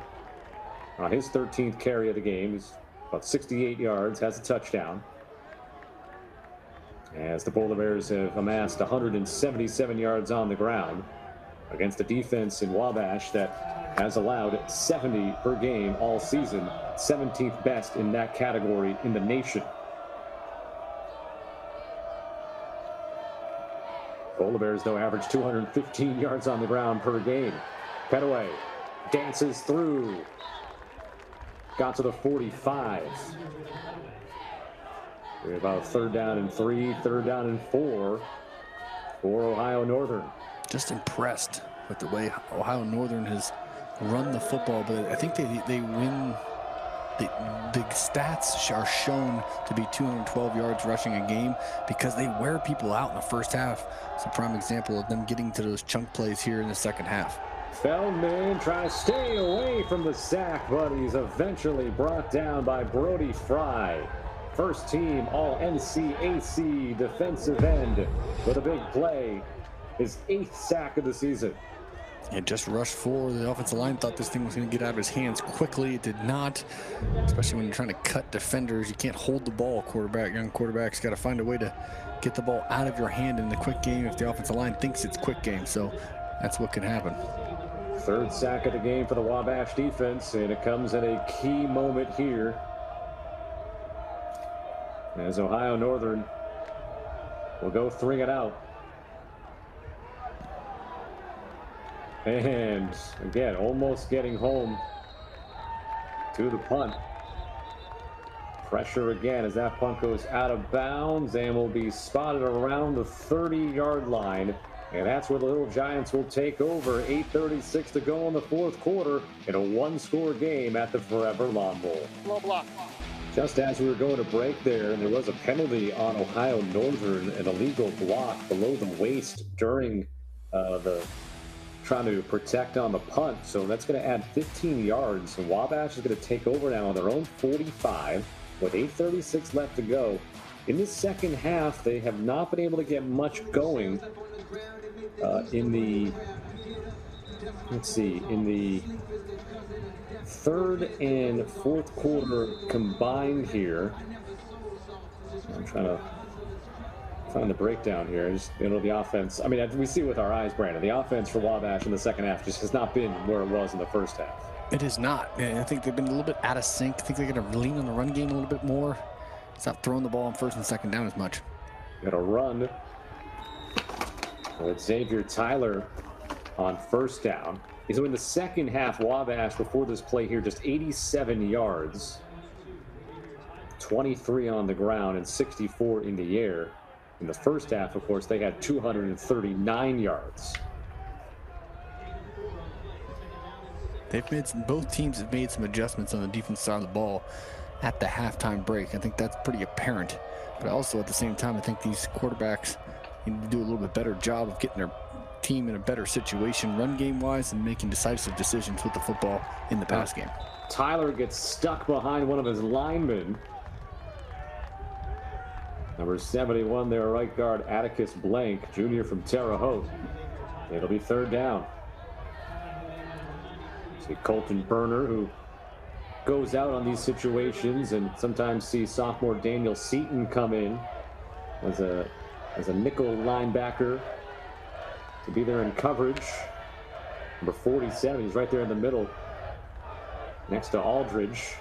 on his 13th carry of the game. He's about 68 yards, has a touchdown. As the Polar Bears have amassed 177 yards on the ground against a defense in Wabash that has allowed 70 per game all season, 17th best in that category in the nation. Polar Bears, though, average 215 yards on the ground per game. Petaway dances through. Got to the 45. We're about 3rd down and 3, 3rd down and 4 for Ohio Northern. Just impressed with the way Ohio Northern has run the football, but I think they win. The stats are shown to be 212 yards rushing a game because they wear people out in the first half. It's a prime example of them getting to those chunk plays here in the second half. Feldman trying to stay away from the sack, but he's eventually brought down by Brody Fry. First team All-NCAC defensive end with a big play. His 8th sack of the season. It just rushed forward. The offensive line thought this thing was going to get out of his hands quickly. It did not, especially when you're trying to cut defenders. You can't hold the ball, young quarterbacks got to find a way to get the ball out of your hand in the quick game if the offensive line thinks it's quick game. So that's what can happen. 3rd sack of the game for the Wabash defense, and it comes at a key moment here as Ohio Northern will go 3 and out. And again, almost getting home to the punt. Pressure again as that punt goes out of bounds and will be spotted around the 30-yard line. And that's where the Little Giants will take over. 8:36 to go in the 4th quarter in a 1-score game at the Forever Lawn Bowl. Low block. Just as we were going to break there, and there was a penalty on Ohio Northern, an illegal block below the waist during the trying to protect on the punt. So that's going to add 15 yards. And Wabash is going to take over now on their own 45 with 8:36 left to go. In the second half, they have not been able to get much going in the 3rd and 4th quarter combined here. I'm trying to find the breakdown here. Just, the offense. I mean, we see with our eyes, Brandon, the offense for Wabash in the second half just has not been where it was in the first half. It is not. I think they've been a little bit out of sync. I think they're going to lean on the run game a little bit more. Stop throwing the ball on 1st and 2nd down as much. Got a run with Xavier Tyler on 1st down. So in the second half, Wabash before this play here, just 87 yards, 23 on the ground and 64 in the air. In the first half, of course, they had 239 yards. Both teams have made some adjustments on the defense side of the ball at the halftime break. I think that's pretty apparent. But also at the same time, I think these quarterbacks need to do a little bit better job of getting their team in a better situation run game wise and making decisive decisions with the football in the pass game. Tyler gets stuck behind one of his linemen. Number 71 there, right guard Atticus Blank, junior from Terre Haute. It'll be 3rd down. See Colton Berner, who goes out on these situations, and sometimes see sophomore Daniel Seaton come in as a nickel linebacker to be there in coverage. Number 47, he's right there in the middle next to Aldridge.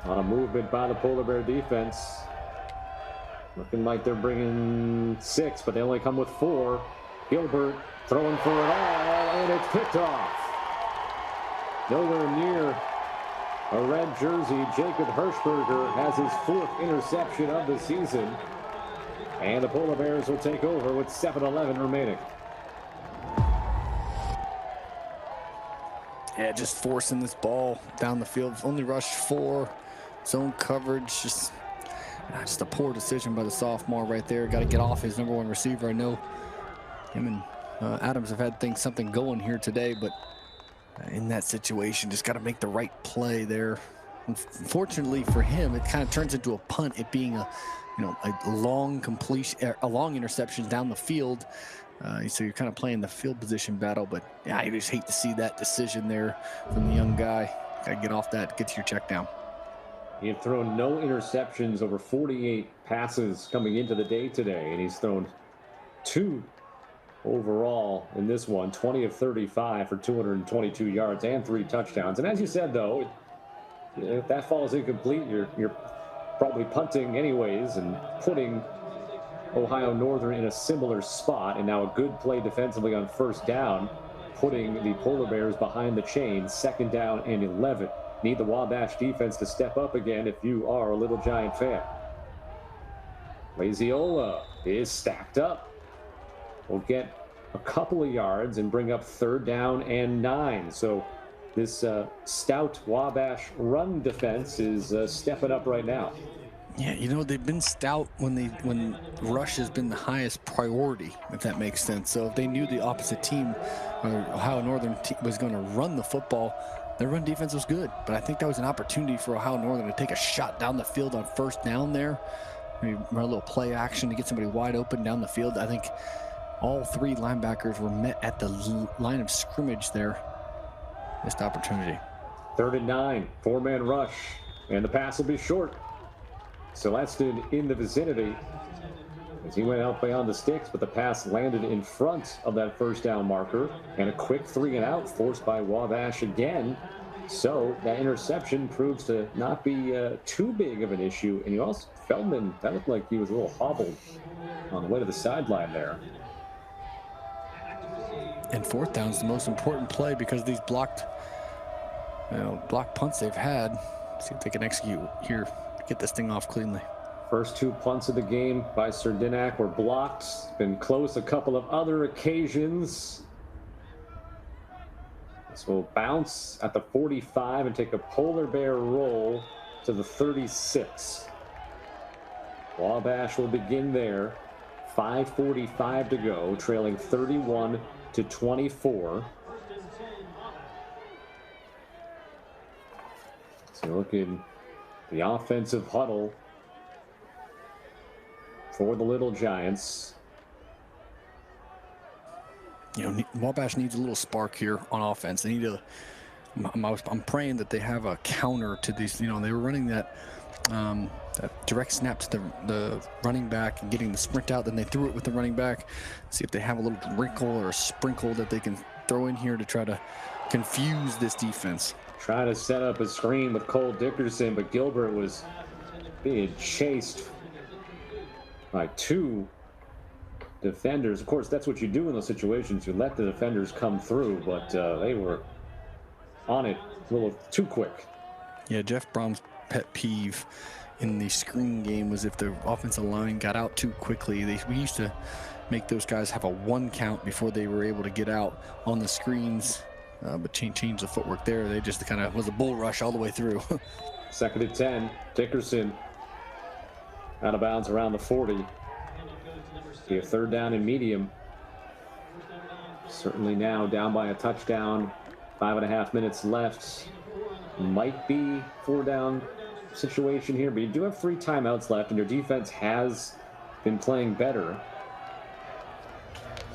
On a movement by the Polar Bear defense. Looking like they're bringing 6, but they only come with 4. Gilbert throwing for it all, and it's picked off. Nowhere near a red jersey. Jacob Hirschberger has his 4th interception of the season. And the Polar Bears will take over with 7:11 remaining. Yeah, just forcing this ball down the field. Only rushed 4. Zone coverage, just a poor decision by the sophomore right there. Got to get off his number 1 receiver. I know him and Adams have had something going here today, but in that situation, just got to make the right play there. Unfortunately for him, it kind of turns into a punt. It being a long completion, a long interception down the field. So you're kind of playing the field position battle, but yeah, I just hate to see that decision there from the young guy. Got to get off that, get to your check down. He had thrown no interceptions over 48 passes coming into the day today, and he's thrown 2 overall in this one, 20 of 35 for 222 yards and 3 touchdowns. And as you said, though, if that falls incomplete, you're probably punting anyways and putting Ohio Northern in a similar spot. And now a good play defensively on 1st down. putting the Polar Bears behind the chains. 2nd down and 11. Need the Wabash defense to step up again if you are a Little Giant fan. Laziola is stacked up. Will get a couple of yards and bring up 3rd down and 9. So this stout Wabash run defense is stepping up right now. Yeah, you know, they've been stout when rush has been the highest priority, if that makes sense. So if they knew the opposite team, or Ohio Northern was going to run the football, their run defense was good. But I think that was an opportunity for Ohio Northern to take a shot down the field on 1st down there. Maybe run a little play action to get somebody wide open down the field. I think all 3 linebackers were met at the line of scrimmage there. Missed opportunity. 3rd and 9, 4-man rush, and the pass will be short. Celestin in the vicinity as he went out beyond the sticks, but the pass landed in front of that 1st down marker, and a quick 3 and out forced by Wabash again. So that interception proves to not be too big of an issue. And you also, Feldman, that looked like he was a little hobbled on the way to the sideline there. And 4th down is the most important play because these blocked punts they've had. See if they can execute here. Get this thing off cleanly. First 2 punts of the game by Serdinak were blocked. Been close a couple of other occasions. This will bounce at the 45 and take a Polar Bear roll to the 36. Wabash will begin there. 5:45 to go, trailing 31-24. So look in the offensive huddle for the Little Giants. You know, Wabash needs a little spark here on offense. They need to. I'm praying that they have a counter to these. You know, they were running that direct snap to the running back and getting the sprint out. Then they threw it with the running back. See if they have a little wrinkle or a sprinkle that they can throw in here to try to confuse this defense. Try to set up a screen with Cole Dickerson, but Gilbert was being chased by 2 defenders. Of course, that's what you do in those situations. You let the defenders come through, but they were on it a little too quick. Yeah, Jeff Brom's pet peeve in the screen game was if the offensive line got out too quickly. We used to make those guys have a 1 count before they were able to get out on the screens. But change the footwork there. They just kind of was a bull rush all the way through. 2nd and 10. Dickerson out of bounds around the 40. Be a 3rd down and medium. Certainly now down by a touchdown. 5.5 minutes left. Might be 4 down situation here, but you do have 3 timeouts left, and your defense has been playing better.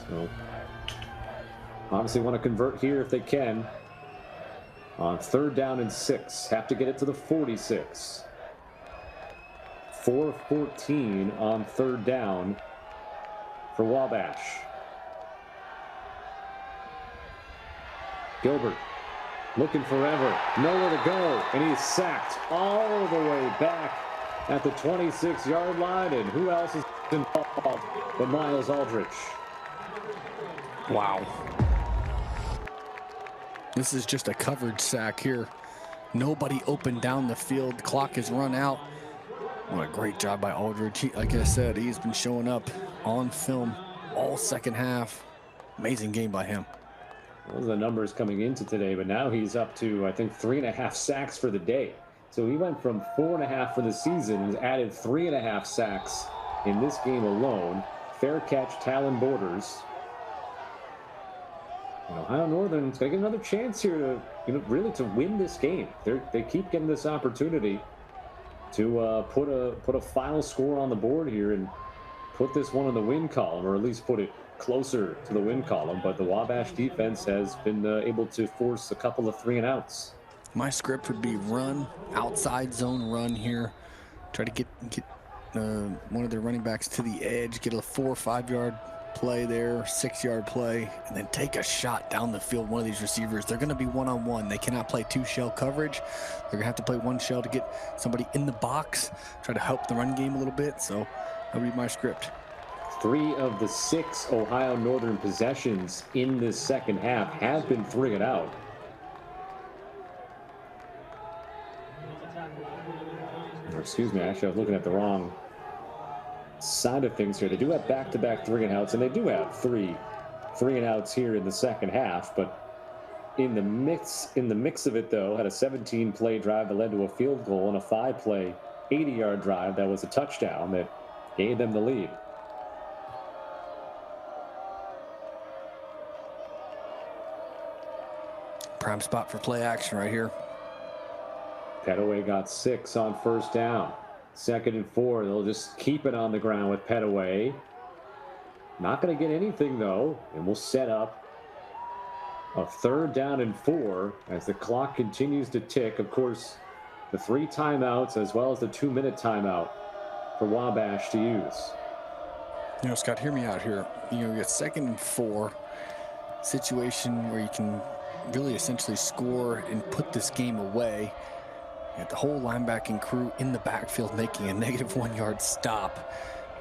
So obviously want to convert here if they can. On 3rd down and 6. Have to get it to the 46. 4:14 on 3rd down for Wabash. Gilbert looking forever. Nowhere to go. And he's sacked all the way back at the 26-yard line. And who else is involved but Miles Aldrich? Wow. This is just a coverage sack here. Nobody open down the field. Clock is run out. What a great job by Aldridge. Like I said, he's been showing up on film all 2nd half. Amazing game by him. Those are the numbers coming into today, but now he's up to, I think, 3.5 sacks for the day. So he went from 4.5 for the season and added 3.5 sacks in this game alone. Fair catch, Talon Borders. And Ohio Northern's going to get another chance here to, really to win this game. They keep getting this opportunity to put a final score on the board here and put this one in the win column, or at least put it closer to the win column. But the Wabash defense has been able to force a couple of 3 and outs. My script would be run, outside zone run here. Try to get one of their running backs to the edge, get a 4 or 5 yard play there, 6-yard play, and then take a shot down the field. One of these receivers, they're going to be one-on-one. They cannot play 2 shell coverage. They're going to have to play 1 shell to get somebody in the box, try to help the run game a little bit. So that'll be my script. 3 of the 6 Ohio Northern possessions in this second half have been 3 and out. Or excuse me, actually, I was looking at the wrong side of things here. They do have back-to-back 3 and outs, and they do have three and outs here in the second half. But in the mix of it, though, had a 17-play drive that led to a field goal and a 5-play 80-yard drive that was a touchdown that gave them the lead. Prime spot for play action right here. Pettaway got 6 on first down. 2nd and 4. They'll just keep it on the ground with Pettaway. Not going to get anything, though. And we'll set up a 3rd down and 4 as the clock continues to tick. Of course, the 3 timeouts as well as the 2-minute timeout for Wabash to use. You know, Scott, hear me out here. You know, you got 2nd and 4 situation where you can really essentially score and put this game away. You got the whole linebacking crew in the backfield making a negative 1-yard stop.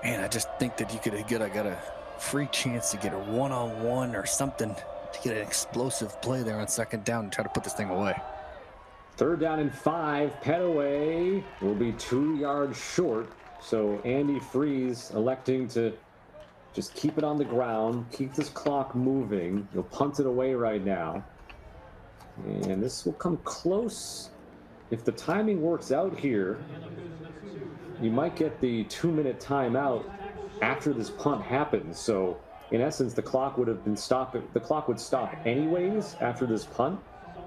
And I just think that you could get a free chance to get a one-on-one or something to get an explosive play there on 2nd down and try to put this thing away. 3rd down and 5. Pettaway will be 2 yards short. So Andy Freeze electing to just keep it on the ground, keep this clock moving. He'll punt it away right now. And this will come close. If the timing works out here, you might get the 2-minute timeout after this punt happens. So in essence, the clock would have been stopped. The clock would stop anyways after this punt.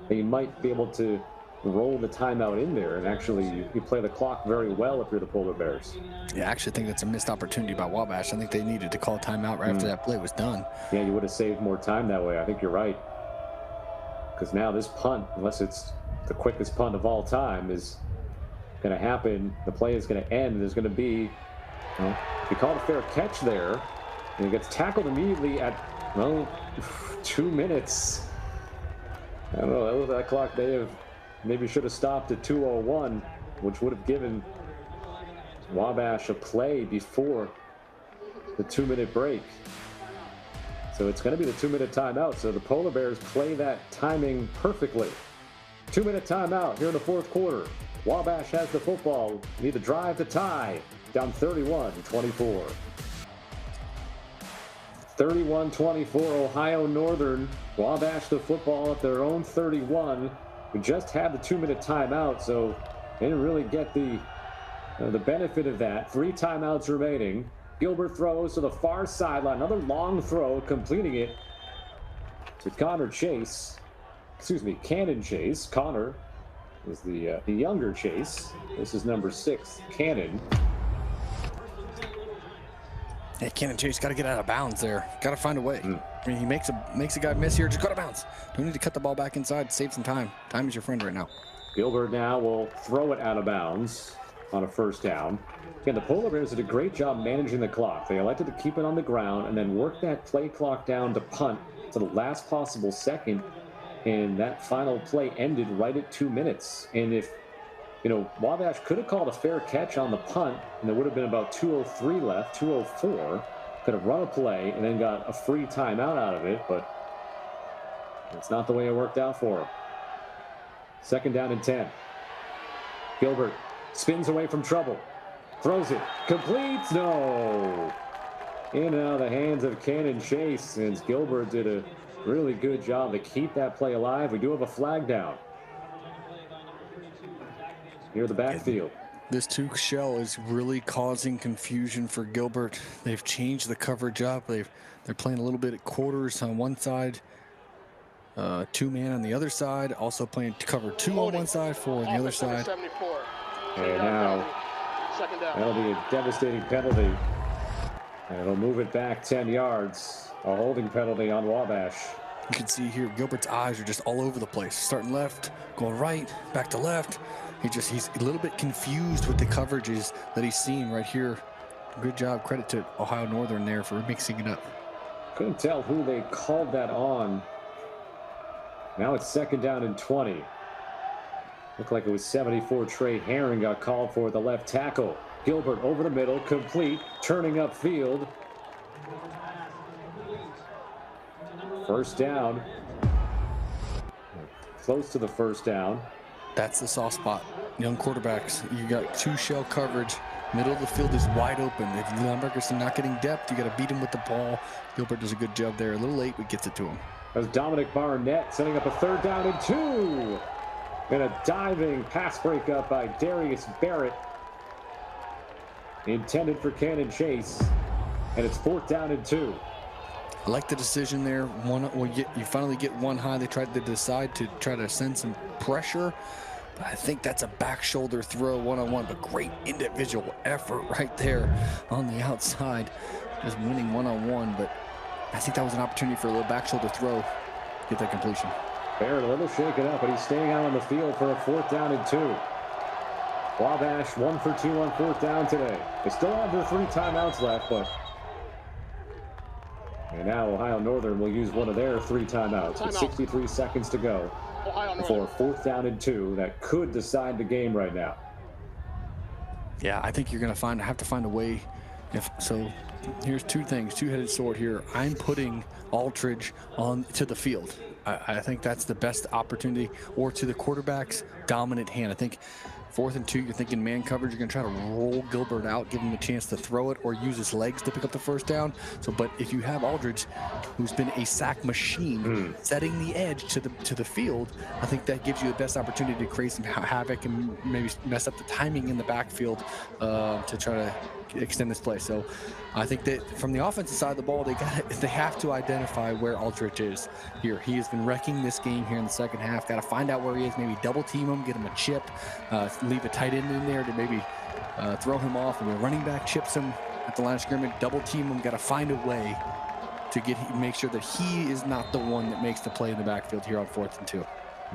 And you might be able to roll the timeout in there, and actually you play the clock very well if you're the Polar Bears. Yeah, I actually think that's a missed opportunity by Wabash. I think they needed to call timeout right after that play was done. Yeah, you would have saved more time that way. I think you're right. Because now this punt, unless it's the quickest punt of all time, is going to happen. The play is going to end, and there's going to be, he called a fair catch there, and he gets tackled immediately at, 2 minutes. I don't know, that clock maybe should have stopped at 2:01, which would have given Wabash a play before the 2-minute break. So it's going to be the 2-minute timeout. So the Polar Bears play that timing perfectly. 2-minute timeout here in the 4th quarter. Wabash has the football. Need to drive to tie. Down 31-24. 31-24, Ohio Northern. Wabash the football at their own 31. We just had the 2-minute timeout, so they didn't really get the benefit of that. 3 timeouts remaining. Gilbert throws to the far sideline. Another long throw, completing it to Cannon Chase. Connor is the younger Chase. This is number 6, Cannon. Hey, Cannon Chase got to get out of bounds there. Got to find a way. I mean, he makes a guy miss here. Just go to bounds. Don't need to cut the ball back inside. Save some time. Time is your friend right now. Gilbert now will throw it out of bounds on a 1st down. Again, the Polar Bears did a great job managing the clock. They elected to keep it on the ground and then work that play clock down to punt to the last possible second. And that final play ended right at 2 minutes. And if, Wabash could have called a fair catch on the punt, and there would have been about 2:03 left, 2:04. Could have run a play and then got a free timeout out of it, but that's not the way it worked out for him. 2nd down and 10. Gilbert spins away from trouble. Throws it. Completes. No. In and out of the hands of Cannon Chase, since Gilbert did a really good job to keep that play alive. We do have a flag down near the backfield. This 2 shell is really causing confusion for Gilbert. They've changed the coverage up. They're playing a little bit at quarters on one side, 2-man on the other side, also playing cover 2 on one side, 4 on the other side. And now that'll be a devastating penalty. And it'll move it back 10 yards. A holding penalty on Wabash. You can see here Gilbert's eyes are just all over the place. Starting left, going right, back to left. He's a little bit confused with the coverages that he's seeing right here. Good job. Credit to Ohio Northern there for mixing it up. Couldn't tell who they called that on. Now it's 2nd down and 20. Looked like it was 74 Trey Herring got called for at the left tackle. Gilbert over the middle, complete, turning upfield. First down. Close to the first down. That's the soft spot. Young quarterbacks, you got two shell coverage. Middle of the field is wide open. If linebackers are not getting depth, you got to beat him with the ball. Gilbert does a good job there. A little late, but gets it to him. That was Dominic Barnett setting up a 3rd down and 2. And a diving pass breakup by Darius Barrett. Intended for Cannon Chase. And it's 4th down and 2. I like the decision there. You finally get one high. They tried to decide to try to send some pressure. But I think that's a back shoulder throw one-on-one, but great individual effort right there on the outside. Just winning one-on-one, but I think that was an opportunity for a little back shoulder throw. Get that completion. Barrett a little shaken up, but he's staying out on the field for a 4th down and 2. Wabash 1 for 2 on 4th down today. They still have their 3 timeouts left, but... And now Ohio Northern will use one of their 3 timeouts with 63 seconds to go for a 4th down and 2 that could decide the game right now. Yeah, I think you're going to have to find a way. So here's 2 things, 2-headed sword here. I'm putting Aldridge on to the field. I think that's the best opportunity, or to the quarterback's dominant hand. I think 4th and 2, you're thinking man coverage. You're going to try to roll Gilbert out, give him a chance to throw it, or use his legs to pick up the 1st down. But if you have Aldridge, who's been a sack machine, setting the edge to the field, I think that gives you the best opportunity to create some havoc and maybe mess up the timing in the backfield to try to extend this play. So I think that from the offensive side of the ball, they have to identify where Aldridge is here. He has been wrecking this game here in the second half. Got to find out where he is, maybe double team him, get him a chip, leave a tight end in there to maybe throw him off, and the running back chips him at the line of scrimmage, double team him. Got to find a way to make sure that he is not the one that makes the play in the backfield here on 4th and 2.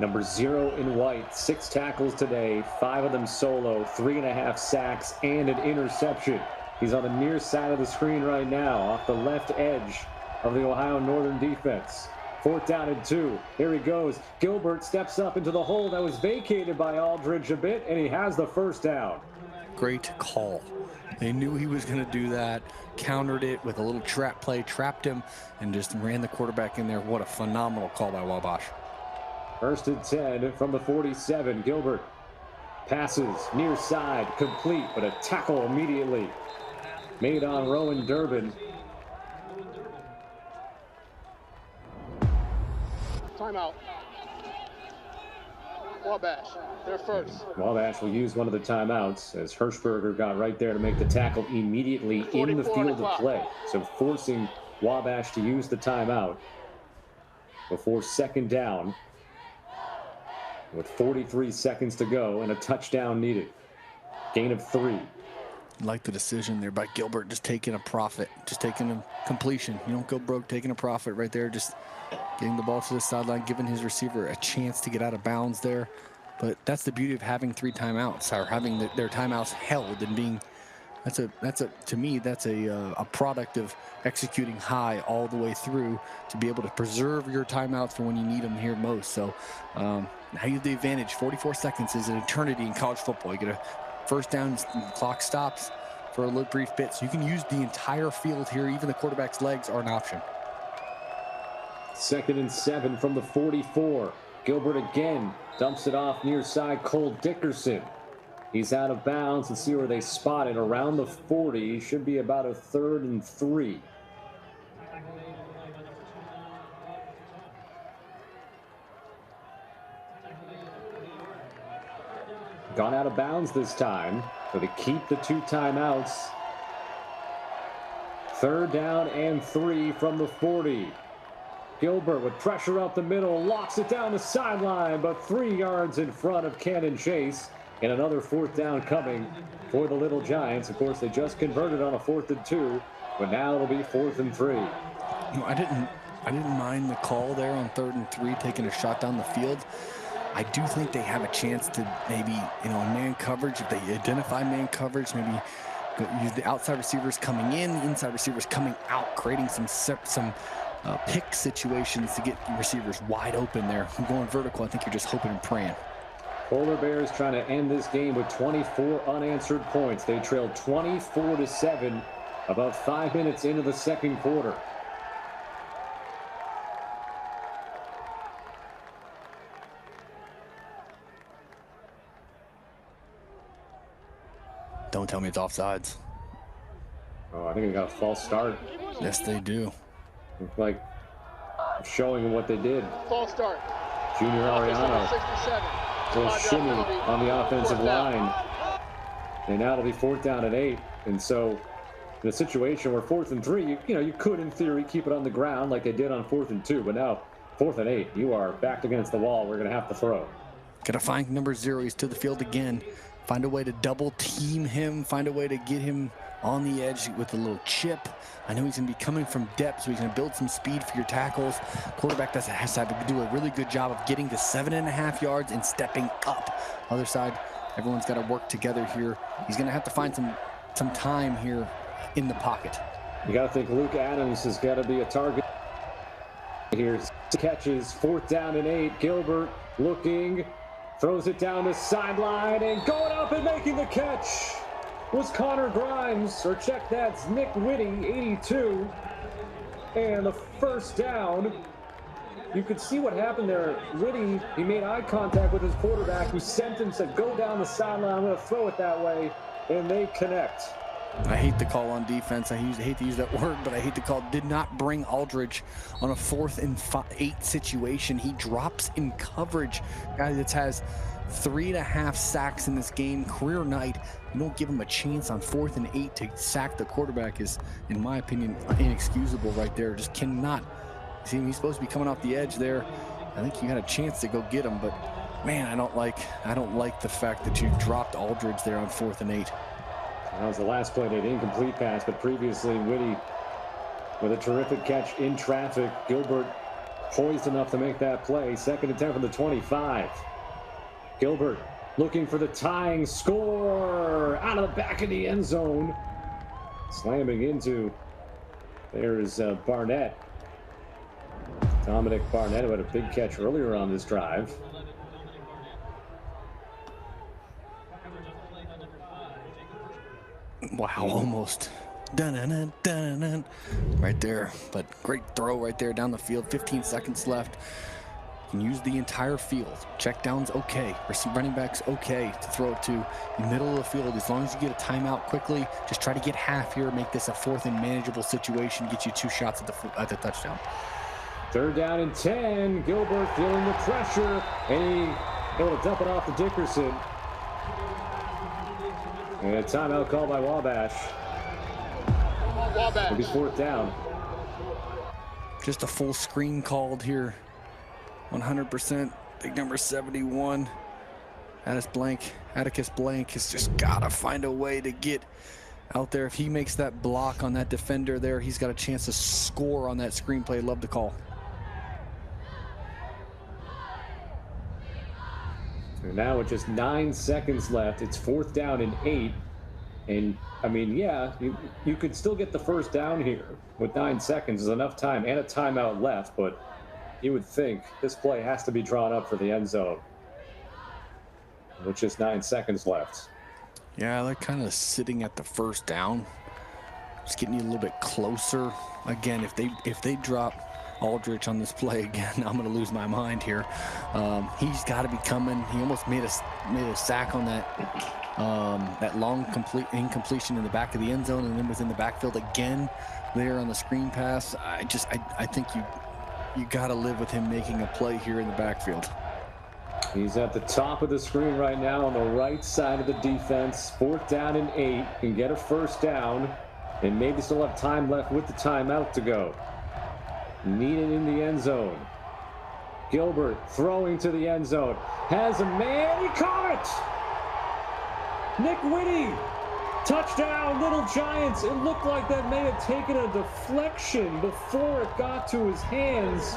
Number 0 in white, 6 tackles today, 5 of them solo, 3.5 sacks, and an interception. He's on the near side of the screen right now, off the left edge of the Ohio Northern defense. 4th down and 2. Here he goes. Gilbert steps up into the hole that was vacated by Aldridge a bit, and he has the 1st down. Great call. They knew he was going to do that, countered it with a little trap play, trapped him, and just ran the quarterback in there. What a phenomenal call by Wabash. 1st and 10 from the 47. Gilbert passes near side, complete, but a tackle immediately made on Rowan Durbin. Timeout. Wabash, they're first. Wabash will use one of the timeouts as Hirschberger got right there to make the tackle immediately in the field of play. So forcing Wabash to use the timeout before 2nd down with 43 seconds to go and a touchdown needed. Gain of 3. Like the decision there by Gilbert, just taking a profit, just taking a completion. You don't go broke, taking a profit right there, just getting the ball to the sideline, giving his receiver a chance to get out of bounds there. But that's the beauty of having 3 timeouts, or having their timeouts held, and being to me that's a product of executing high all the way through to be able to preserve your timeouts for when you need them here most. So now you have the advantage. 44 seconds is an eternity in college football. You get a 1st down, clock stops for a little brief bit, so you can use the entire field here. Even the quarterback's legs are an option. 2nd and 7 from the 44. Gilbert again dumps it off near side. Cole Dickerson, he's out of bounds. Let's see where they spot it. Around the 40. Should be about a 3rd and 3. Gone out of bounds this time, so they keep the 2 timeouts. 3rd down and 3 from the 40. Gilbert with pressure up the middle, locks it down the sideline, but 3 yards in front of Cannon Chase. And another 4th down coming for the Little Giants. Of course, they just converted on a 4th and 2, but now it'll be 4th and 3. I didn't mind the call there on 3rd and 3, taking a shot down the field. I do think they have a chance to maybe, in man coverage, if they identify man coverage, maybe use the outside receivers coming in, inside receivers coming out, creating some pick situations to get receivers wide open there. Going vertical, I think you're just hoping and praying. Polar Bears trying to end this game with 24 unanswered points. They trailed 24-7 About 5 minutes into the second quarter. Don't tell me it's offsides. Oh, I think they got a false start. Yes, they do. Looked like showing what they did. False start. Junior Ariano. 67. Little shimmy on the offensive line. And now it'll be 4th down and 8. And so in a situation where 4th and 3, you could, in theory, keep it on the ground like they did on 4th and 2. But now 4th and 8, you are backed against the wall. We're going to have to throw. Got to find number 0. He's to the field again. Find a way to double team him. Find a way to get him on the edge with a little chip. I know he's going to be coming from depth, so he's going to build some speed for your tackles. Quarterback has to do a really good job of getting to 7.5 yards and stepping up. Other side, everyone's got to work together here. He's going to have to find some time here in the pocket. You got to think Luke Adams has got to be a target here. Catches, 4th down and 8. Gilbert looking, throws it down the sideline, and going up and making the catch was Connor Grimes, or check that's Nick Whitty, 82. And the first down. You could see what happened there. Whitty, he made eye contact with his quarterback, who sent him, said, go down the sideline, I'm going to throw it that way, and they connect. I hate the call on defense. I hate to use that word, but I hate the call. Did not bring Aldridge on a 4th and 8 situation. He drops in coverage. Guy that has 3.5 sacks in this game, career night. You don't give him a chance on 4th and 8 to sack the quarterback is, in my opinion, inexcusable right there. Just cannot. See, he's supposed to be coming off the edge there. I think you had a chance to go get him, but man, I don't like the fact that you dropped Aldridge there on 4th and 8. That was the last play, an incomplete pass, but previously Whitty with a terrific catch in traffic. Gilbert poised enough to make that play. 2nd and 10 from the 25. Gilbert looking for the tying score out of the back of the end zone. Slamming into, there's Barnett. Dominic Barnett, who had a big catch earlier on this drive. Wow, almost. Dun-dun-dun, dun-dun-dun. Right there, but great throw right there down the field. 15 seconds left. You can use the entire field. Check downs okay. Running backs okay to throw it to the middle of the field. As long as you get a timeout quickly, just try to get half here. Make this a 4th and manageable situation. Get you 2 shots at the touchdown. 3rd down and 10. Gilbert feeling the pressure, and he able to dump it off to Dickerson. And a timeout called by Wabash. It'll be 4th down. Just a full screen called here. 100%. Big number 71. Atticus Blank has just got to find a way to get out there. If he makes that block on that defender there, he's got a chance to score on that screenplay. Love the call. And now with just 9 seconds left, it's 4th down and 8. And, I mean, yeah, you could still get the first down here with 9 seconds. Is enough time and a timeout left, but you would think this play has to be drawn up for the end zone with just 9 seconds left. Yeah, they're kind of sitting at the first down. Just getting you a little bit closer. Again, if they drop Aldridge on this play again, I'm going to lose my mind here. He's got to be coming. He almost made a sack on that long incompletion in the back of the end zone, and then was in the backfield again there on the screen pass. I think you got to live with him making a play here in the backfield. He's at the top of the screen right now on the right side of the defense. 4th down and 8. Can get a first down and maybe still have time left with the timeout to go. Needed in the end zone. Gilbert throwing to the end zone. Has a man. He caught it! Nick Whitty. Touchdown, Little Giants. It looked like that may have taken a deflection before it got to his hands.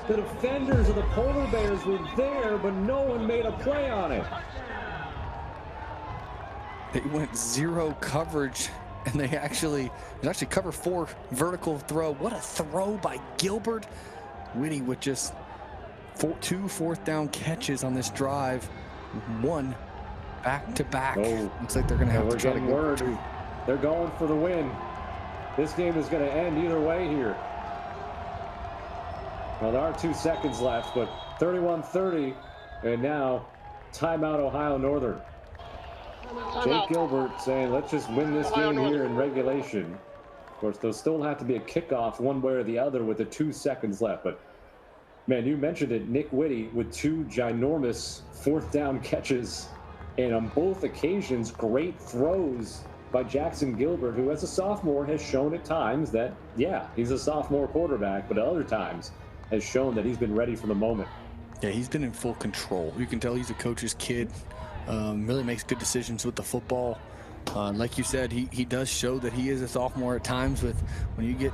The defenders of the Polar Bears were there, but no one made a play on it. They went 0 coverage, and they actually cover 4 vertical throw. What a throw by Gilbert. Whitty with just 2 4th down catches on this drive. 1 back to back. Oh, looks like they're going to have to try to go word. They're going for the win. this game is going to end either way here. Well, there are 2 seconds left, but 31-30, and now timeout Ohio Northern. Jake Gilbert saying, let's just win this game here in regulation. Of course, there'll still have to be a kickoff one way or the other with the 2 seconds left. But, man, you mentioned it, Nick Whitty with 2 ginormous 4th down catches. And on both occasions, great throws by Jackson Gilbert, who as a sophomore has shown at times that, yeah, he's a sophomore quarterback, but at other times has shown that he's been ready for the moment. Yeah, he's been in full control. You can tell he's a coach's kid. Really makes good decisions with the football. Like you said, he does show that he is a sophomore at times. When you get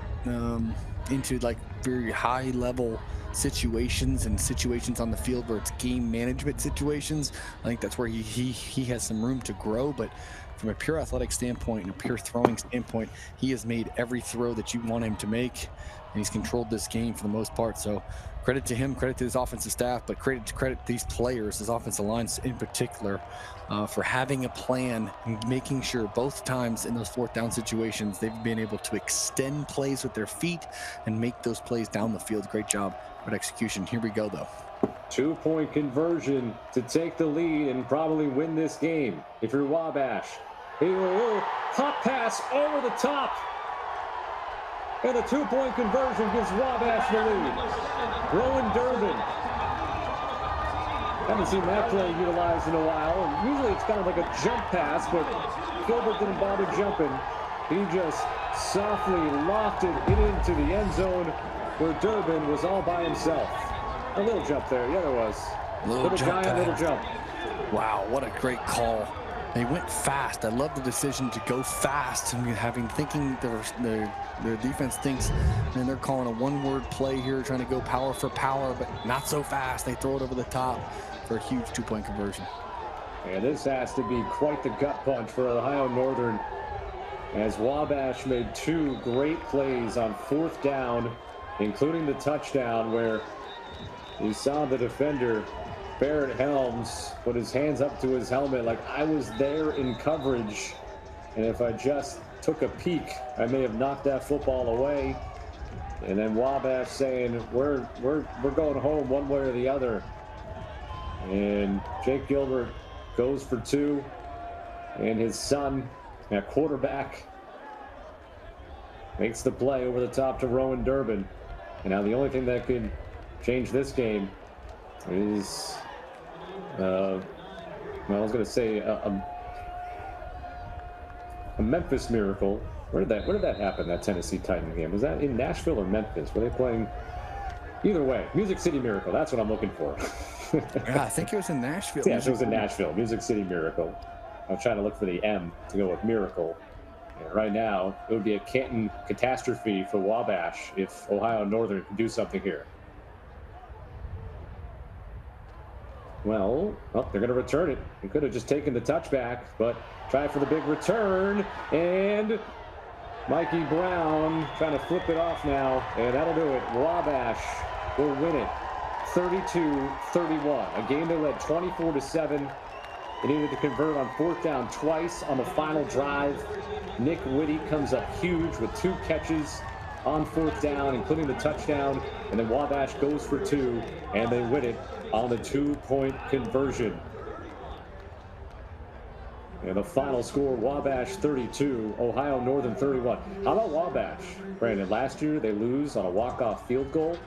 into like very high level situations and situations on the field where it's game management situations, I think that's where he has some room to grow. But from a pure athletic standpoint and a pure throwing standpoint, he has made every throw that you want him to make, and he's controlled this game for the most part. So credit to him, credit to his offensive staff, but credit these players, his offensive lines in particular, for having a plan and making sure both times in those 4th down situations they've been able to extend plays with their feet and make those plays down the field. Great job. Good execution. Here we go, though. 2-point conversion to take the lead and probably win this game. If you're Wabash, a little hot pass over the top. And the 2-point conversion gives Wabash the lead. Rowan Durbin. Haven't seen that play utilized in a while. And usually it's kind of like a jump pass, but Gilbert didn't bother jumping. He just softly lofted it into the end zone where Durbin was all by himself. A little jump there. Yeah, there was. Little giant, little jump. Wow, what a great call. They went fast. I love the decision to go fast. Thinking their defense thinks, and they're calling a one-word play here, trying to go power for power, but not so fast. They throw it over the top for a huge 2-point conversion. And this has to be quite the gut punch for Ohio Northern, as Wabash made 2 great plays on 4th down, including the touchdown where you saw the defender Barrett Helms put his hands up to his helmet like, I was there in coverage, and if I just took a peek, I may have knocked that football away. And then Wabash saying, we're going home one way or the other. And Jake Gilbert goes for 2, and his son, at quarterback, makes the play over the top to Rowan Durbin. And now the only thing that could change this game is well, I was going to say a Memphis Miracle. Where did that happen, that Tennessee Titan game? Was that in Nashville or Memphis? Were they playing? Either way, Music City Miracle. That's what I'm looking for. Yeah, I think it was in Nashville. Yeah, it was in Nashville. Music City Miracle. I'm trying to look for the M to go with Miracle. And right now, it would be a Canton catastrophe for Wabash if Ohio Northern can do something here. Well, they're going to return it. They could have just taken the touchback, but try for the big return. And Mikey Brown trying to flip it off now, and that'll do it. Wabash will win it 32-31. A game they led 24-7. They needed to convert on 4th down twice on the final drive. Nick Whitty comes up huge with 2 catches on 4th down, including the touchdown. And then Wabash goes for 2, and they win it on the 2-point conversion. And the final score, Wabash 32, Ohio Northern 31. How about Wabash, Brandon? Last year, they lose on a walk-off field goal.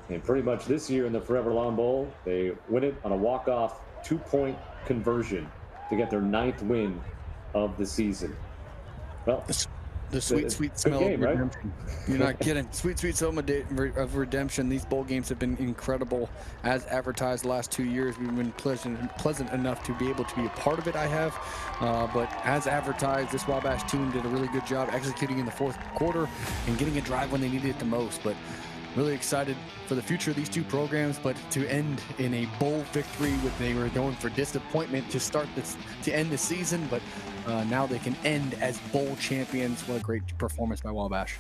And pretty much this year in the Forever Lawn Bowl, they win it on a walk-off 2-point conversion to get their 9th win of the season. Well, the sweet smell of redemption. Right? You're not kidding. Sweet smell of redemption. These bowl games have been incredible. As advertised the last 2 years, we've been pleasant enough to be able to be a part of it, I have. But as advertised, this Wabash team did a really good job executing in the 4th quarter and getting a drive when they needed it the most. But really excited for the future of these 2 programs, but to end in a bowl victory. They were going for disappointment to end the season, but now they can end as bowl champions. What a great performance by Wabash.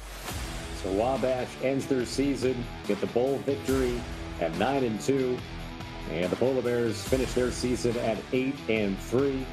So Wabash ends their season, get the bowl victory at 9-2, and the Polar Bears finish their season at 8-3.